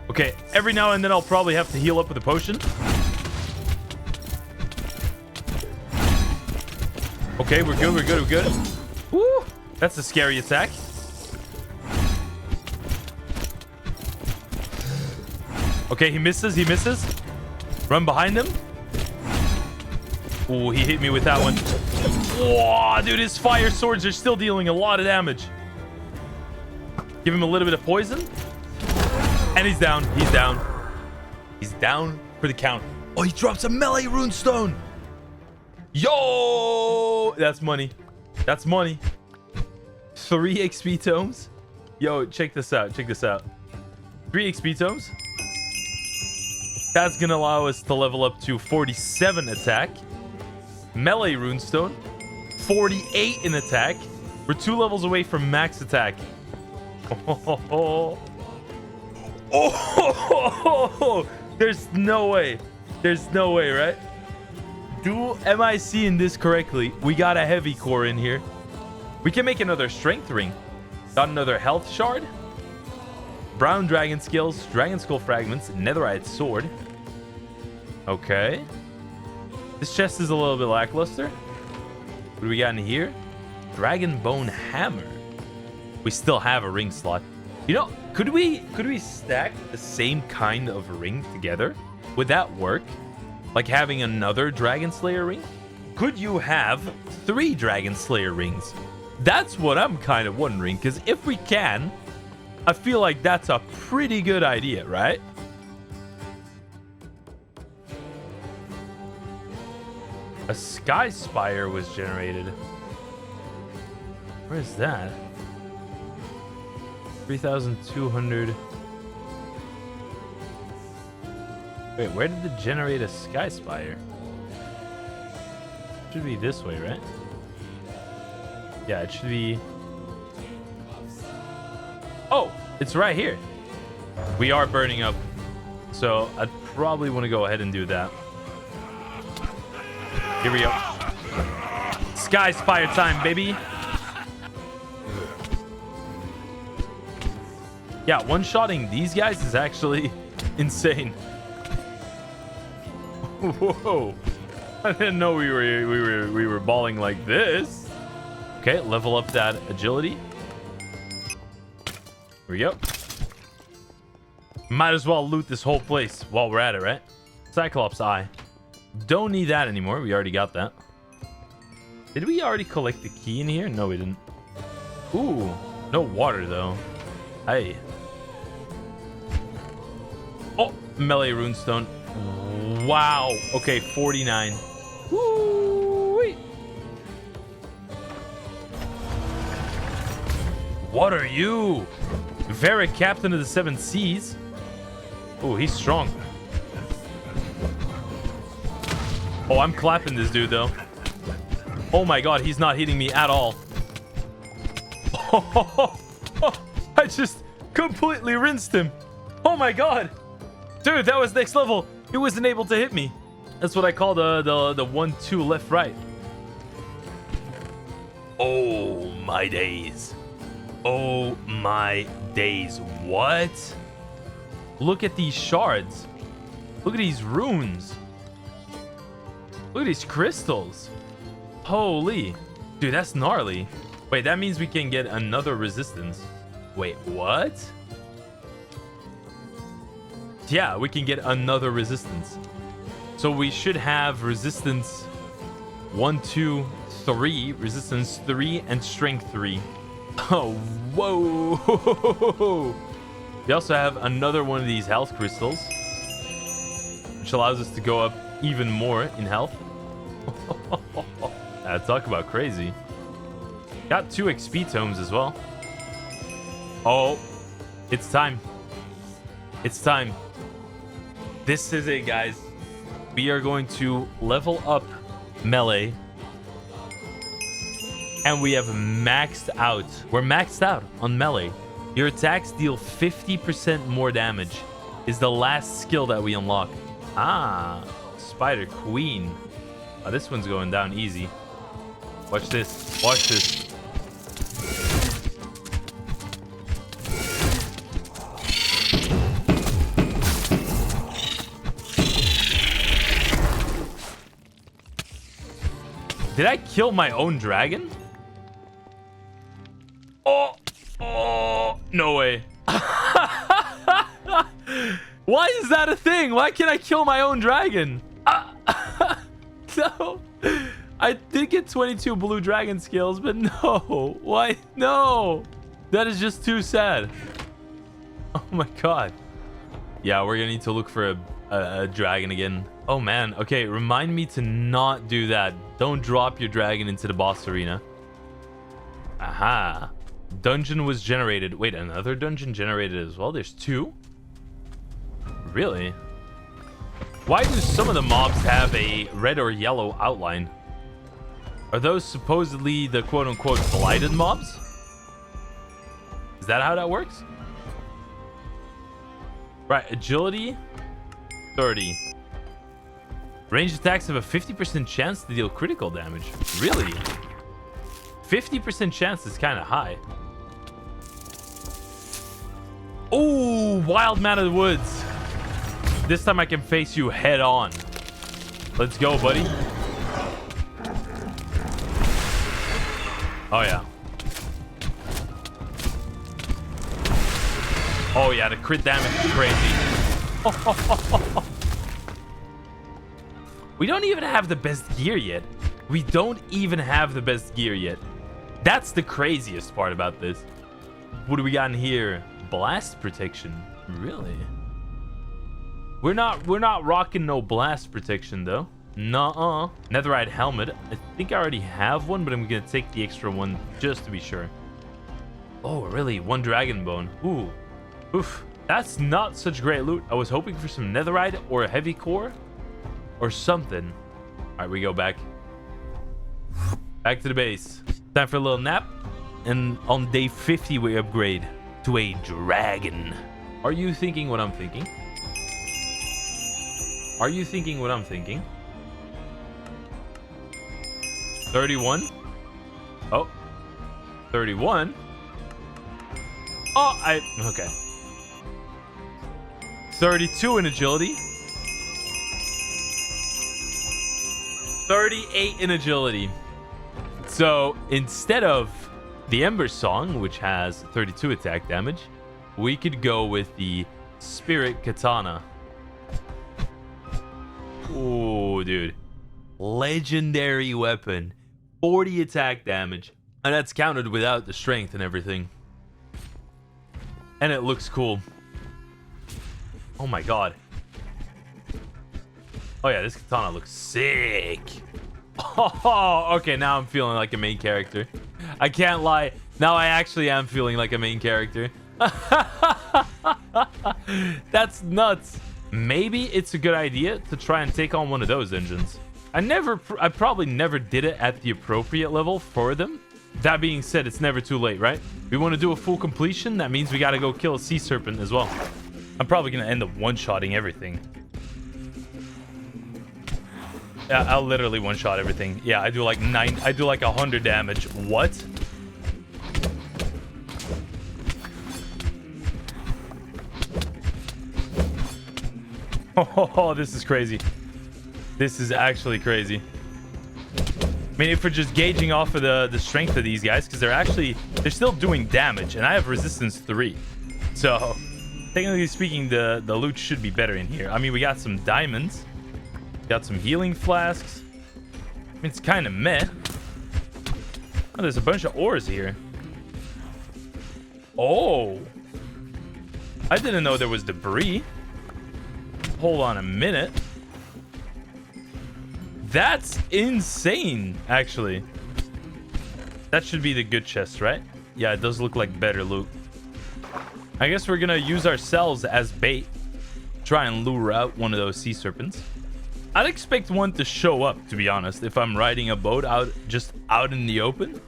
Okay, every now and then I'll probably have to heal up with a potion. Okay, we're good. We're good. We're good. Woo! That's a scary attack. Okay, he misses. He misses. Run behind him. Ooh, he hit me with that one. Whoa, dude, his fire swords are still dealing a lot of damage. Give him a little bit of poison. And he's down. He's down. He's down for the count. Oh, he drops a melee runestone. Yo, that's money. That's money. 3 XP tomes. Yo, check this out. Check this out. 3 XP tomes. That's gonna allow us to level up to 47 attack. Melee runestone. 48 in attack. We're 2 levels away from max attack. Oh, there's no way. There's no way, right? Am I seeing this correctly? We got a heavy core in here. We can make another strength ring. Got another health shard. Brown dragon skills, dragon skull fragments, netherite sword. Okay. This chest is a little bit lackluster. What do we got in here? Dragon bone hammer. We still have a ring slot. You know, could we stack the same kind of ring together? Would that work? Like having another Dragon Slayer ring? Could you have 3 Dragon Slayer rings? That's what I'm kind of wondering, because if we can, I feel like that's a pretty good idea, right? A Sky Spire was generated. Where is that? 3,200. Wait, where did it generate a Sky Spire? Should be this way, right? Yeah, it should be... Oh, it's right here. We are burning up, so I'd probably want to go ahead and do that. Here we go. Sky Spire time, baby. Yeah, one-shotting these guys is actually insane. Whoa. I didn't know we were balling like this. Okay, level up that agility. Here we go. Might as well loot this whole place while we're at it, right? Cyclops Eye. Don't need that anymore. We already got that. Did we already collect the key in here? No, we didn't. Ooh, no water though. Hey. Oh, melee runestone. Wow. Okay, 49. Woo-wee. What are you? Varric, Captain of the Seven Seas. Oh, he's strong. Oh, I'm clapping this dude though. Oh my god, he's not hitting me at all. Oh, I just completely rinsed him. Oh my god. Dude, that was next level. He wasn't able to hit me. That's what I call the 1-2 left right. Oh my days. Oh my days. What? Look at these shards. Look at these runes. Look at these crystals. Holy. Dude, that's gnarly. Wait, that means we can get another resistance. Wait, what? Yeah, we can get another resistance. So we should have resistance 1, 2, 3, resistance 3, and strength 3. Oh, whoa. We also have another one of these health crystals, which allows us to go up even more in health. Talk about crazy. Got 2 XP tomes as well. Oh, it's time. It's time. This is it, guys. We are going to level up melee. And we have maxed out. We're maxed out on melee. Your attacks deal 50% more damage. Is the last skill that we unlock. Ah, Spider Queen. Oh, this one's going down easy. Watch this. Watch this. Did I kill my own dragon? Oh, no way. Why is that a thing? Why can't I kill my own dragon? No. I did get 22 blue dragon skills, but no. Why? No. That is just too sad. Oh my god. Yeah, we're gonna need to look for a dragon again. Oh man. Okay, remind me to not do that. Don't drop your dragon into the boss arena. Aha. Dungeon was generated. Wait, another dungeon generated as well? There's 2? Really? Why do some of the mobs have a red or yellow outline? Are those supposedly the quote-unquote blighted mobs? Is that how that works? Right, agility 30. Ranged attacks have a 50% chance to deal critical damage. Really? 50% chance is kind of high. Oh, wild man of the woods. This time I can face you head on. Let's go, buddy. Oh, yeah. Oh, yeah, the crit damage is crazy. We don't even have the best gear yet. We don't even have the best gear yet. That's the craziest part about this. What do we got in here? Blast protection. Really? We're not rocking no blast protection though. Nuh-uh. Netherite helmet. I think I already have one, but I'm gonna take the extra one just to be sure. Oh, really? One dragon bone. Ooh. Oof. That's not such great loot. I was hoping for some netherite or a heavy core or something. All right, we go back. Back to the base. Time for a little nap. And on day 50, we upgrade to a dragon. Are you thinking what I'm thinking? Are you thinking what I'm thinking? 31. Oh. 31. Oh, okay. 32 in agility. 38 in agility. So instead of the Ember Song, which has 32 attack damage, we could go with the Spirit Katana. Oh, dude. Legendary weapon. 40 attack damage. And that's counted without the strength and everything. And it looks cool. Oh my god. Oh yeah, this katana looks sick. Oh, okay, now I'm feeling like a main character. I can't lie. Now I actually am feeling like a main character. That's nuts. Maybe it's a good idea to try and take on one of those engines. I probably never did it at the appropriate level for them. That being said, it's never too late, right? We want to do a full completion. That means we got to go kill a sea serpent as well. I'm probably going to end up one-shotting everything. Yeah, I'll literally one-shot everything. Yeah, I do like 100 damage. What? Oh, this is crazy. This is actually crazy. I mean, if we're just gauging off of the strength of these guys, because they're still doing damage, and I have resistance 3. So, technically speaking, the loot should be better in here. I mean, we got some diamonds. Got some healing flasks. I mean, it's kind of meh. Oh, there's a bunch of ores here. Oh. I didn't know there was debris. Hold on a minute. That's insane, actually. That should be the good chest, right? Yeah, it does look like better loot. I guess we're gonna use ourselves as bait. Try and lure out one of those sea serpents. I'd expect one to show up, to be honest, if I'm riding a boat just out in the open.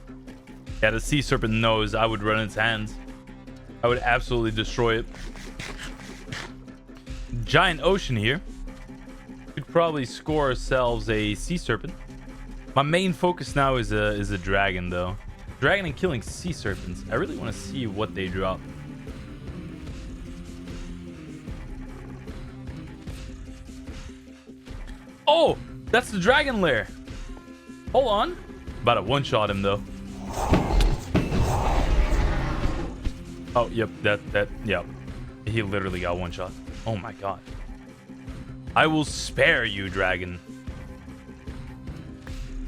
Yeah, the sea serpent knows I would run its hands. I would absolutely destroy it. Giant ocean here. Could probably score ourselves a sea serpent. My main focus now is a dragon, though. Dragon and killing sea serpents. I really want to see what they drop. Oh, that's the dragon lair. Hold on. About to one-shot him, though. Oh, yep, yep. He literally got one shot. Oh my god. I will spare you, dragon.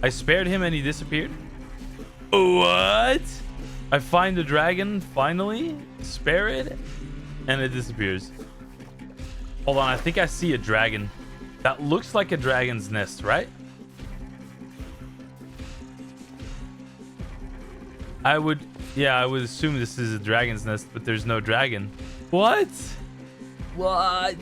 I spared him and he disappeared. What? I find the dragon, finally, spare it, and it disappears. Hold on, I think I see a dragon. That looks like a dragon's nest, right? I would assume this is a dragon's nest, but there's no dragon. What? What?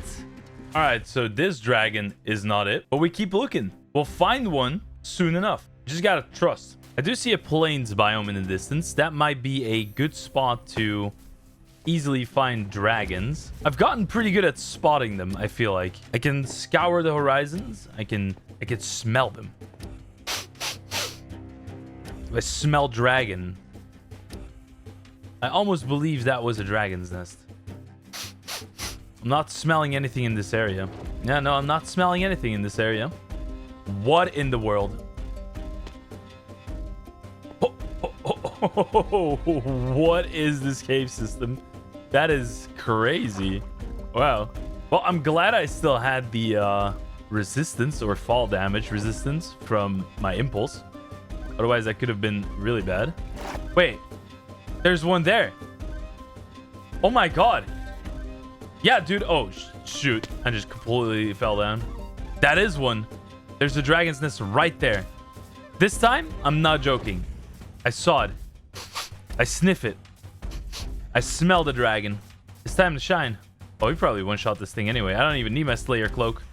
All right, so this dragon is not it, but we keep looking. We'll find one soon enough. Just gotta trust. I do see a plains biome in the distance. That might be a good spot to easily find dragons. I've gotten pretty good at spotting them, I feel like. I can scour the horizons. I can smell them. I smell dragon. I almost believe that was a dragon's nest. I'm not smelling anything in this area. Yeah, no, I'm not smelling anything in this area. What in the world? What is this cave system? That is crazy. Wow. Well, I'm glad I still had the resistance or fall damage resistance from my impulse. Otherwise, that could have been really bad. Wait, there's one there. Oh my god. Yeah, dude. Oh, shoot. I just completely fell down. That is one. There's a dragon's nest right there. This time, I'm not joking. I saw it. I sniff it. I smell the dragon. It's time to shine. Oh, we probably one-shot this thing anyway. I don't even need my Slayer cloak.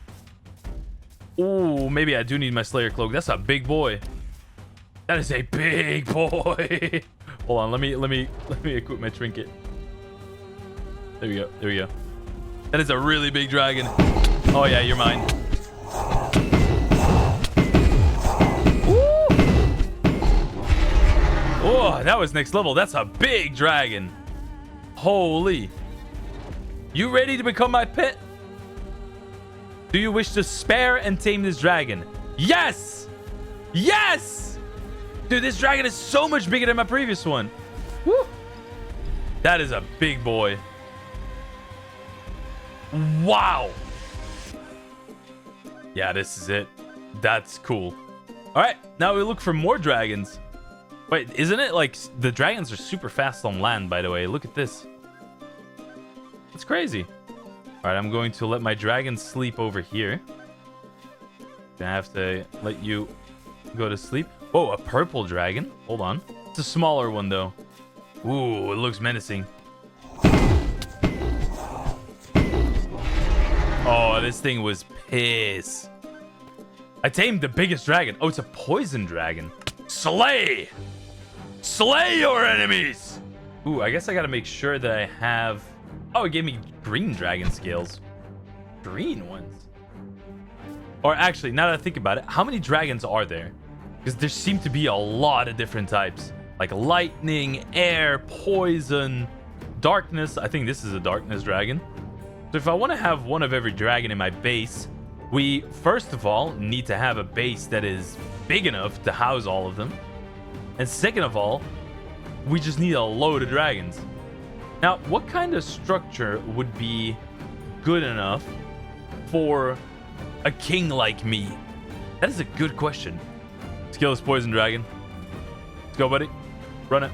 Oh, maybe I do need my Slayer cloak. That's a big boy. That is a big boy. Hold on, let me equip my trinket. There we go. There we go. That is a really big dragon. Oh yeah, you're mine. Oh, that was next level. That's a big dragon. Holy. You ready to become my pet? Do you wish to spare and tame this dragon? Yes! Yes! Dude, this dragon is so much bigger than my previous one. Woo! That is a big boy. Wow. Yeah, this is it. That's cool. All right, now we look for more dragons. Wait, isn't it like the dragons are super fast on land, by the way? Look at this. It's crazy. All right, I'm going to let my dragon sleep over here. Gonna have to let you go to sleep. Oh, a purple dragon. Hold on. It's a smaller one, though. Ooh, it looks menacing. Oh, this thing was pissed. I tamed the biggest dragon. Oh, it's a poison dragon. Slay! Slay your enemies! Ooh, I guess I gotta make sure that I have... Oh, it gave me green dragon scales. Green ones. Or actually, now that I think about it, how many dragons are there? Because there seem to be a lot of different types. Like lightning, air, poison, darkness. I think this is a darkness dragon. So if I want to have one of every dragon in my base, we first of all need to have a base that is big enough to house all of them. And second of all, we just need a load of dragons. Now, what kind of structure would be good enough for a king like me? That is a good question. Let's kill this poison dragon. Let's go, buddy. Run it.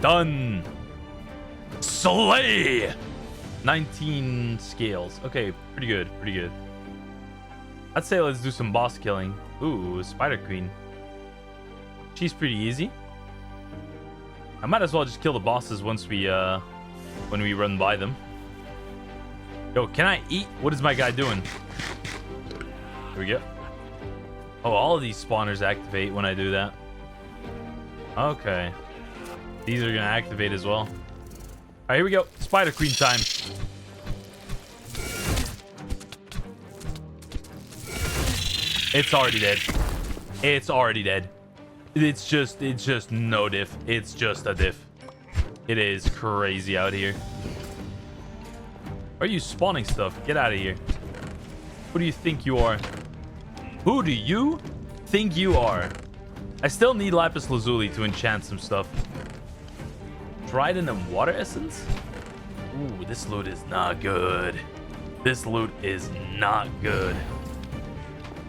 Done. Slay. 19 scales. Okay, pretty good. Pretty good. I'd say let's do some boss killing. Ooh, Spider Queen. She's pretty easy. I might as well just kill the bosses once we when we run by them. Yo, can I eat? What is my guy doing? Here we go. Oh, all of these spawners activate when I do that. Okay. These are gonna activate as well. All right, here we go. Spider Queen time. It's already dead. It's already dead. It's just no diff. It's just a diff. It is crazy out here. Why are you spawning stuff? Get out of here. Who do you think you are? Who do you think you are? I still need lapis lazuli to enchant some stuff. Trident and water essence? Ooh, this loot is not good. This loot is not good.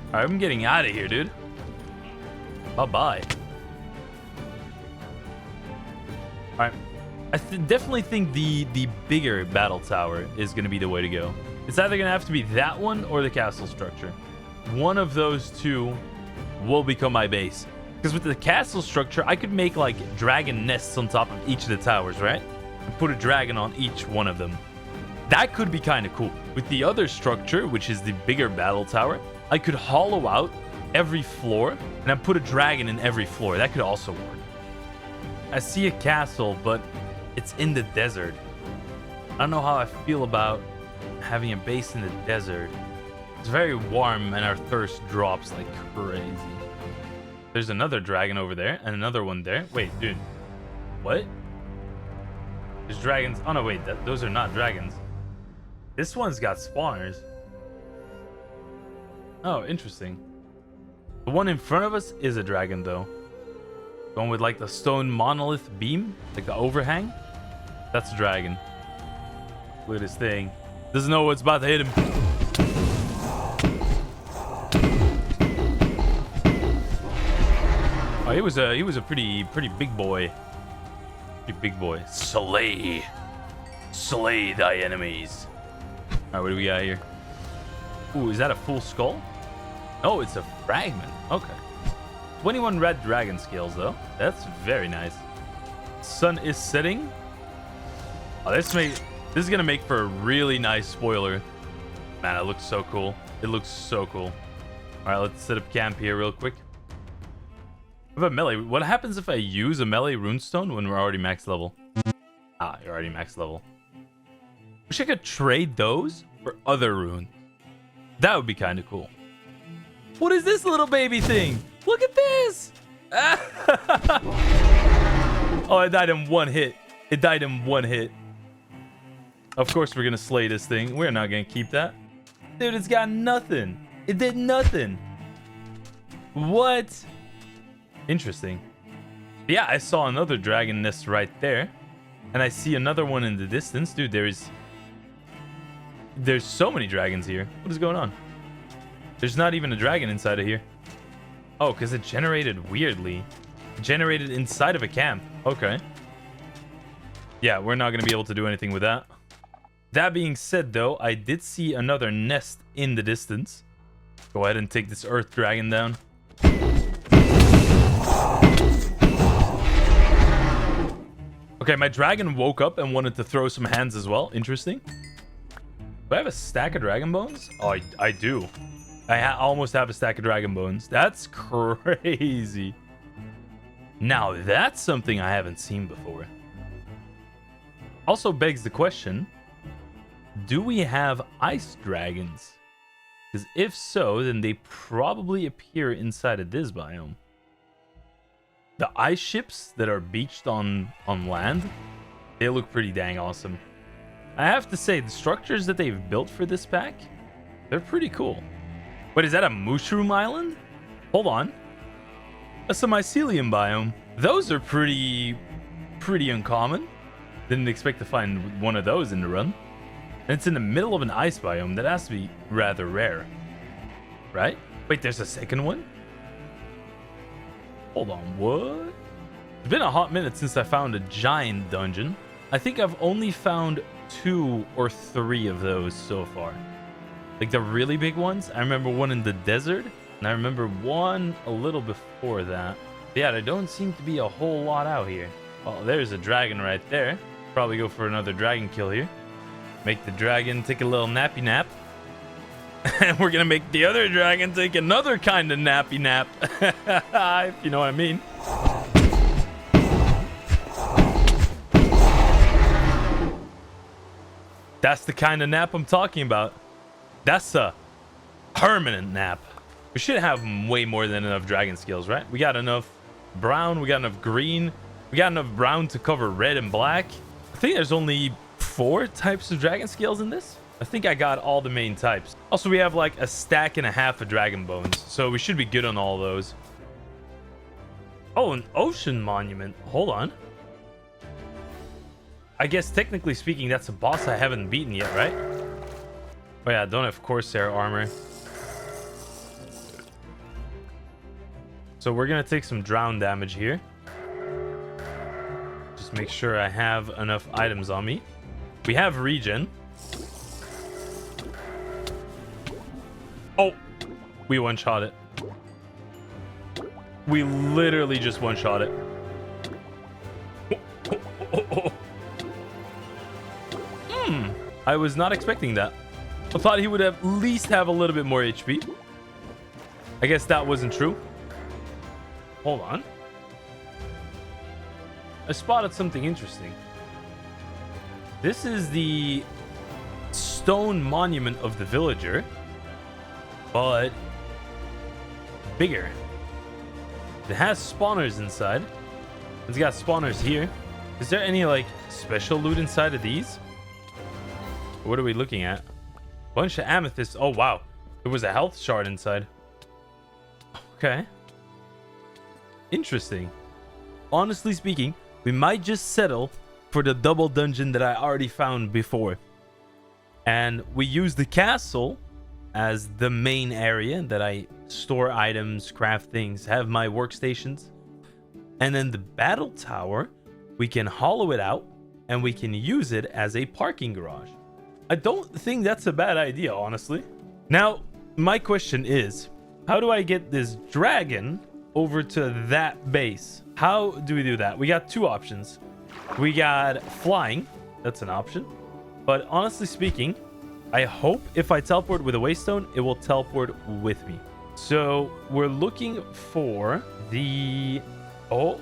All right, I'm getting out of here, dude. Bye-bye. All right. I definitely think the bigger battle tower is going to be the way to go. It's either going to have to be that one or the castle structure. One of those two will become my base. Because with the castle structure, I could make like dragon nests on top of each of the towers, right? And put a dragon on each one of them. That could be kind of cool. With the other structure, which is the bigger battle tower, I could hollow out every floor and then put a dragon in every floor. That could also work. I see a castle, but it's in the desert. I don't know how I feel about having a base in the desert. It's very warm and our thirst drops like crazy. There's another dragon over there and another one there. Wait, dude. What? There's dragons. Oh no, wait, those are not dragons. This one's got spawners. Oh, interesting. The one in front of us is a dragon, though. The one with like the stone monolith beam, like the overhang. That's a dragon. Look at this thing. Doesn't know what's about to hit him. Oh, he was a pretty big boy. Pretty big boy. Slay thy enemies. All right, what do we got here? Ooh, is that a full skull? Oh, it's a fragment. Okay. 21 red dragon scales, though. That's very nice. Sun is setting. Oh, this is gonna make for a really nice spoiler. Man, it looks so cool. It looks so cool. All right, let's set up camp here real quick. What about melee? What happens if I use a melee runestone when we're already max level? Ah, you're already max level. Wish I could trade those for other runes. That would be kind of cool. What is this little baby thing? Look at this! Oh, it died in one hit. It died in one hit. Of course we're gonna slay this thing. We're not gonna keep that. Dude, it's got nothing. It did nothing. What? Interesting. Yeah, I saw another dragon nest right there. And I see another one in the distance. Dude, there's so many dragons here. What is going on? There's not even a dragon inside of here. Oh, because it generated weirdly. Generated inside of a camp. Okay. Yeah, we're not going to be able to do anything with that. That being said, though, I did see another nest in the distance. Go ahead and take this earth dragon down. Okay, my dragon woke up and wanted to throw some hands as well. Interesting. Do I have a stack of dragon bones? Oh, I do. I almost have a stack of dragon bones. That's crazy. Now, that's something I haven't seen before. Also begs the question, do we have ice dragons? Because if so, then they probably appear inside of this biome. The ice ships that are beached on land, they look pretty dang awesome. I have to say, the structures that they've built for this pack, they're pretty cool. Wait, is that a mushroom island? Hold on. That's a mycelium biome. Those are pretty uncommon. Didn't expect to find one of those in the run. And it's in the middle of an ice biome. That has to be rather rare. Right? Wait, there's a second one? Hold on, what? It's been a hot minute since I found a giant dungeon. I think I've only found 2 or 3 of those so far. Like the really big ones. I remember one in the desert. And I remember one a little before that. But yeah, there don't seem to be a whole lot out here. Well, there's a dragon right there. Probably go for another dragon kill here. Make the dragon take a little nappy nap. And we're gonna make the other dragon take another kind of nappy nap. If you know what I mean. That's the kind of nap I'm talking about. That's a permanent nap. We should have way more than enough dragon skills, right? We got enough brown, we got enough green, we got enough brown to cover red and black. I think there's only 4 types of dragon scales in this. I think I got all the main types. Also, we have like a stack and a half of dragon bones, so we should be good on all those. Oh, an ocean monument. Hold on. I guess technically speaking, that's a boss I haven't beaten yet, right? Oh yeah, I don't have Corsair armor. So we're gonna take some drown damage here. Just make sure I have enough items on me. We have regen. Oh, we one-shot it. We literally just one-shot it. I was not expecting that. I thought he would at least have a little bit more HP. I guess that wasn't true. Hold on. I spotted something interesting. This is the stone monument of the villager, but bigger. It has spawners inside. It's got spawners here. Is there any like special loot inside of these? What are we looking at? Bunch of amethysts. Oh wow, there was a health shard inside. Okay, interesting. Honestly speaking, we might just settle for the double dungeon that I already found before, and we use the castle as the main area that I store items, craft things, have my workstations, and then the battle tower, we can hollow it out and we can use it as a parking garage. I don't think that's a bad idea, honestly. Now, my question is, how do I get this dragon over to that base? How do we do that? We got two options. We got flying. That's an option. But honestly speaking, I hope if I teleport with a waystone, it will teleport with me. So we're looking for the... Oh.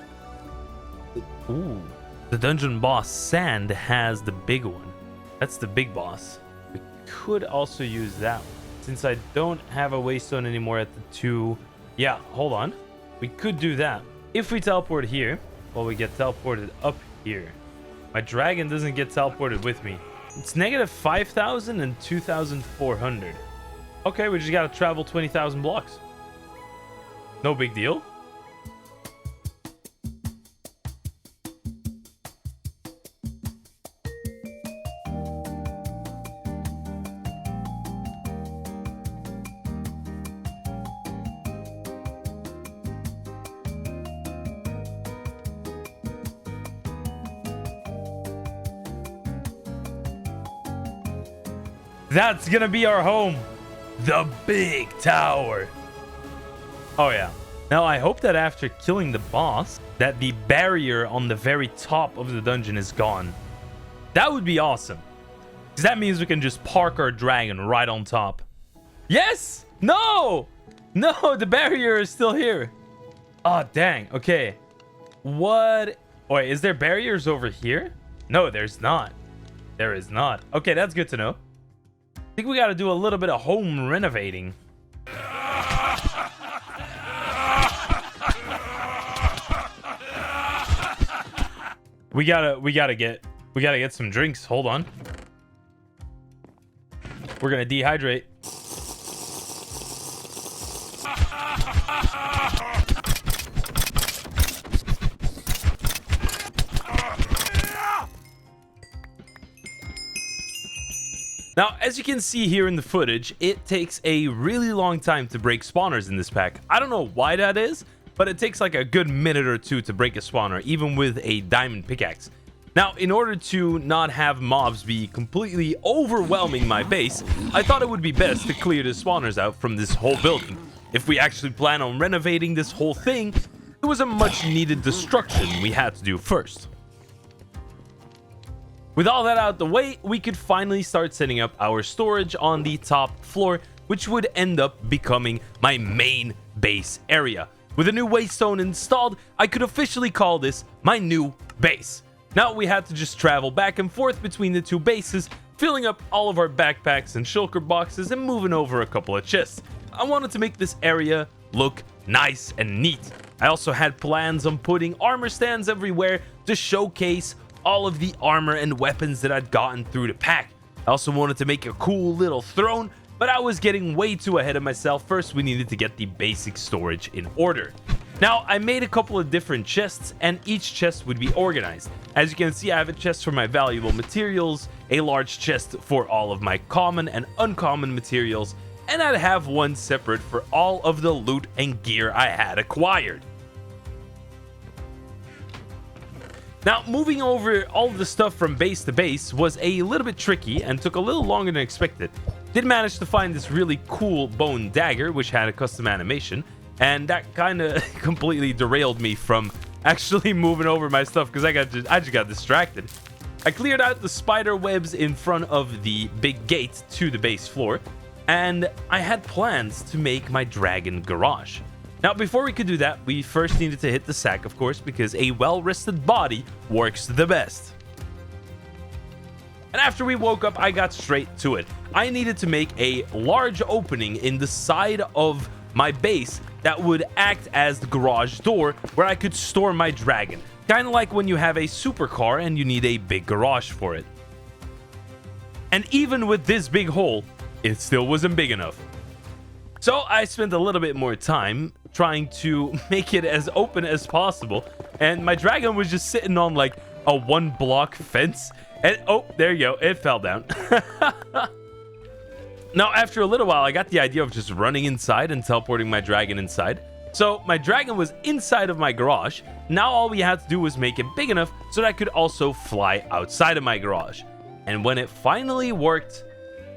Ooh. The dungeon boss Sand has the big one. That's the big boss. We could also use that one. Since I don't have a waystone anymore at the two... Yeah, hold on. We could do that. If we teleport here, well, we get teleported up here. My dragon doesn't get teleported with me. It's negative 5,000 and 2,400. Okay, we just gotta travel 20,000 blocks. No big deal. That's gonna be our home. The big tower. Oh yeah. Now I hope that after killing the boss, that the barrier on the very top of the dungeon is gone. That would be awesome. Because that means we can just park our dragon right on top. Yes! No! No, the barrier is still here. Oh, dang. Okay. What? Wait, is there barriers over here? No, there's not. There is not. Okay, that's good to know. I think we got to do a little bit of home renovating. We gotta get some drinks. Hold on. We're gonna dehydrate. Now, as you can see here in the footage, it takes a really long time to break spawners in this pack. I don't know why that is, but it takes like a good minute or two to break a spawner, even with a diamond pickaxe. Now, in order to not have mobs be completely overwhelming my base, I thought it would be best to clear the spawners out from this whole building. If we actually plan on renovating this whole thing, it was a much needed destruction we had to do first. With all that out the way, we could finally start setting up our storage on the top floor, which would end up becoming my main base area. With a new waystone installed, I could officially call this my new base. Now we had to just travel back and forth between the two bases, filling up all of our backpacks and shulker boxes and moving over a couple of chests. I wanted to make this area look nice and neat. I also had plans on putting armor stands everywhere to showcase all of the armor and weapons that I'd gotten through the pack. I also wanted to make a cool little throne, but I was getting way too ahead of myself. First, we needed to get the basic storage in order. Now, I made a couple of different chests, and each chest would be organized. As you can see, I have a chest for my valuable materials, a large chest for all of my common and uncommon materials, and I'd have one separate for all of the loot and gear I had acquired. Now, moving over all of the stuff from base to base was a little bit tricky and took a little longer than expected. Did manage to find this really cool bone dagger, which had a custom animation, and that kind of completely derailed me from actually moving over my stuff because I just got distracted. I cleared out the spider webs in front of the big gate to the base floor, and I had plans to make my dragon garage. Now, before we could do that, we first needed to hit the sack, of course, because a well-rested body works the best. And after we woke up, I got straight to it. I needed to make a large opening in the side of my base that would act as the garage door where I could store my dragon. Kind of like when you have a supercar and you need a big garage for it. And even with this big hole, it still wasn't big enough. So I spent a little bit more time trying to make it as open as possible. And my dragon was just sitting on like a 1-block fence. And oh, there you go. It fell down. Now, after a little while, I got the idea of just running inside and teleporting my dragon inside. So my dragon was inside of my garage. Now all we had to do was make it big enough so that I could also fly outside of my garage. And when it finally worked,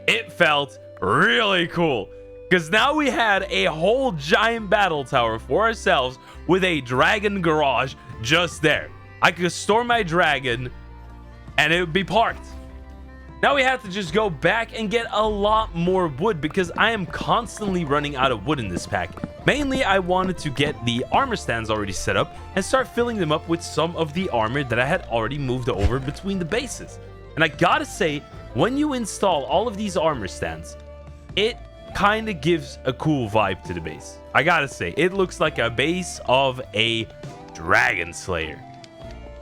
it felt really cool. Because now we had a whole giant battle tower for ourselves with a dragon garage just there. I could store my dragon and it would be parked. Now we have to just go back and get a lot more wood because I am constantly running out of wood in this pack. Mainly, I wanted to get the armor stands already set up and start filling them up with some of the armor that I had already moved over between the bases. And I gotta say, when you install all of these armor stands, it kind of gives a cool vibe to the base. I gotta say, it looks like a base of a dragon slayer.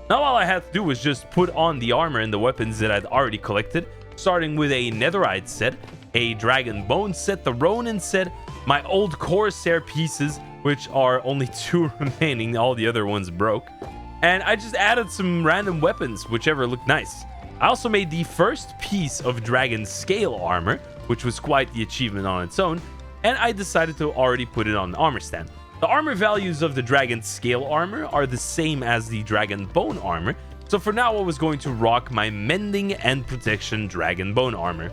Now all I had to do was just put on the armor and the weapons that I'd already collected, starting with a netherite set, a dragon bone set, the Ronin set, my old Corsair pieces, which are only 2 remaining, all the other ones broke, and I just added some random weapons, whichever looked nice. I also made the first piece of dragon scale armor, which was quite the achievement on its own, and I decided to already put it on the armor stand. The armor values of the dragon scale armor are the same as the dragon bone armor, so for now I was going to rock my mending and protection dragon bone armor.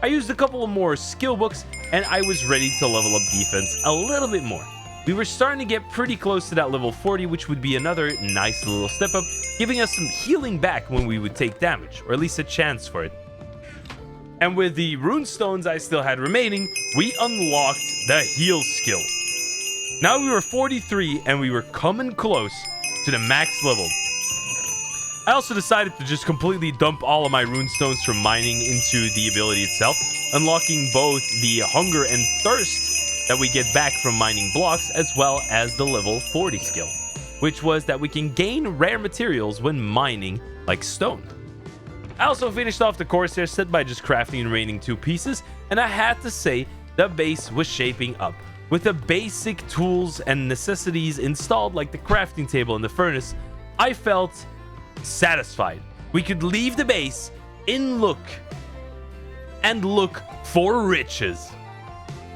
I used a couple of more skill books and I was ready to level up defense a little bit more. We were starting to get pretty close to that level 40, which would be another nice little step up, giving us some healing back when we would take damage, or at least a chance for it. And with the rune stones I still had remaining, we unlocked the heal skill. Now we were 43 and we were coming close to the max level. I also decided to just completely dump all of my rune stones from mining into the ability itself, unlocking both the hunger and thirst that we get back from mining blocks, as well as the level 40 skill, which was that we can gain rare materials when mining like stone. I also finished off the Corsair set by just crafting the remaining 2 pieces, and I had to say the base was shaping up. With the basic tools and necessities installed, like the crafting table and the furnace, I felt satisfied. We could leave the base in look for riches.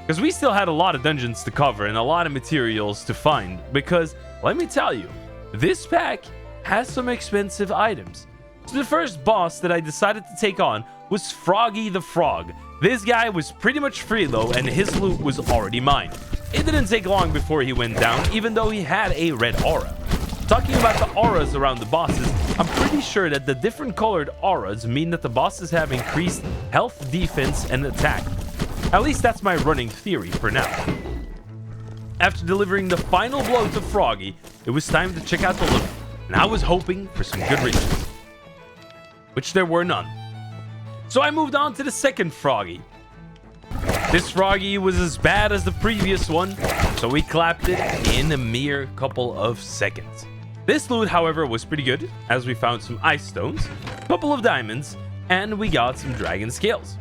Because we still had a lot of dungeons to cover and a lot of materials to find. Because, let me tell you, this pack has some expensive items. So the first boss that I decided to take on was Froggy the Frog. This guy was pretty much free though, and his loot was already mine. It didn't take long before he went down, even though he had a red aura. Talking about the auras around the bosses, I'm pretty sure that the different colored auras mean that the bosses have increased health, defense, and attack. At least that's my running theory for now. After delivering the final blow to Froggy, it was time to check out the loot, and I was hoping for some good riches, which there were none. So I moved on to the second Froggy. This Froggy was as bad as the previous one, so we clapped it in a mere couple of seconds. This loot, however, was pretty good, as we found some ice stones, a couple of diamonds, and we got some dragon scales.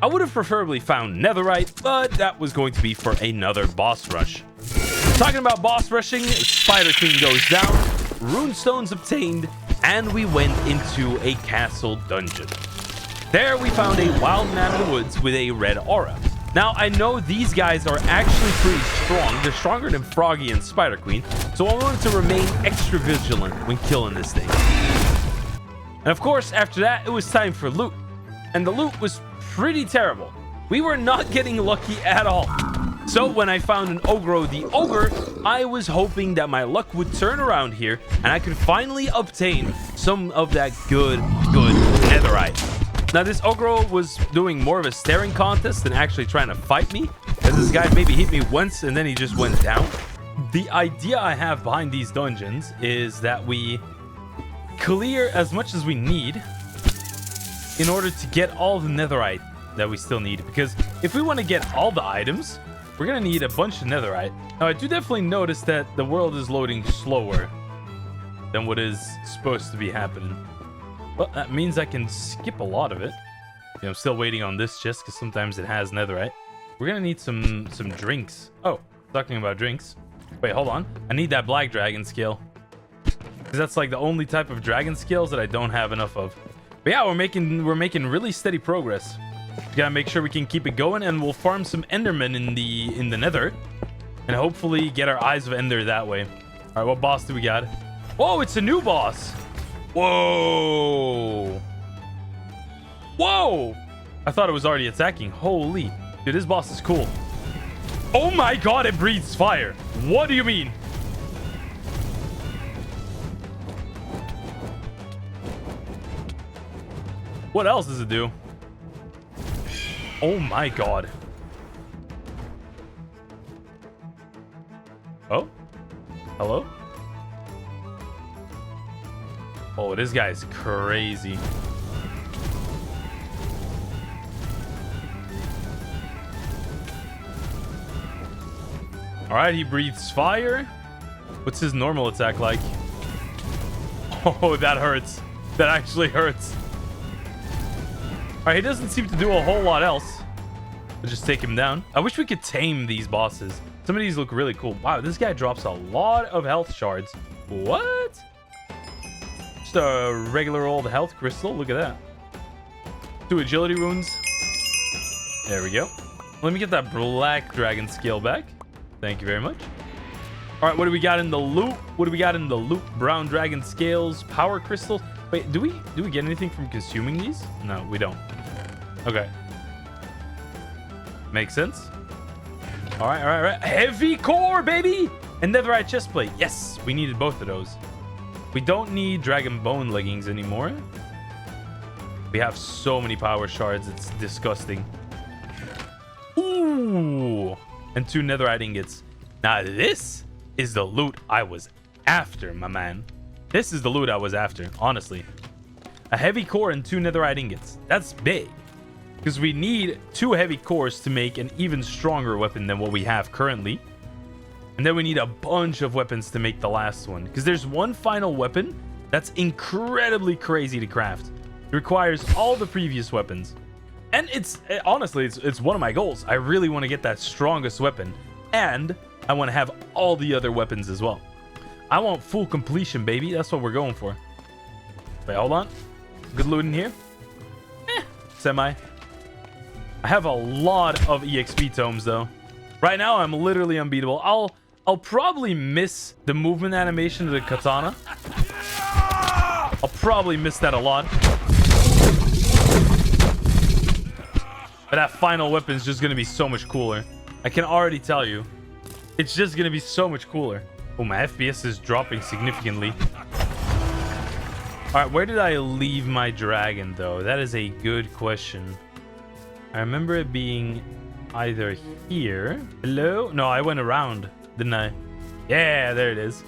I would have preferably found netherite, but that was going to be for another boss rush. Talking about boss rushing, Spider Queen goes down, rune stones obtained, and we went into a castle dungeon. There we found a wild man in the woods with a red aura. Now, I know these guys are actually pretty strong. They're stronger than Froggy and Spider Queen, so I wanted to remain extra vigilant when killing this thing. And of course, after that, it was time for loot. And the loot was pretty terrible. We were not getting lucky at all. So when I found an Ogro the Ogre, I was hoping that my luck would turn around here and I could finally obtain some of that good netherite. Now, this Ogro was doing more of a staring contest than actually trying to fight me, as this guy maybe hit me once and then he just went down. The idea I have behind these dungeons is that we clear as much as we need in order to get all the netherite that we still need, because if we want to get all the items, we're going to need a bunch of netherite. Now, I do definitely notice that the world is loading slower than what is supposed to be happening. Well, that means I can skip a lot of it. I'm still waiting on this chest because sometimes it has netherite. We're gonna need some drinks. Oh, talking about drinks. Wait, hold on. I need that black dragon scale. Because that's like the only type of dragon scales that I don't have enough of. But yeah, we're making really steady progress. We gotta make sure we can keep it going, and we'll farm some endermen in the nether. And hopefully get our eyes of ender that way. Alright, what boss do we got? Oh, it's a new boss! Whoa! Whoa! I thought it was already attacking. Holy. Dude, this boss is cool. Oh my god, it breathes fire. What do you mean? What else does it do? Oh my god. Oh? Hello? Oh, this guy's crazy. Alright, he breathes fire. What's his normal attack like? Oh, that hurts. That actually hurts. Alright, he doesn't seem to do a whole lot else. Let's just take him down. I wish we could tame these bosses. Some of these look really cool. Wow, this guy drops a lot of health shards. What? Just a regular old health crystal. Look at that. 2 agility runes. There we go. Let me get that black dragon scale back. Thank you very much. All right, what do we got in the loot? What do we got in the loot? Brown dragon scales, power crystals. Wait, do we get anything from consuming these? No, we don't. Okay. Makes sense. All right. Heavy core, baby! And netherite chestplate. Yes, we needed both of those. We don't need dragon bone leggings anymore. We have so many power shards. It's disgusting. Ooh. And 2 netherite ingots. Now this is the loot I was after, my man. This is the loot I was after, honestly. A heavy core and 2 netherite ingots. That's big. Because we need 2 heavy cores to make an even stronger weapon than what we have currently. And then we need a bunch of weapons to make the last one. Because there's one final weapon that's incredibly crazy to craft. It requires all the previous weapons. And honestly, it's one of my goals. I really want to get that strongest weapon. And I want to have all the other weapons as well. I want full completion, baby. That's what we're going for. Wait, hold on. Good loot in here. Semi. I have a lot of EXP tomes, though. Right now, I'm literally unbeatable. I'll probably miss the movement animation of the katana. I'll probably miss that a lot. But that final weapon is just going to be so much cooler. I can already tell you. It's just going to be so much cooler. Oh, my FPS is dropping significantly. All right, where did I leave my dragon, though? That is a good question. I remember it being either here. Hello? No, I went around, didn't I? Yeah, there it is.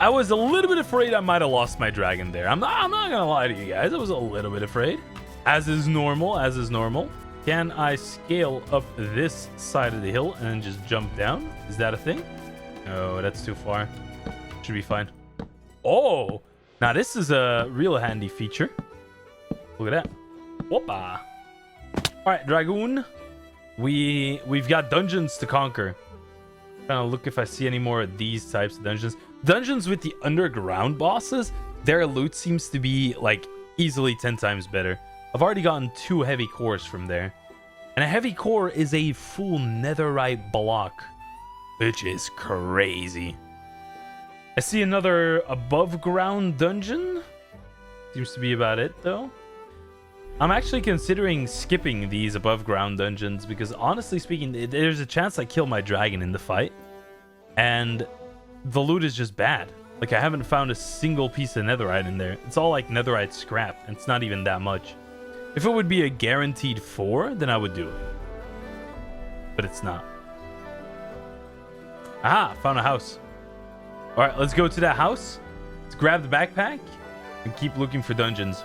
I was a little bit afraid I might have lost my dragon there. I'm not gonna lie to you guys. I was a little bit afraid. As is normal, as is normal. Can I scale up this side of the hill and then just jump down? Is that a thing? No, that's too far. Should be fine. Oh, now this is a real handy feature. Look at that. Whoopa. All right, Dragoon. We've got dungeons to conquer. Trying to look if I see any more of these types of dungeons. Dungeons with the underground bosses, their loot seems to be like easily 10 times better. I've already gotten 2 heavy cores from there. And a heavy core is a full netherite block, which is crazy. I see another above ground dungeon. Seems to be about it, though. I'm actually considering skipping these above ground dungeons because honestly speaking, there's a chance I kill my dragon in the fight. And the loot is just bad. Like, I haven't found a single piece of netherite in there. It's all like netherite scrap, and it's not even that much. If it would be a guaranteed 4, then I would do it. But it's not. Aha, found a house. All right, let's go to that house. Let's grab the backpack and keep looking for dungeons.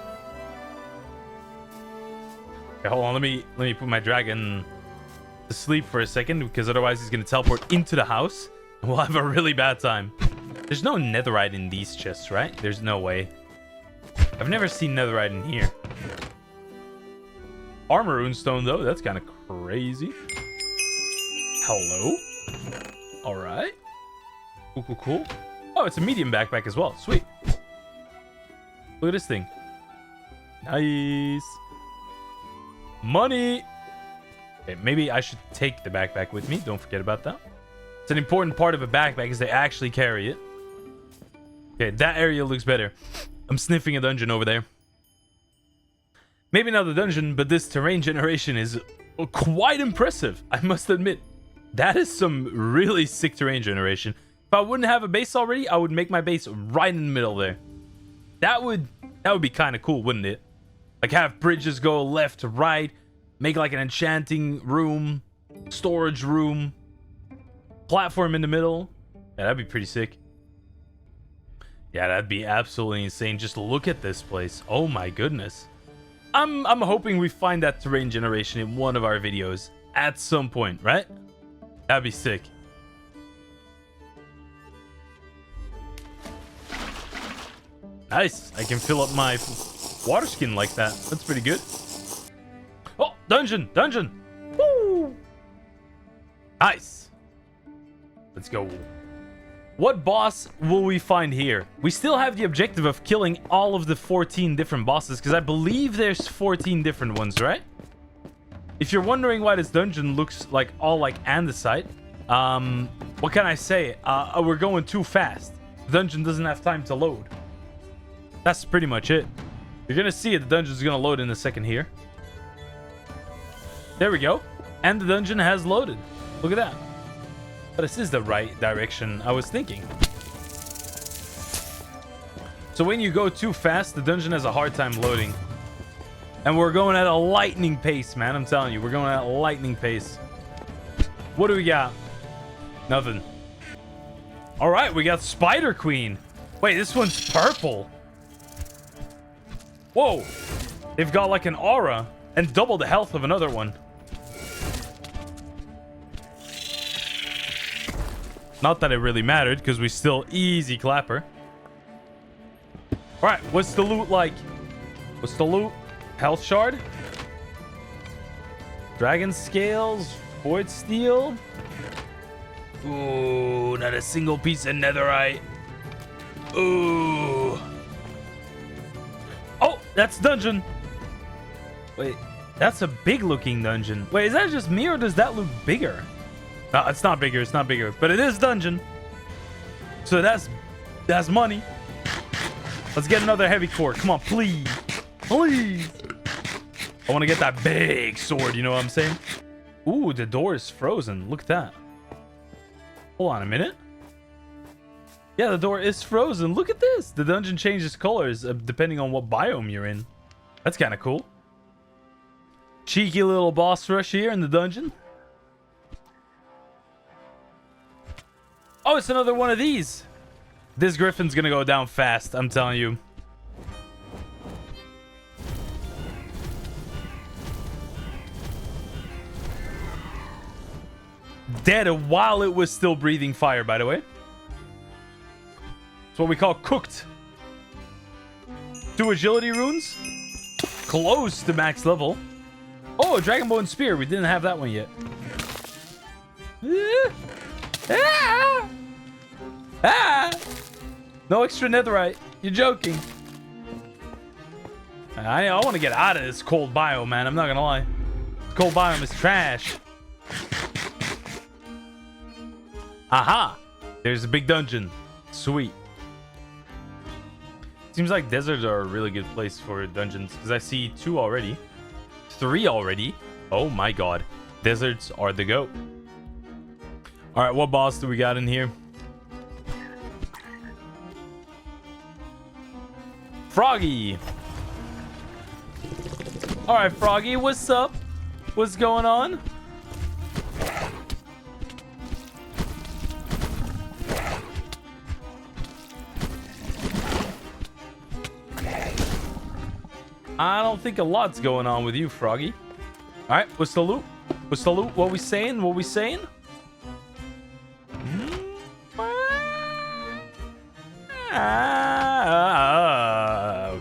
Okay, hold on, let me put my dragon to sleep for a second because otherwise he's going to teleport into the house and we'll have a really bad time. There's no netherite in these chests, right? There's no way. I've never seen netherite in here. Armor runestone, though. That's kind of crazy. Hello? All right. Cool, cool, cool. Oh, it's a medium backpack as well. Sweet. Look at this thing. Nice. Money. Okay, maybe I should take the backpack with me. Don't forget about that. It's an important part of a backpack is they actually carry it. Okay, that area looks better. I'm sniffing a dungeon over there. Maybe not the dungeon, but this terrain generation is quite impressive, I must admit. That is some really sick terrain generation. If I wouldn't have a base already, I would make my base right in the middle there. That would be kind of cool, wouldn't it? Like have bridges go left to right, make like an enchanting room, storage room, platform in the middle. Yeah, that'd be pretty sick. Yeah, that'd be absolutely insane. Just look at this place. Oh my goodness. I'm hoping we find that terrain generation in one of our videos at some point, right? That'd be sick. Nice. I can fill up my water skin like that. That's pretty good. Oh, dungeon, dungeon. Woo! Nice. Let's go. What boss will we find here? We still have the objective of killing all of the 14 different bosses, because I believe there's 14 different ones, right? If you're wondering why this dungeon looks like all like andesite, what can I say? We're going too fast. The dungeon doesn't have time to load. That's pretty much it. You're gonna see it. The dungeon's gonna load in a second here. There we go. And the dungeon has loaded. Look at that. But this is the right direction I was thinking. So when you go too fast, the dungeon has a hard time loading. And we're going at a lightning pace, man. I'm telling you, we're going at a lightning pace. What do we got? Nothing. All right, we got Spider Queen. Wait, this one's purple. Whoa. They've got like an aura and double the health of another one. Not that it really mattered, because we still easy clapper. Alright, what's the loot like? What's the loot? Health shard? Dragon scales? Void steel? Ooh, not a single piece of netherite. Ooh. Oh, that's dungeon. Wait, that's a big looking dungeon. Wait, is that just me or does that look bigger? No, it's not bigger. It's not bigger, but it is dungeon. So that's money. Let's get another heavy core. Come on, please. Please. I want to get that big sword. You know what I'm saying? Ooh, the door is frozen. Look at that. Hold on a minute. Yeah, the door is frozen. Look at this. The dungeon changes colors depending on what biome you're in. That's kind of cool. Cheeky little boss rush here in the dungeon. Oh, it's another one of these. This griffin's gonna go down fast, I'm telling you. Dead while it was still breathing fire, by the way. It's what we call cooked. 2 agility runes. Close to max level. Oh, a dragon bone spear. We didn't have that one yet. Ah! Ah! No extra netherite. You're joking. I want to get out of this cold biome, man. I'm not gonna lie. This cold biome is trash. Aha! There's a big dungeon. Sweet. Seems like deserts are a really good place for dungeons, because I see 2 already. 3 already. Oh my god. Deserts are the goat. Alright, what boss do we got in here? Froggy. Alright, Froggy, what's up? What's going on? I don't think a lot's going on with you, Froggy. Alright, what's the loot? What's the loot? What we saying? What we saying?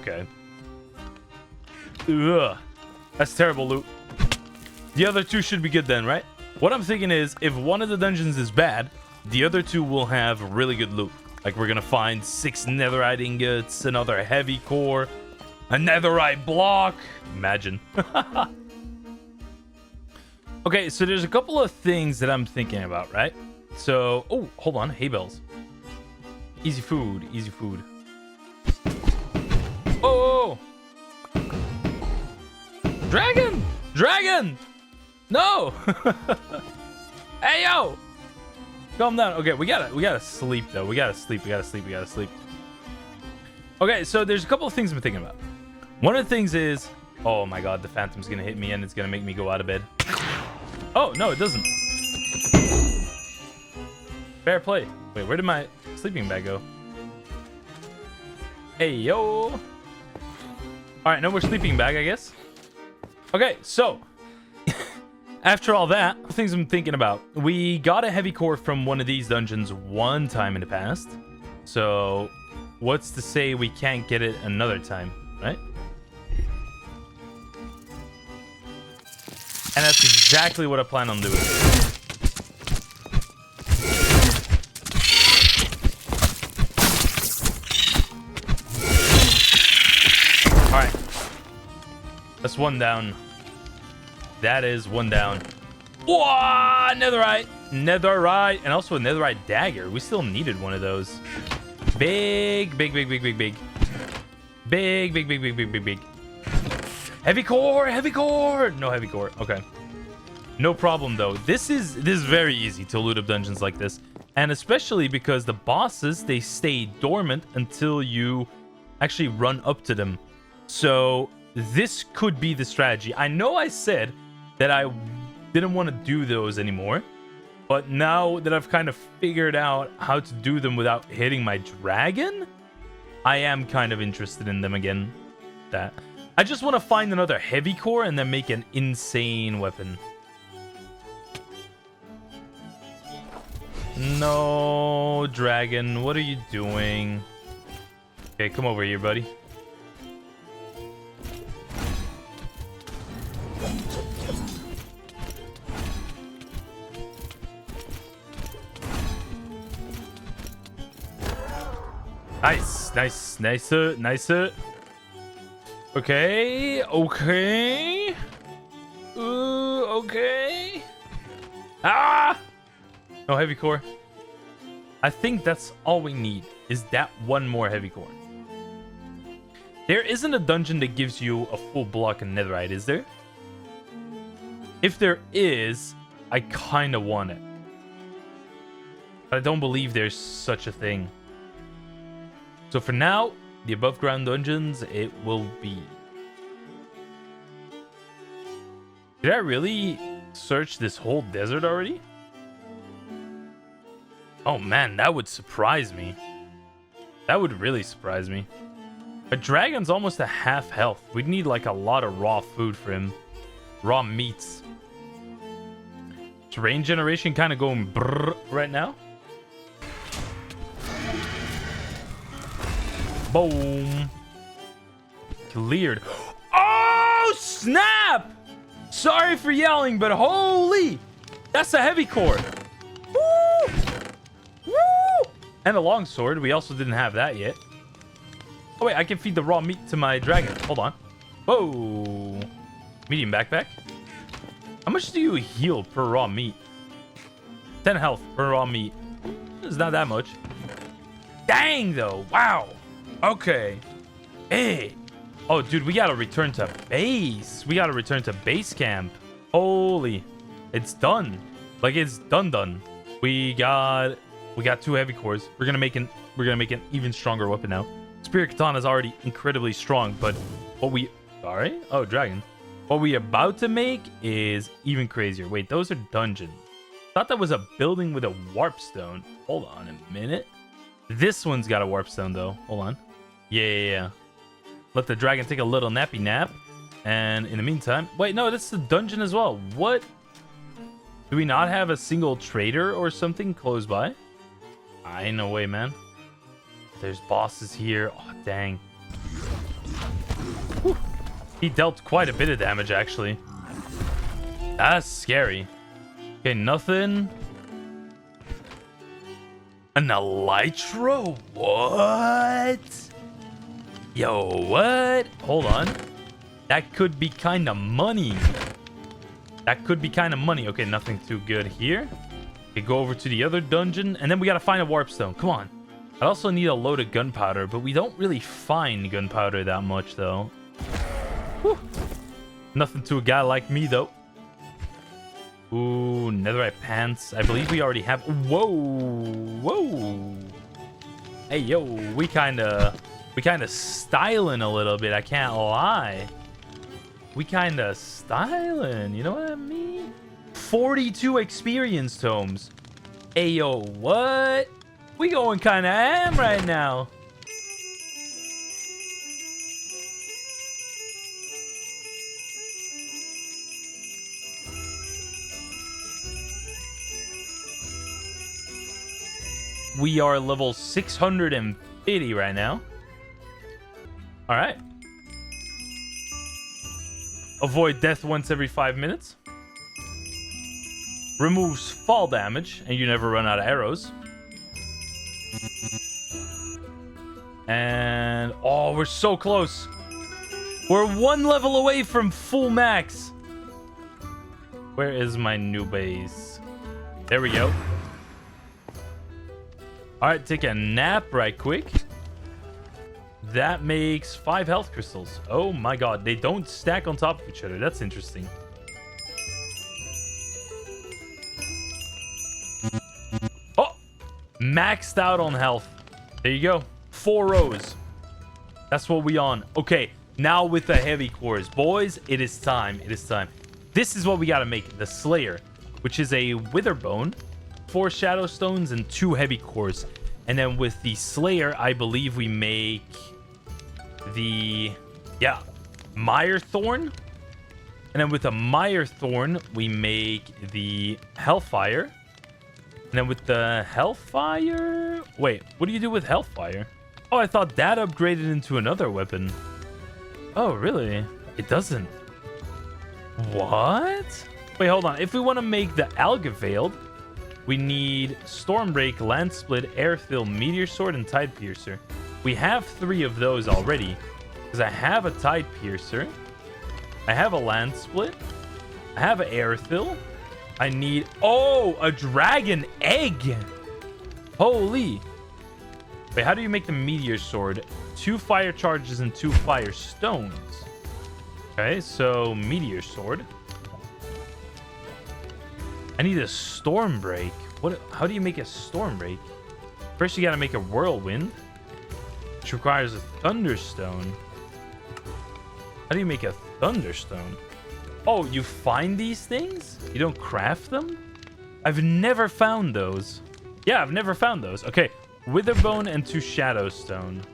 Okay. Ugh. That's terrible loot. The other two should be good then, right? What I'm thinking is, if one of the dungeons is bad, the other two will have really good loot. Like, we're gonna find 6 netherite ingots, another heavy core, a netherite block. Imagine. Okay, so there's a couple of things that I'm thinking about, right? So, oh, hold on. Hay bales. Easy food, easy food. Oh! Dragon! Dragon! No! Hey, yo! Calm down. Okay, we gotta sleep, though. We gotta sleep. Okay, so there's a couple of things I'm thinking about. One of the things is... Oh, my God. The phantom's gonna hit me, and it's gonna make me go out of bed. Oh, no, it doesn't. Fair play. Wait, where did my sleeping bag go? Hey, yo. All right, no more sleeping bag, I guess. Okay, so after all that, things I'm thinking about. We got a heavy core from one of these dungeons one time in the past. So what's to say we can't get it another time, right? And that's exactly what I plan on doing. Alright. That's one down. That is one down. Whoa! Netherite! Netherite! And also a netherite dagger. We still needed one of those. Big. Heavy core! No heavy core. Okay. No problem, though. This is very easy to loot up dungeons like this. And especially because the bosses, they stay dormant until you actually run up to them. So this could be the strategy. I know I said that I didn't want to do those anymore. But now that I've kind of figured out how to do them without hitting my dragon, I am kind of interested in them again. I just want to find another heavy core and then make an insane weapon. No, dragon, what are you doing? Okay, come over here, buddy. Nice. Okay. Okay. Ah! No heavy core. I think that's all we need, is that one more heavy core. There isn't a dungeon that gives you a full block of netherite, is there? If there is, I kind of want it. But I don't believe there's such a thing. So for now, the above ground dungeons, it will be. Did I really search this whole desert already? Oh man, that would surprise me. That would really surprise me. A dragon's almost a half health. We'd need like a lot of raw food for him. Raw meats. Terrain generation kind of going brrr right now. Boom. Cleared. Oh, snap! Sorry for yelling, but holy! That's a heavy core. Woo! Woo! And a long sword. We also didn't have that yet. Oh, wait. I can feed the raw meat to my dragon. Hold on. Whoa. Medium backpack. How much do you heal per raw meat? 10 health per raw meat. It's not that much. Dang, though. Wow. Okay. Hey. Oh, dude, we gotta return to base. We gotta return to base camp. Holy. It's done. Like, it's done. We got 2 heavy cores. We're gonna make an even stronger weapon now. Spirit Katana is already incredibly strong, but what we... Sorry? Oh, dragon. What we about to make is even crazier. Wait, those are dungeons. Thought that was a building with a warp stone. Hold on a minute. This one's got a warp stone, though. Hold on. Yeah. Let the dragon take a little nappy nap. And in the meantime... Wait, no, that's the dungeon as well. What? Do we not have a single trader or something close by? No way, man. there's bosses here. Oh, dang. Whew. He dealt quite a bit of damage, actually. That's scary. Okay, nothing. An elytra? What? Yo, what? Hold on. That could be kind of money. That could be kind of money. Okay, nothing too good here. Okay, go over to the other dungeon. And then we got to find a warp stone. Come on. I also need a load of gunpowder, but we don't really find gunpowder that much, though. Whew. Nothing to a guy like me, though. Ooh, netherite pants. I believe we already have... Whoa. Whoa. Hey, yo. We kind of styling a little bit. I can't lie. We kind of styling. You know what I mean? 42 experience tomes. Hey, yo. What? We going kind of am right now. We are level 650 right now. All right. Avoid death once every 5 minutes. Removes fall damage, and you never run out of arrows. And oh, we're so close. We're 1 level away from full max. Where is my new base? There we go. All right, take a nap right quick. That makes 5 health crystals. Oh my god, they don't stack on top of each other. That's interesting. Oh, maxed out on health. There you go. 4 rows. That's what we on. Okay, now with the heavy cores. Boys, it is time. It is time. This is what we got to make. The Slayer, which is a wither bone, 4 shadow stones, and 2 heavy cores. And then with the Slayer, I believe we make the, Mire Thorn. And then with the Mire Thorn, we make the Hellfire. And then with the Hellfire... Wait, what do you do with Hellfire? Oh, I thought that upgraded into another weapon. Oh, really? It doesn't. What? Wait, hold on. If we want to make the Algavailed, we need Stormbreak, Land Split, Airfill, Meteor Sword, and Tide Piercer. We have 3 of those already. Because I have a Tide Piercer. I have a Land Split. I have an Airfill. I need... Oh, a Dragon Egg! Holy! Wait, how do you make the Meteor Sword? 2 fire charges and 2 fire stones. Okay, so Meteor Sword. I need a Stormbreak. What? How do you make a Stormbreak? First, you gotta make a Whirlwind, which requires a Thunderstone. How do you make a Thunderstone? Oh, you find these things? You don't craft them? I've never found those. Yeah, I've never found those. Okay, Witherbone and 2 Shadowstone.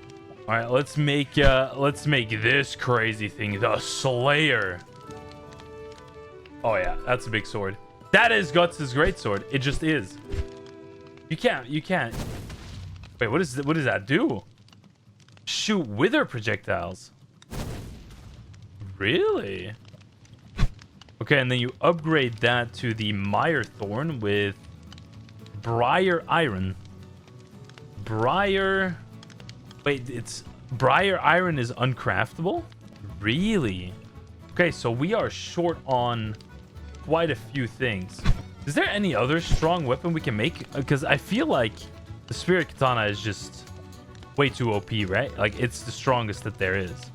All right, let's make this crazy thing, the Slayer. Oh yeah, that's a big sword. That is Guts' greatsword. It just is. You can't. Wait, what does that do? Shoot wither projectiles. Really? Okay, and then you upgrade that to the Mire Thorn with Briar Iron. Wait, it's Briar Iron is uncraftable? Really? Okay, so we are short on quite a few things. Is there any other strong weapon we can make? Because I feel like the Spirit Katana is just way too OP, right? Like, it's the strongest that there is.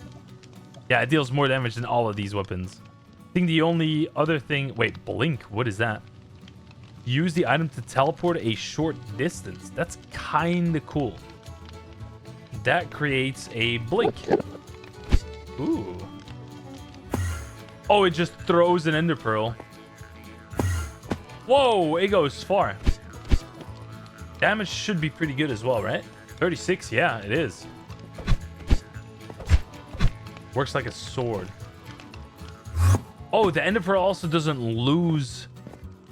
Yeah, it deals more damage than all of these weapons. I think the only other thing... Wait, Blink. What is that? Use the item to teleport a short distance. That's kind of cool. That creates a Blink. Ooh. Oh, it just throws an Ender Pearl. Whoa, it goes far. Damage should be pretty good as well, right? 36, yeah, it is. Works like a sword. Oh, the Ender Pearl also doesn't lose...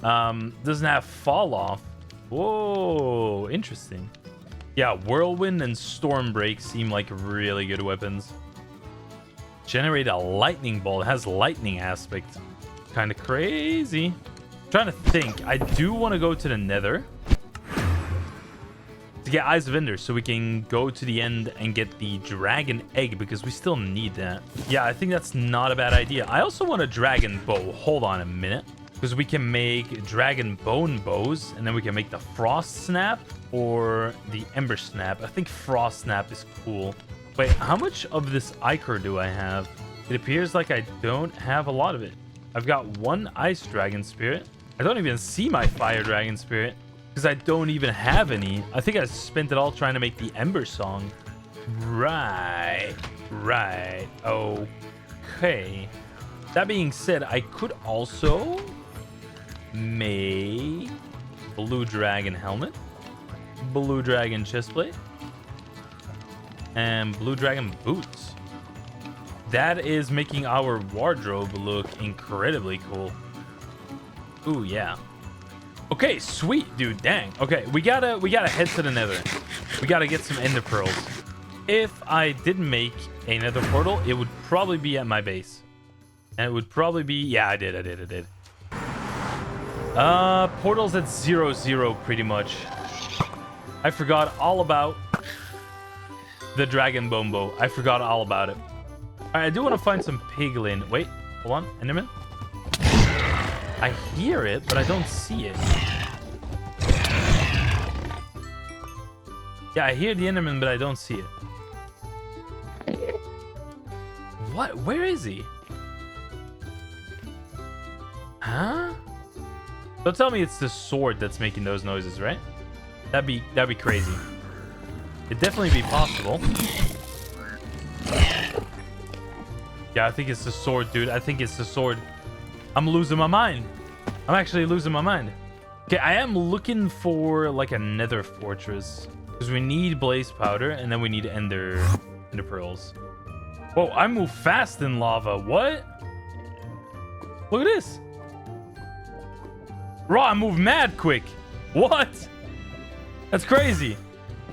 doesn't have fall off. Whoa, interesting. Yeah, Whirlwind and Stormbreak seem like really good weapons. Generate a lightning bolt. It has lightning aspect. Kind of crazy. Trying to think. I do want to go to the Nether to get Eyes of Ender so we can go to the end and get the dragon egg because we still need that. Yeah, I think that's not a bad idea. I also want a dragon bow. Hold on a minute. Because we can make dragon bone bows and then we can make the frost snap or the ember snap. I think frost snap is cool. Wait, how much of this ichor do I have? It appears like I don't have a lot of it. I've got one ice dragon spirit. I don't even see my fire dragon spirit because I don't even have any. I think I spent it all trying to make the ember song. Right. Okay. That being said, I could also make blue dragon helmet, blue dragon chestplate, and blue dragon boots. That is making our wardrobe look incredibly cool. Ooh, yeah. Okay, sweet, dude. Dang. Okay, we gotta head to the Nether. We gotta get some ender pearls. If I didn't make a Nether portal, it would probably be at my base. And it would probably be... Yeah, I did. Portals at 0-0, pretty much. I forgot all about the Dragon Bombo. I forgot all about it. Alright, I do want to find some piglin. Wait, hold on. Enderman? I hear it, but I don't see it. Yeah, I hear the Enderman, but I don't see it. What? Where is he? Huh? Don't tell me it's the sword that's making those noises, right? That'd be crazy. It'd definitely be possible. Yeah, I think it's the sword, dude. I think it's the sword. I'm losing my mind. I'm actually losing my mind. Okay, I am looking for like a nether fortress. Because we need blaze powder and then we need ender pearls. Whoa, I move fast in lava. What? Look at this. Raw, I move mad quick. What? That's crazy.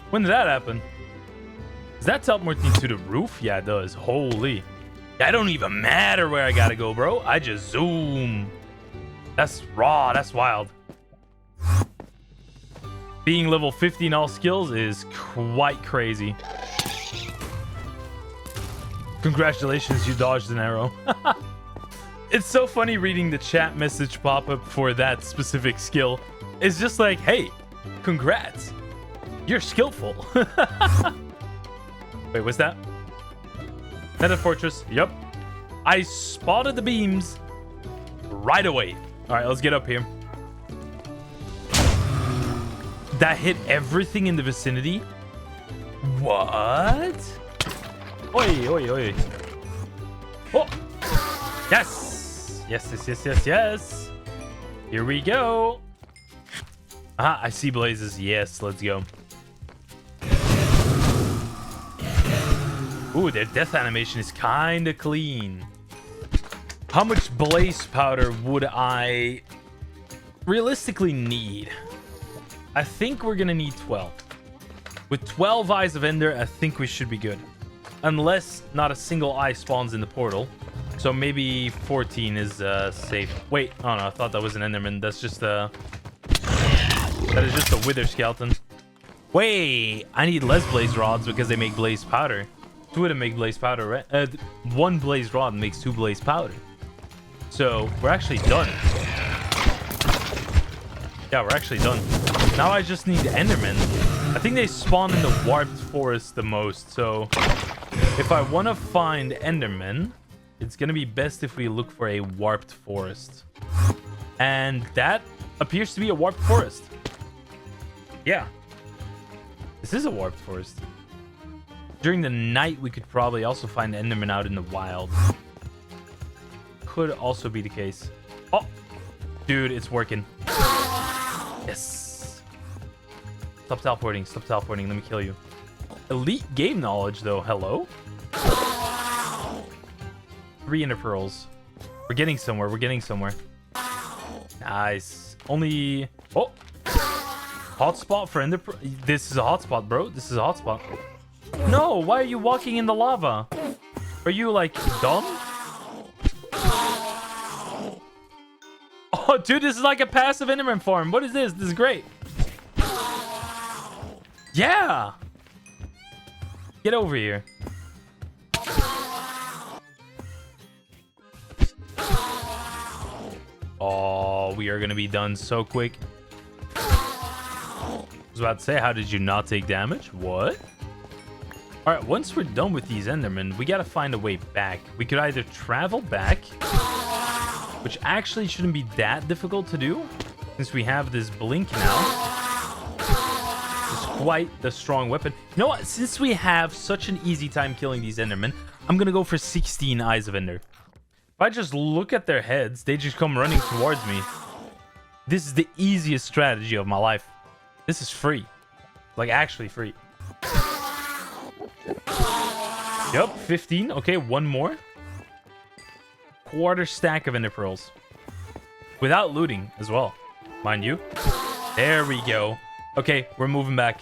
When did that happen? Does that teleport me to the roof? Yeah, it does. Holy. That don't even matter where I gotta go, bro. I just zoom. That's raw. That's wild. Being level 50 in all skills is quite crazy. Congratulations, you dodged an arrow. It's so funny reading the chat message pop up for that specific skill. It's just like, hey, congrats. You're skillful. Wait, what's that? Nether fortress. Yep. I spotted the beams right away. All right, let's get up here. That hit everything in the vicinity. What? Oi, oi, oi. Oh, yes. Yes. Here we go. Ah, I see blazes. Yes, let's go. Ooh, their death animation is kind of clean. How much blaze powder would I realistically need? I think we're going to need 12. With 12 Eyes of Ender, I think we should be good. Unless not a single eye spawns in the portal. So maybe 14 is safe. Wait, oh no, I thought that was an Enderman. That's just a... That is just a Wither skeleton. Wait, I need less blaze rods because they make blaze powder. Two of them make blaze powder, right? One blaze rod makes 2 blaze powder. So we're actually done. Yeah, we're actually done. Now I just need Endermen. I think they spawn in the warped forest the most. So if I want to find Endermen, it's going to be best if we look for a warped forest. And that appears to be a warped forest. Yeah. This is a warped forest. During the night, we could probably also find Enderman out in the wild. Could also be the case. Oh, dude, it's working. Yes. Stop teleporting. Stop teleporting. Let me kill you. Elite game knowledge, though. Hello? 3 ender pearls. We're getting somewhere. We're getting somewhere. Nice. Only... Oh. Hotspot for Ender. This is a hotspot, bro. This is a hotspot. No, why are you walking in the lava? Are you like dumb? Oh, dude, this is like a passive Enderman farm. What is this? This is great. Yeah. Get over here. Oh, we are going to be done so quick. I was about to say, how did you not take damage? What? All right, once we're done with these Endermen, we got to find a way back. We could either travel back, which actually shouldn't be that difficult to do, since we have this blink now. It's quite the strong weapon. You know what? Since we have such an easy time killing these Endermen, I'm going to go for 16 Eyes of Ender. If I just look at their heads, they just come running towards me. This is the easiest strategy of my life. This is free. Like, actually free. Yup, 15. Okay, one more. Quarter stack of Ender Pearls. Without looting as well, mind you. There we go. Okay, we're moving back.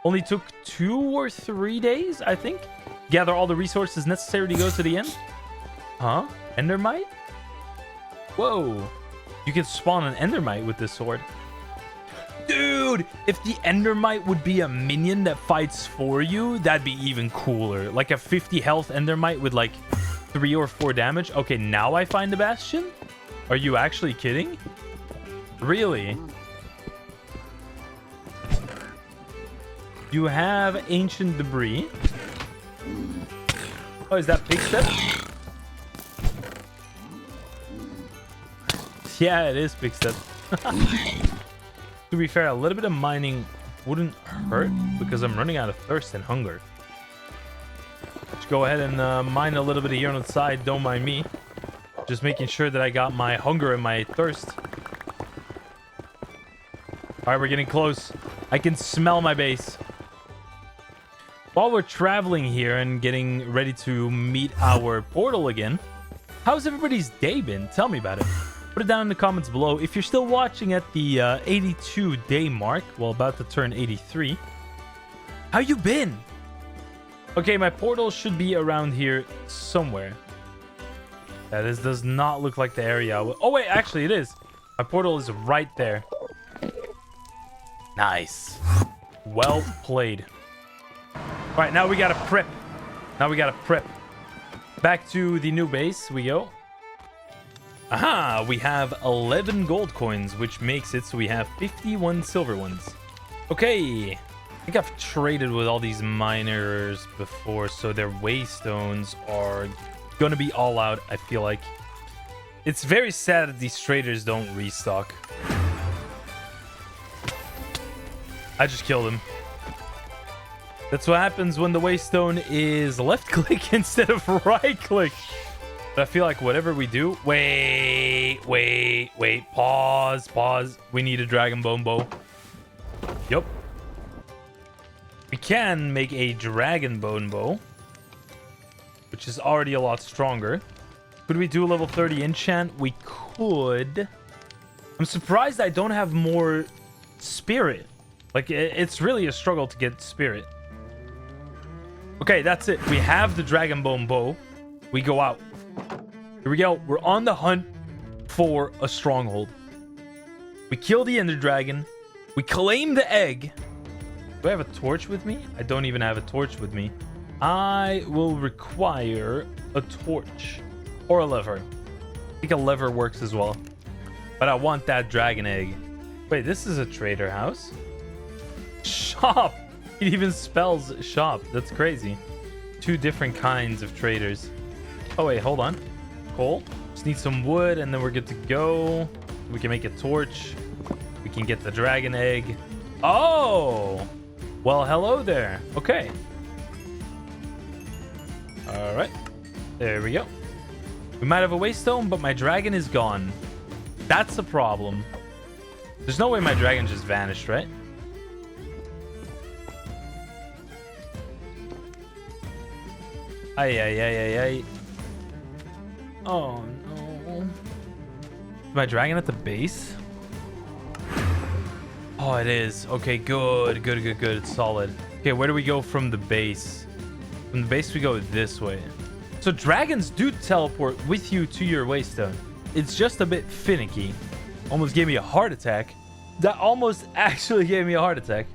Only took 2 or 3 days, I think. Gather all the resources necessary to go to the end. Huh? Endermite? Whoa. You can spawn an Endermite with this sword. Dude, if the Endermite would be a minion that fights for you, that'd be even cooler. Like a 50 health Endermite with like 3 or 4 damage. Okay, now I find the Bastion? Are you actually kidding? Really? You have ancient debris. Oh, is that pig step? Yeah, it is big step. To be fair, a little bit of mining wouldn't hurt because I'm running out of thirst and hunger. Let's go ahead and mine a little bit here on the side. Don't mind me. Just making sure that I got my hunger and my thirst. All right, we're getting close. I can smell my base. While we're traveling here and getting ready to meet our portal again, how's everybody's day been? Tell me about it. Put it down in the comments below. If you're still watching at the 82-day mark, well, about to turn 83, how you been? Okay, my portal should be around here somewhere. That does not look like the area. Oh, wait, actually, it is. My portal is right there. Nice. Well played. All right, now we got to prep. Back to the new base we go. Aha, we have 11 gold coins, which makes it so we have 51 silver ones. Okay, I think I've traded with all these miners before, so their waystones are gonna be all out, I feel like. It's very sad that these traders don't restock. I just killed him. That's what happens when the waystone is left click instead of right click. But I feel like whatever we do... Wait. Pause. We need a dragon bone bow. Yup. We can make a dragon bone bow, which is already a lot stronger. Could we do a level 30 enchant? We could. I'm surprised I don't have more spirit. Like, it's really a struggle to get spirit. Okay, that's it. We have the dragon bone bow. We go out. Here we go. We're on the hunt for a stronghold. We kill the ender dragon. We claim the egg. Do I have a torch with me? I don't even have a torch with me. I will require a torch or a lever. I think a lever works as well. But I want that dragon egg. Wait, this is a trader house? Shop! It even spells shop. That's crazy. 2 different kinds of traders. Oh, wait, hold on. Coal. Just need some wood and then we're good to go. We can make a torch. We can get the dragon egg. Oh! Well, hello there. Okay. All right. There we go. We might have a waystone, but my dragon is gone. That's a problem. There's no way my dragon just vanished, right? Ay. Oh, no. Is my dragon at the base? Oh, it is. Okay, good. It's solid. Okay, where do we go from the base? From the base, we go this way. So dragons do teleport with you to your waystone. It's just a bit finicky. Almost gave me a heart attack. That almost actually gave me a heart attack.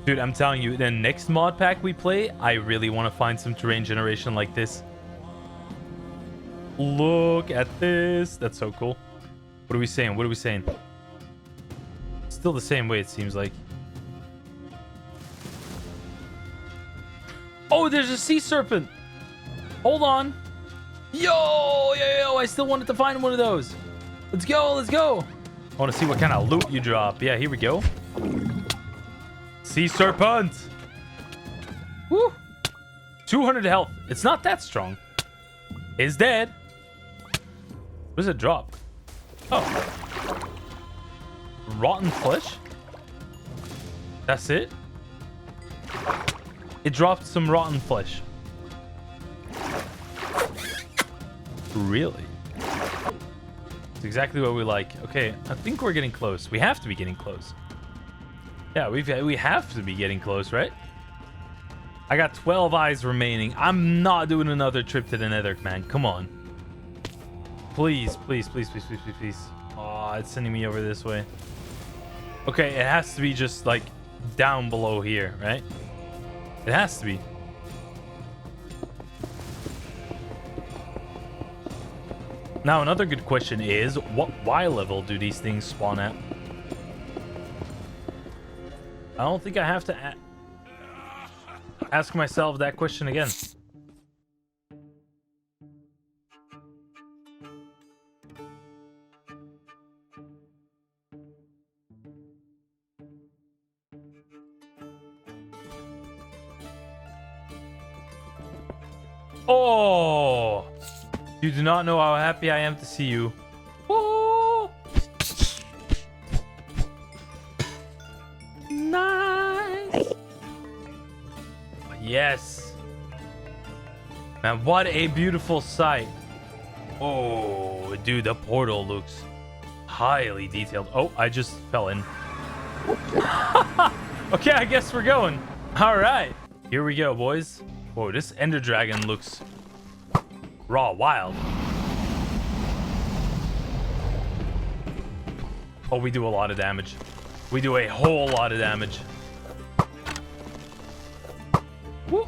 Dude, I'm telling you, the next mod pack we play, I really want to find some terrain generation like this. Look at this. That's so cool. What are we saying? What are we saying? Still the same way, it seems like. Oh, there's a sea serpent. Hold on. Yo, I still wanted to find one of those. Let's go. I want to see what kind of loot you drop. Yeah, here we go. Sea serpent. Woo. 200 health. It's not that strong. It's dead. What does it drop? Oh. Rotten flesh? That's it? It dropped some rotten flesh. Really? It's exactly what we like. Okay, I think we're getting close. We have to be getting close. Yeah, we have to be getting close, right? I got 12 eyes remaining. I'm not doing another trip to the Nether, man. Come on. Please. Oh, it's sending me over this way. Okay, it has to be just like down below here, right? It has to be. Now, another good question is, what Y level do these things spawn at? I don't think I have to ask myself that question again. Oh! You do not know how happy I am to see you. Oh! Nice! Yes! Man, what a beautiful sight. Oh, dude, the portal looks highly detailed. Oh, I just fell in. Okay, I guess we're going. All right. Here we go, boys. Whoa, this Ender Dragon looks raw wild. Oh, we do a lot of damage. We do a whole lot of damage. Woo.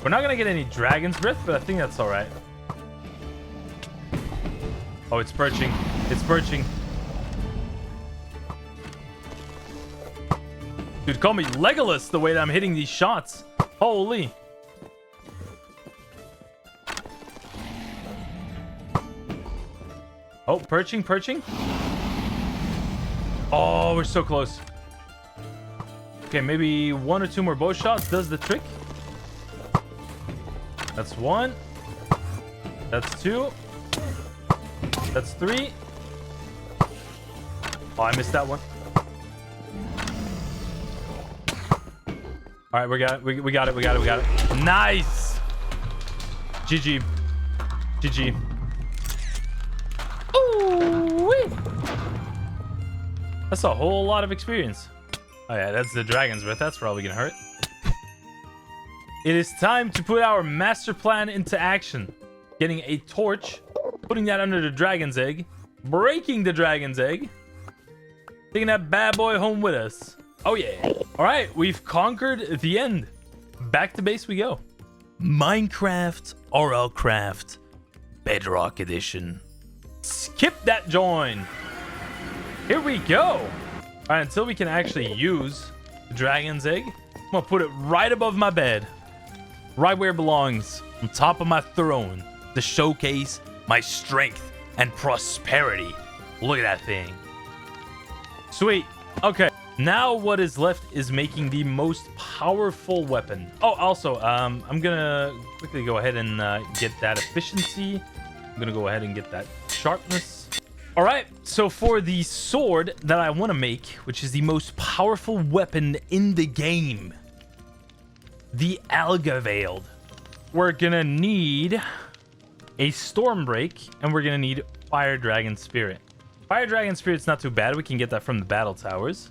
We're not gonna get any Dragon's Breath, but I think that's all right. Oh, it's perching. It's perching. Dude, call me Legolas the way that I'm hitting these shots. Holy. Oh, perching. Oh, we're so close. Okay, maybe 1 or 2 more bow shots does the trick. That's 1. That's 2. That's 3. Oh, I missed that one. All right, we got it. Nice. GG. Ooh-wee. That's a whole lot of experience. Oh yeah, that's the Dragon's Breath. That's probably gonna hurt. It is time to put our master plan into action. Getting a torch, putting that under the dragon's egg, breaking the dragon's egg, taking that bad boy home with us. Oh yeah. All right, we've conquered the end. Back to base we go. Minecraft Rlcraft Bedrock Edition. Skip that join. Here we go. All right, until we can actually use the dragon's egg, I'm gonna put it right above my bed, right where it belongs, on top of my throne, to showcase my strength and prosperity. Look at that thing. Sweet. Okay. Now what is left is making the most powerful weapon. Oh, also, I'm gonna quickly go ahead and get that efficiency. I'm gonna go ahead and get that sharpness. All right, so for the sword that I want to make, which is the most powerful weapon in the game, the Algavailed, we're gonna need a Stormbreak, and we're gonna need Fire Dragon Spirit. Fire Dragon Spirit's not too bad. We can get that from the battle towers.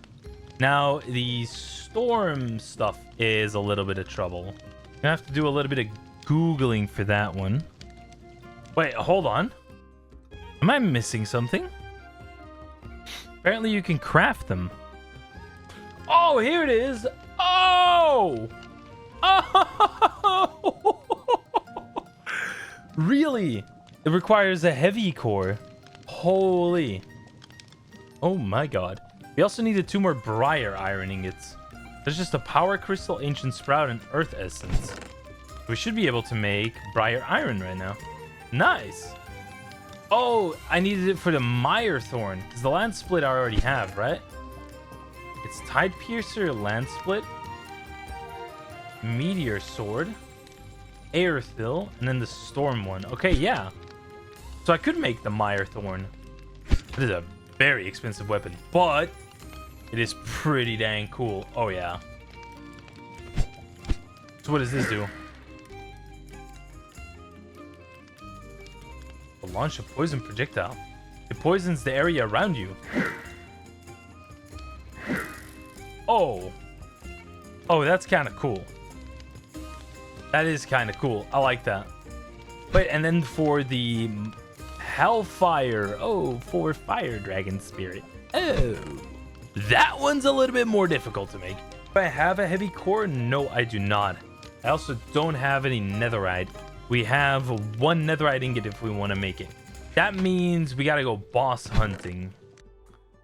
Now, the storm stuff is a little bit of trouble. Gonna have to do a little bit of Googling for that one. Wait, hold on. Am I missing something? Apparently you can craft them. Oh, here it is. Oh! Oh! Really? It requires a heavy core. Holy. Oh my god. We also needed 2 more briar iron ingots. There's just a power crystal, ancient sprout, and earth essence. We should be able to make briar iron right now. Nice. Oh, I needed it for the mire thorn, because the land split I already have, right? It's tide piercer, land split, meteor sword, air thill, and then the storm one. Okay, yeah. So I could make the mire thorn. It is a very expensive weapon, but it is pretty dang cool. Oh yeah. So what does this do? Launch a poison projectile. It poisons the area around you. Oh. Oh, that's kind of cool. That is kind of cool. I like that. Wait, and then for the Hellfire. Oh, for Fire Dragon Spirit. Oh. That one's a little bit more difficult to make. Do I have a heavy core? No, I do not. I also don't have any netherite. We have 1 netherite ingot if we want to make it. That means we got to go boss hunting.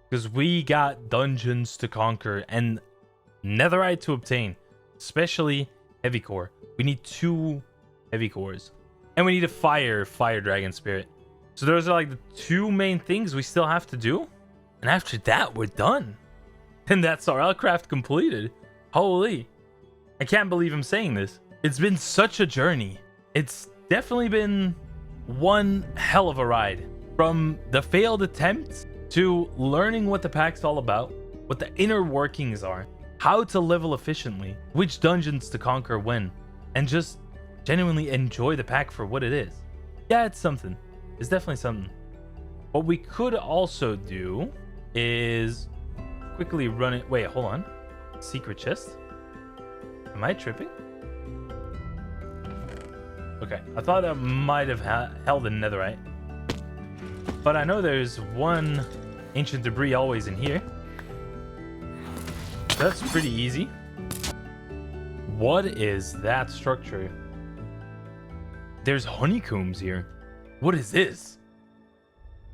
Because we got dungeons to conquer and netherite to obtain. Especially heavy core. We need 2 heavy cores. And we need a fire dragon spirit. So those are like the 2 main things we still have to do. And after that, we're done. And that's our Rlcraft completed. Holy. I can't believe I'm saying this. It's been such a journey. It's definitely been one hell of a ride. From the failed attempts to learning what the pack's all about, what the inner workings are, how to level efficiently, which dungeons to conquer when, and just genuinely enjoy the pack for what it is. Yeah, it's something. It's definitely something. What we could also do is quickly run it. Wait, hold on. Secret chest. Am I tripping? Okay, I thought that might have held a netherite. But I know there's 1 ancient debris always in here. That's pretty easy. What is that structure? There's honeycombs here. What is this?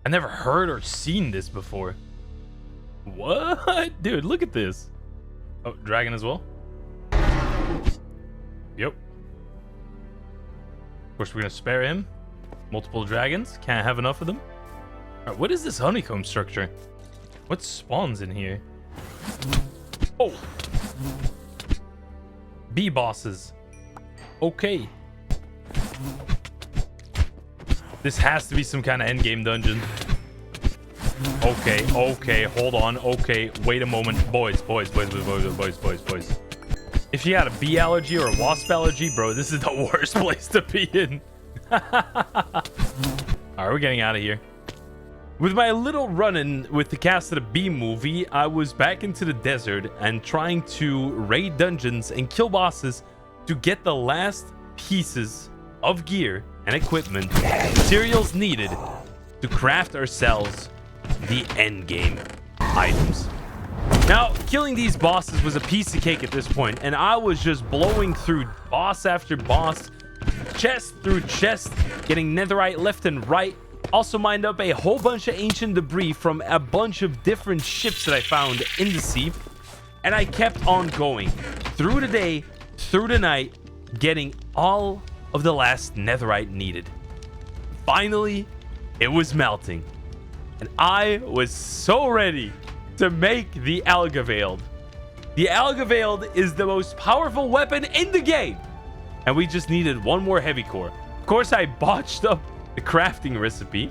I never heard or seen this before. What? Dude, look at this. Oh, dragon as well? Yep. Of course, we're gonna spare him. Multiple dragons. Can't have enough of them. All right, what is this honeycomb structure? What spawns in here? Oh! Bee bosses. Okay. This has to be some kind of endgame dungeon. Okay, hold on. Okay, wait a moment. Boys. If you had a bee allergy or a wasp allergy, bro, this is the worst place to be in. Alright, we're getting out of here. With my little run-in with the cast of the Bee movie, I was back into the desert and trying to raid dungeons and kill bosses to get the last pieces of gear and equipment, materials needed to craft ourselves the endgame items. Now, killing these bosses was a piece of cake at this point, and I was just blowing through boss after boss, chest through chest, getting netherite left and right. Also mined up a whole bunch of ancient debris from a bunch of different ships that I found in the sea. And I kept on going through the day, through the night, getting all of the last netherite needed. Finally, it was melting. And I was so ready to make the Algavailed. The Algavailed is the most powerful weapon in the game. And we just needed 1 more heavy core. Of course, I botched up the crafting recipe,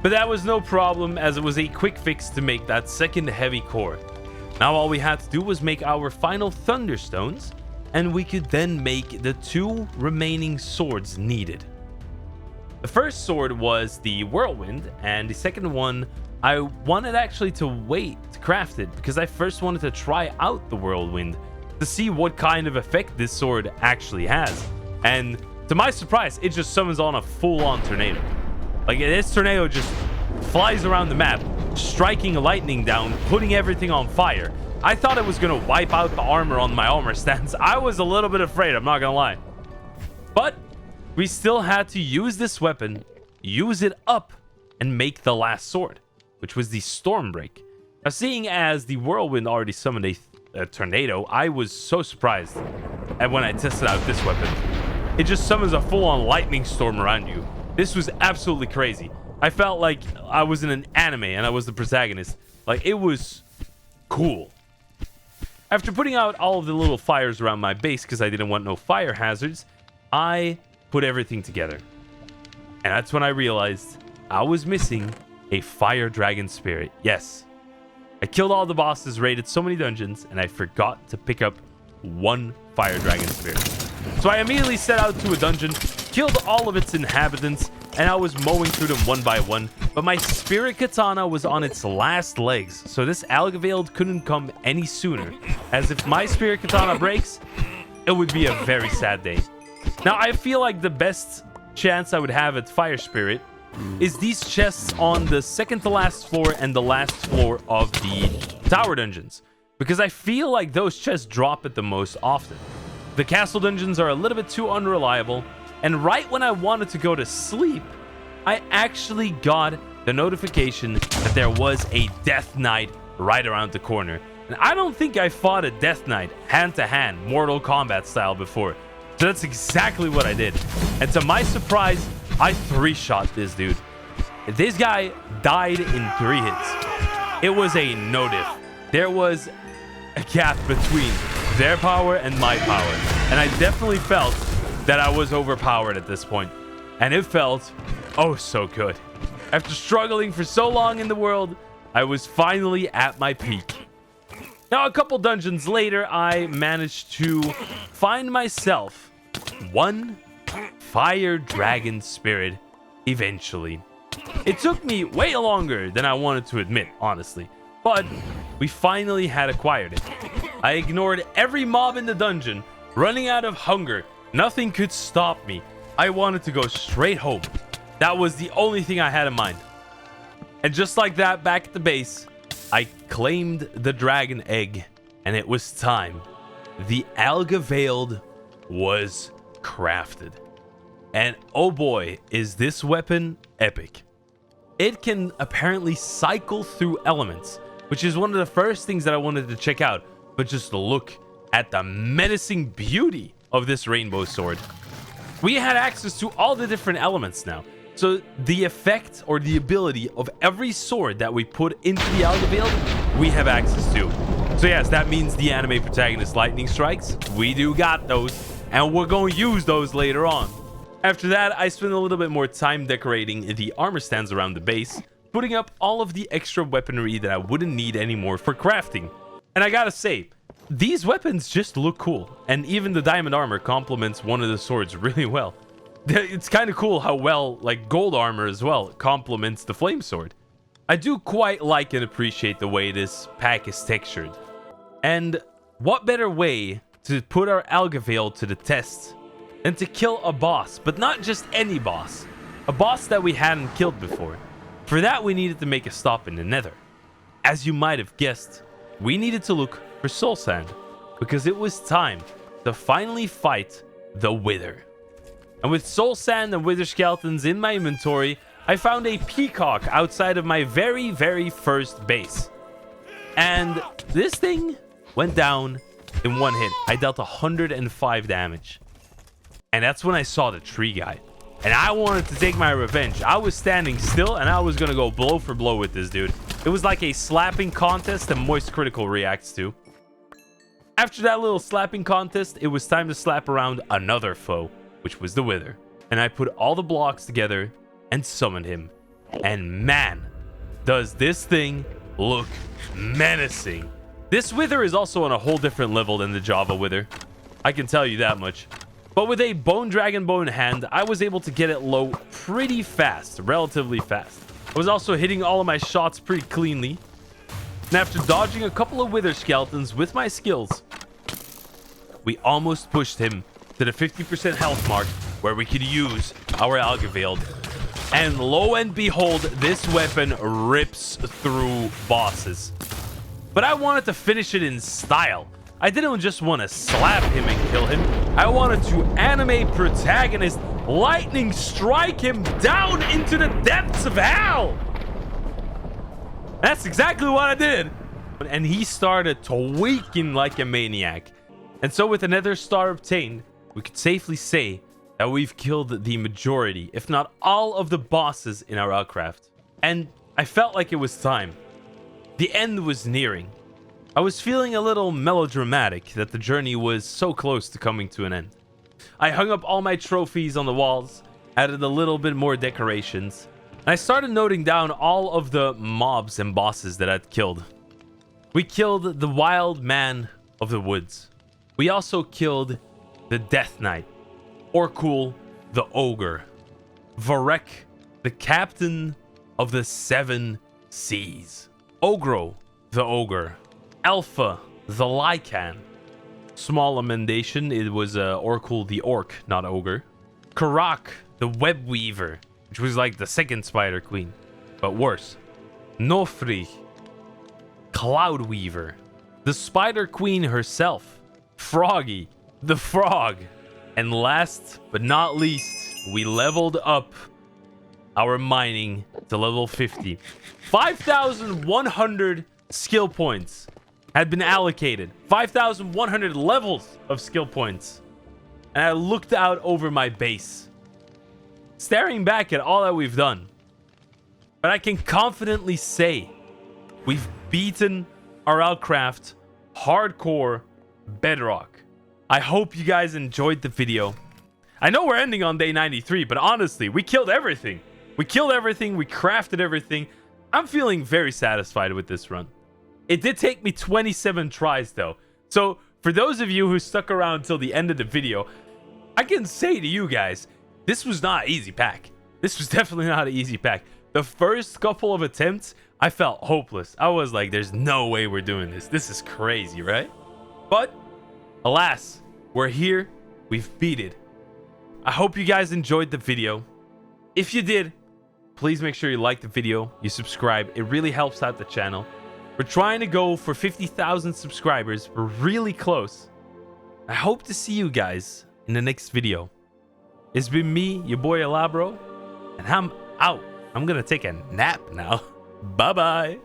but that was no problem as it was a quick fix to make that 2nd heavy core. Now all we had to do was make our final thunderstones, and we could then make the 2 remaining swords needed. The first sword was the whirlwind, and the second one I wanted actually to wait to craft it because I first wanted to try out the whirlwind to see what kind of effect this sword actually has. And to my surprise, it just summons on a full-on tornado. Like, this tornado just flies around the map, striking lightning down, putting everything on fire. I thought it was going to wipe out the armor on my armor stance. I was a little bit afraid, I'm not going to lie. But we still had to use this weapon, use it up, and make the last sword, which was the Stormbreak. Now, seeing as the whirlwind already summoned a tornado, I was so surprised at when I tested out this weapon. It just summons a full-on lightning storm around you. This was absolutely crazy. I felt like I was in an anime and I was the protagonist. Like, it was cool. After putting out all of the little fires around my base because I didn't want no fire hazards, I put everything together. And that's when I realized I was missing a fire dragon spirit. Yes. I killed all the bosses, raided so many dungeons, and I forgot to pick up one fire dragon spirit. So I immediately set out to a dungeon, killed all of its inhabitants, and I was mowing through them one by one. But my spirit katana was on its last legs, so this Algavailed couldn't come any sooner, as if my spirit katana breaks, it would be a very sad day. Now, I feel like the best chance I would have at fire spirit is these chests on the second to last floor and the last floor of the tower dungeons, because I feel like those chests drop it the most often. The castle dungeons are a little bit too unreliable, and right when I wanted to go to sleep, I actually got the notification that there was a Death Knight right around the corner. And I don't think I fought a Death Knight hand-to-hand, Mortal Kombat style before. So that's exactly what I did. And to my surprise, I 3-shot this dude. This guy died in 3 hits. It was a no diff. There was a gap between their power and my power. And I definitely felt that I was overpowered at this point. And it felt oh so good. After struggling for so long in the world, I was finally at my peak. Now, a couple dungeons later, I managed to find myself one fire dragon spirit eventually. It took me way longer than I wanted to admit, honestly, but we finally had acquired it. I ignored every mob in the dungeon, running out of hunger. Nothing could stop me. I wanted to go straight home. That was the only thing I had in mind. And just like that, back at the base, I claimed the dragon egg, and it was time. The Algavailed was crafted. And oh boy, is this weapon epic. It can apparently cycle through elements, which is one of the first things that I wanted to check out. But just look at the menacing beauty of this rainbow sword. We had access to all the different elements now. So the effect or the ability of every sword that we put into the Algavailed, we have access to. So yes, that means the anime protagonist lightning strikes. We do got those, and we're going to use those later on. After that, I spent a little bit more time decorating the armor stands around the base, putting up all of the extra weaponry that I wouldn't need anymore for crafting. And I gotta say, these weapons just look cool, and even the diamond armor complements one of the swords really well. It's kind of cool how well, like, gold armor as well complements the flame sword. I do quite like and appreciate the way this pack is textured. And what better way to put our Algavailed to the test than to kill a boss, but not just any boss. A boss that we hadn't killed before. For that, we needed to make a stop in the Nether. As you might have guessed, we needed to look for soul sand, because it was time to finally fight the Wither. And with soul sand and wither skeletons in my inventory, I found a peacock outside of my very, very first base. And this thing went down in 1 hit. I dealt 105 damage. And that's when I saw the tree guy. And I wanted to take my revenge. I was standing still and I was going to go blow for blow with this dude. It was like a slapping contest that Moist Critical reacts to. After that little slapping contest, it was time to slap around another foe, which was the Wither. And I put all the blocks together and summoned him. And man, does this thing look menacing. This Wither is also on a whole different level than the Java Wither. I can tell you that much. But with a Bone Dragon Bow in hand, I was able to get it low pretty fast, relatively fast. I was also hitting all of my shots pretty cleanly. And after dodging a couple of wither skeletons with my skills, we almost pushed him to the 50% health mark where we could use our Algavailed. And lo and behold, this weapon rips through bosses. But I wanted to finish it in style. I didn't just want to slap him and kill him. I wanted to anime protagonist lightning strike him down into the depths of hell. That's exactly what I did. And he started tweaking like a maniac. And so with another star obtained, we could safely say that we've killed the majority, if not all, of the bosses in our Rlcraft. And I felt like it was time. The end was nearing. I was feeling a little melodramatic that the journey was so close to coming to an end. I hung up all my trophies on the walls, added a little bit more decorations, and I started noting down all of the mobs and bosses that I'd killed. We killed the Wild Man of the Woods. We also killed the Death Knight, Oreville the Ogre, Varek the Captain of the Seven Seas, Ogro the Ogre, Alpha the Lycan. Small amendation, it was Oreville the Orc, not Ogre. Karak the Web Weaver, which was like the second Spider Queen, but worse. Nofri, Cloud Weaver, the Spider Queen herself, Froggy the Frog. And last but not least, we leveled up our mining to level 50. 5,100 skill points had been allocated. 5,100 levels of skill points. And I looked out over my base, staring back at all that we've done. But I can confidently say we've beaten our Rlcraft hardcore bedrock. I hope you guys enjoyed the video. I know we're ending on day 93, but honestly, we killed everything. We killed everything. We crafted everything. I'm feeling very satisfied with this run. It did take me 27 tries though. So for those of you who stuck around till the end of the video, I can say to you guys, this was not an easy pack. This was definitely not an easy pack. The first couple of attempts, I felt hopeless. I was like, there's no way we're doing this. This is crazy, right? But alas, we're here. We've beat it. I hope you guys enjoyed the video. If you did, please make sure you like the video, you subscribe. It really helps out the channel. We're trying to go for 50,000 subscribers. We're really close. I hope to see you guys in the next video. It's been me, your boy ElAbro, and I'm out. I'm gonna take a nap now. Bye-bye.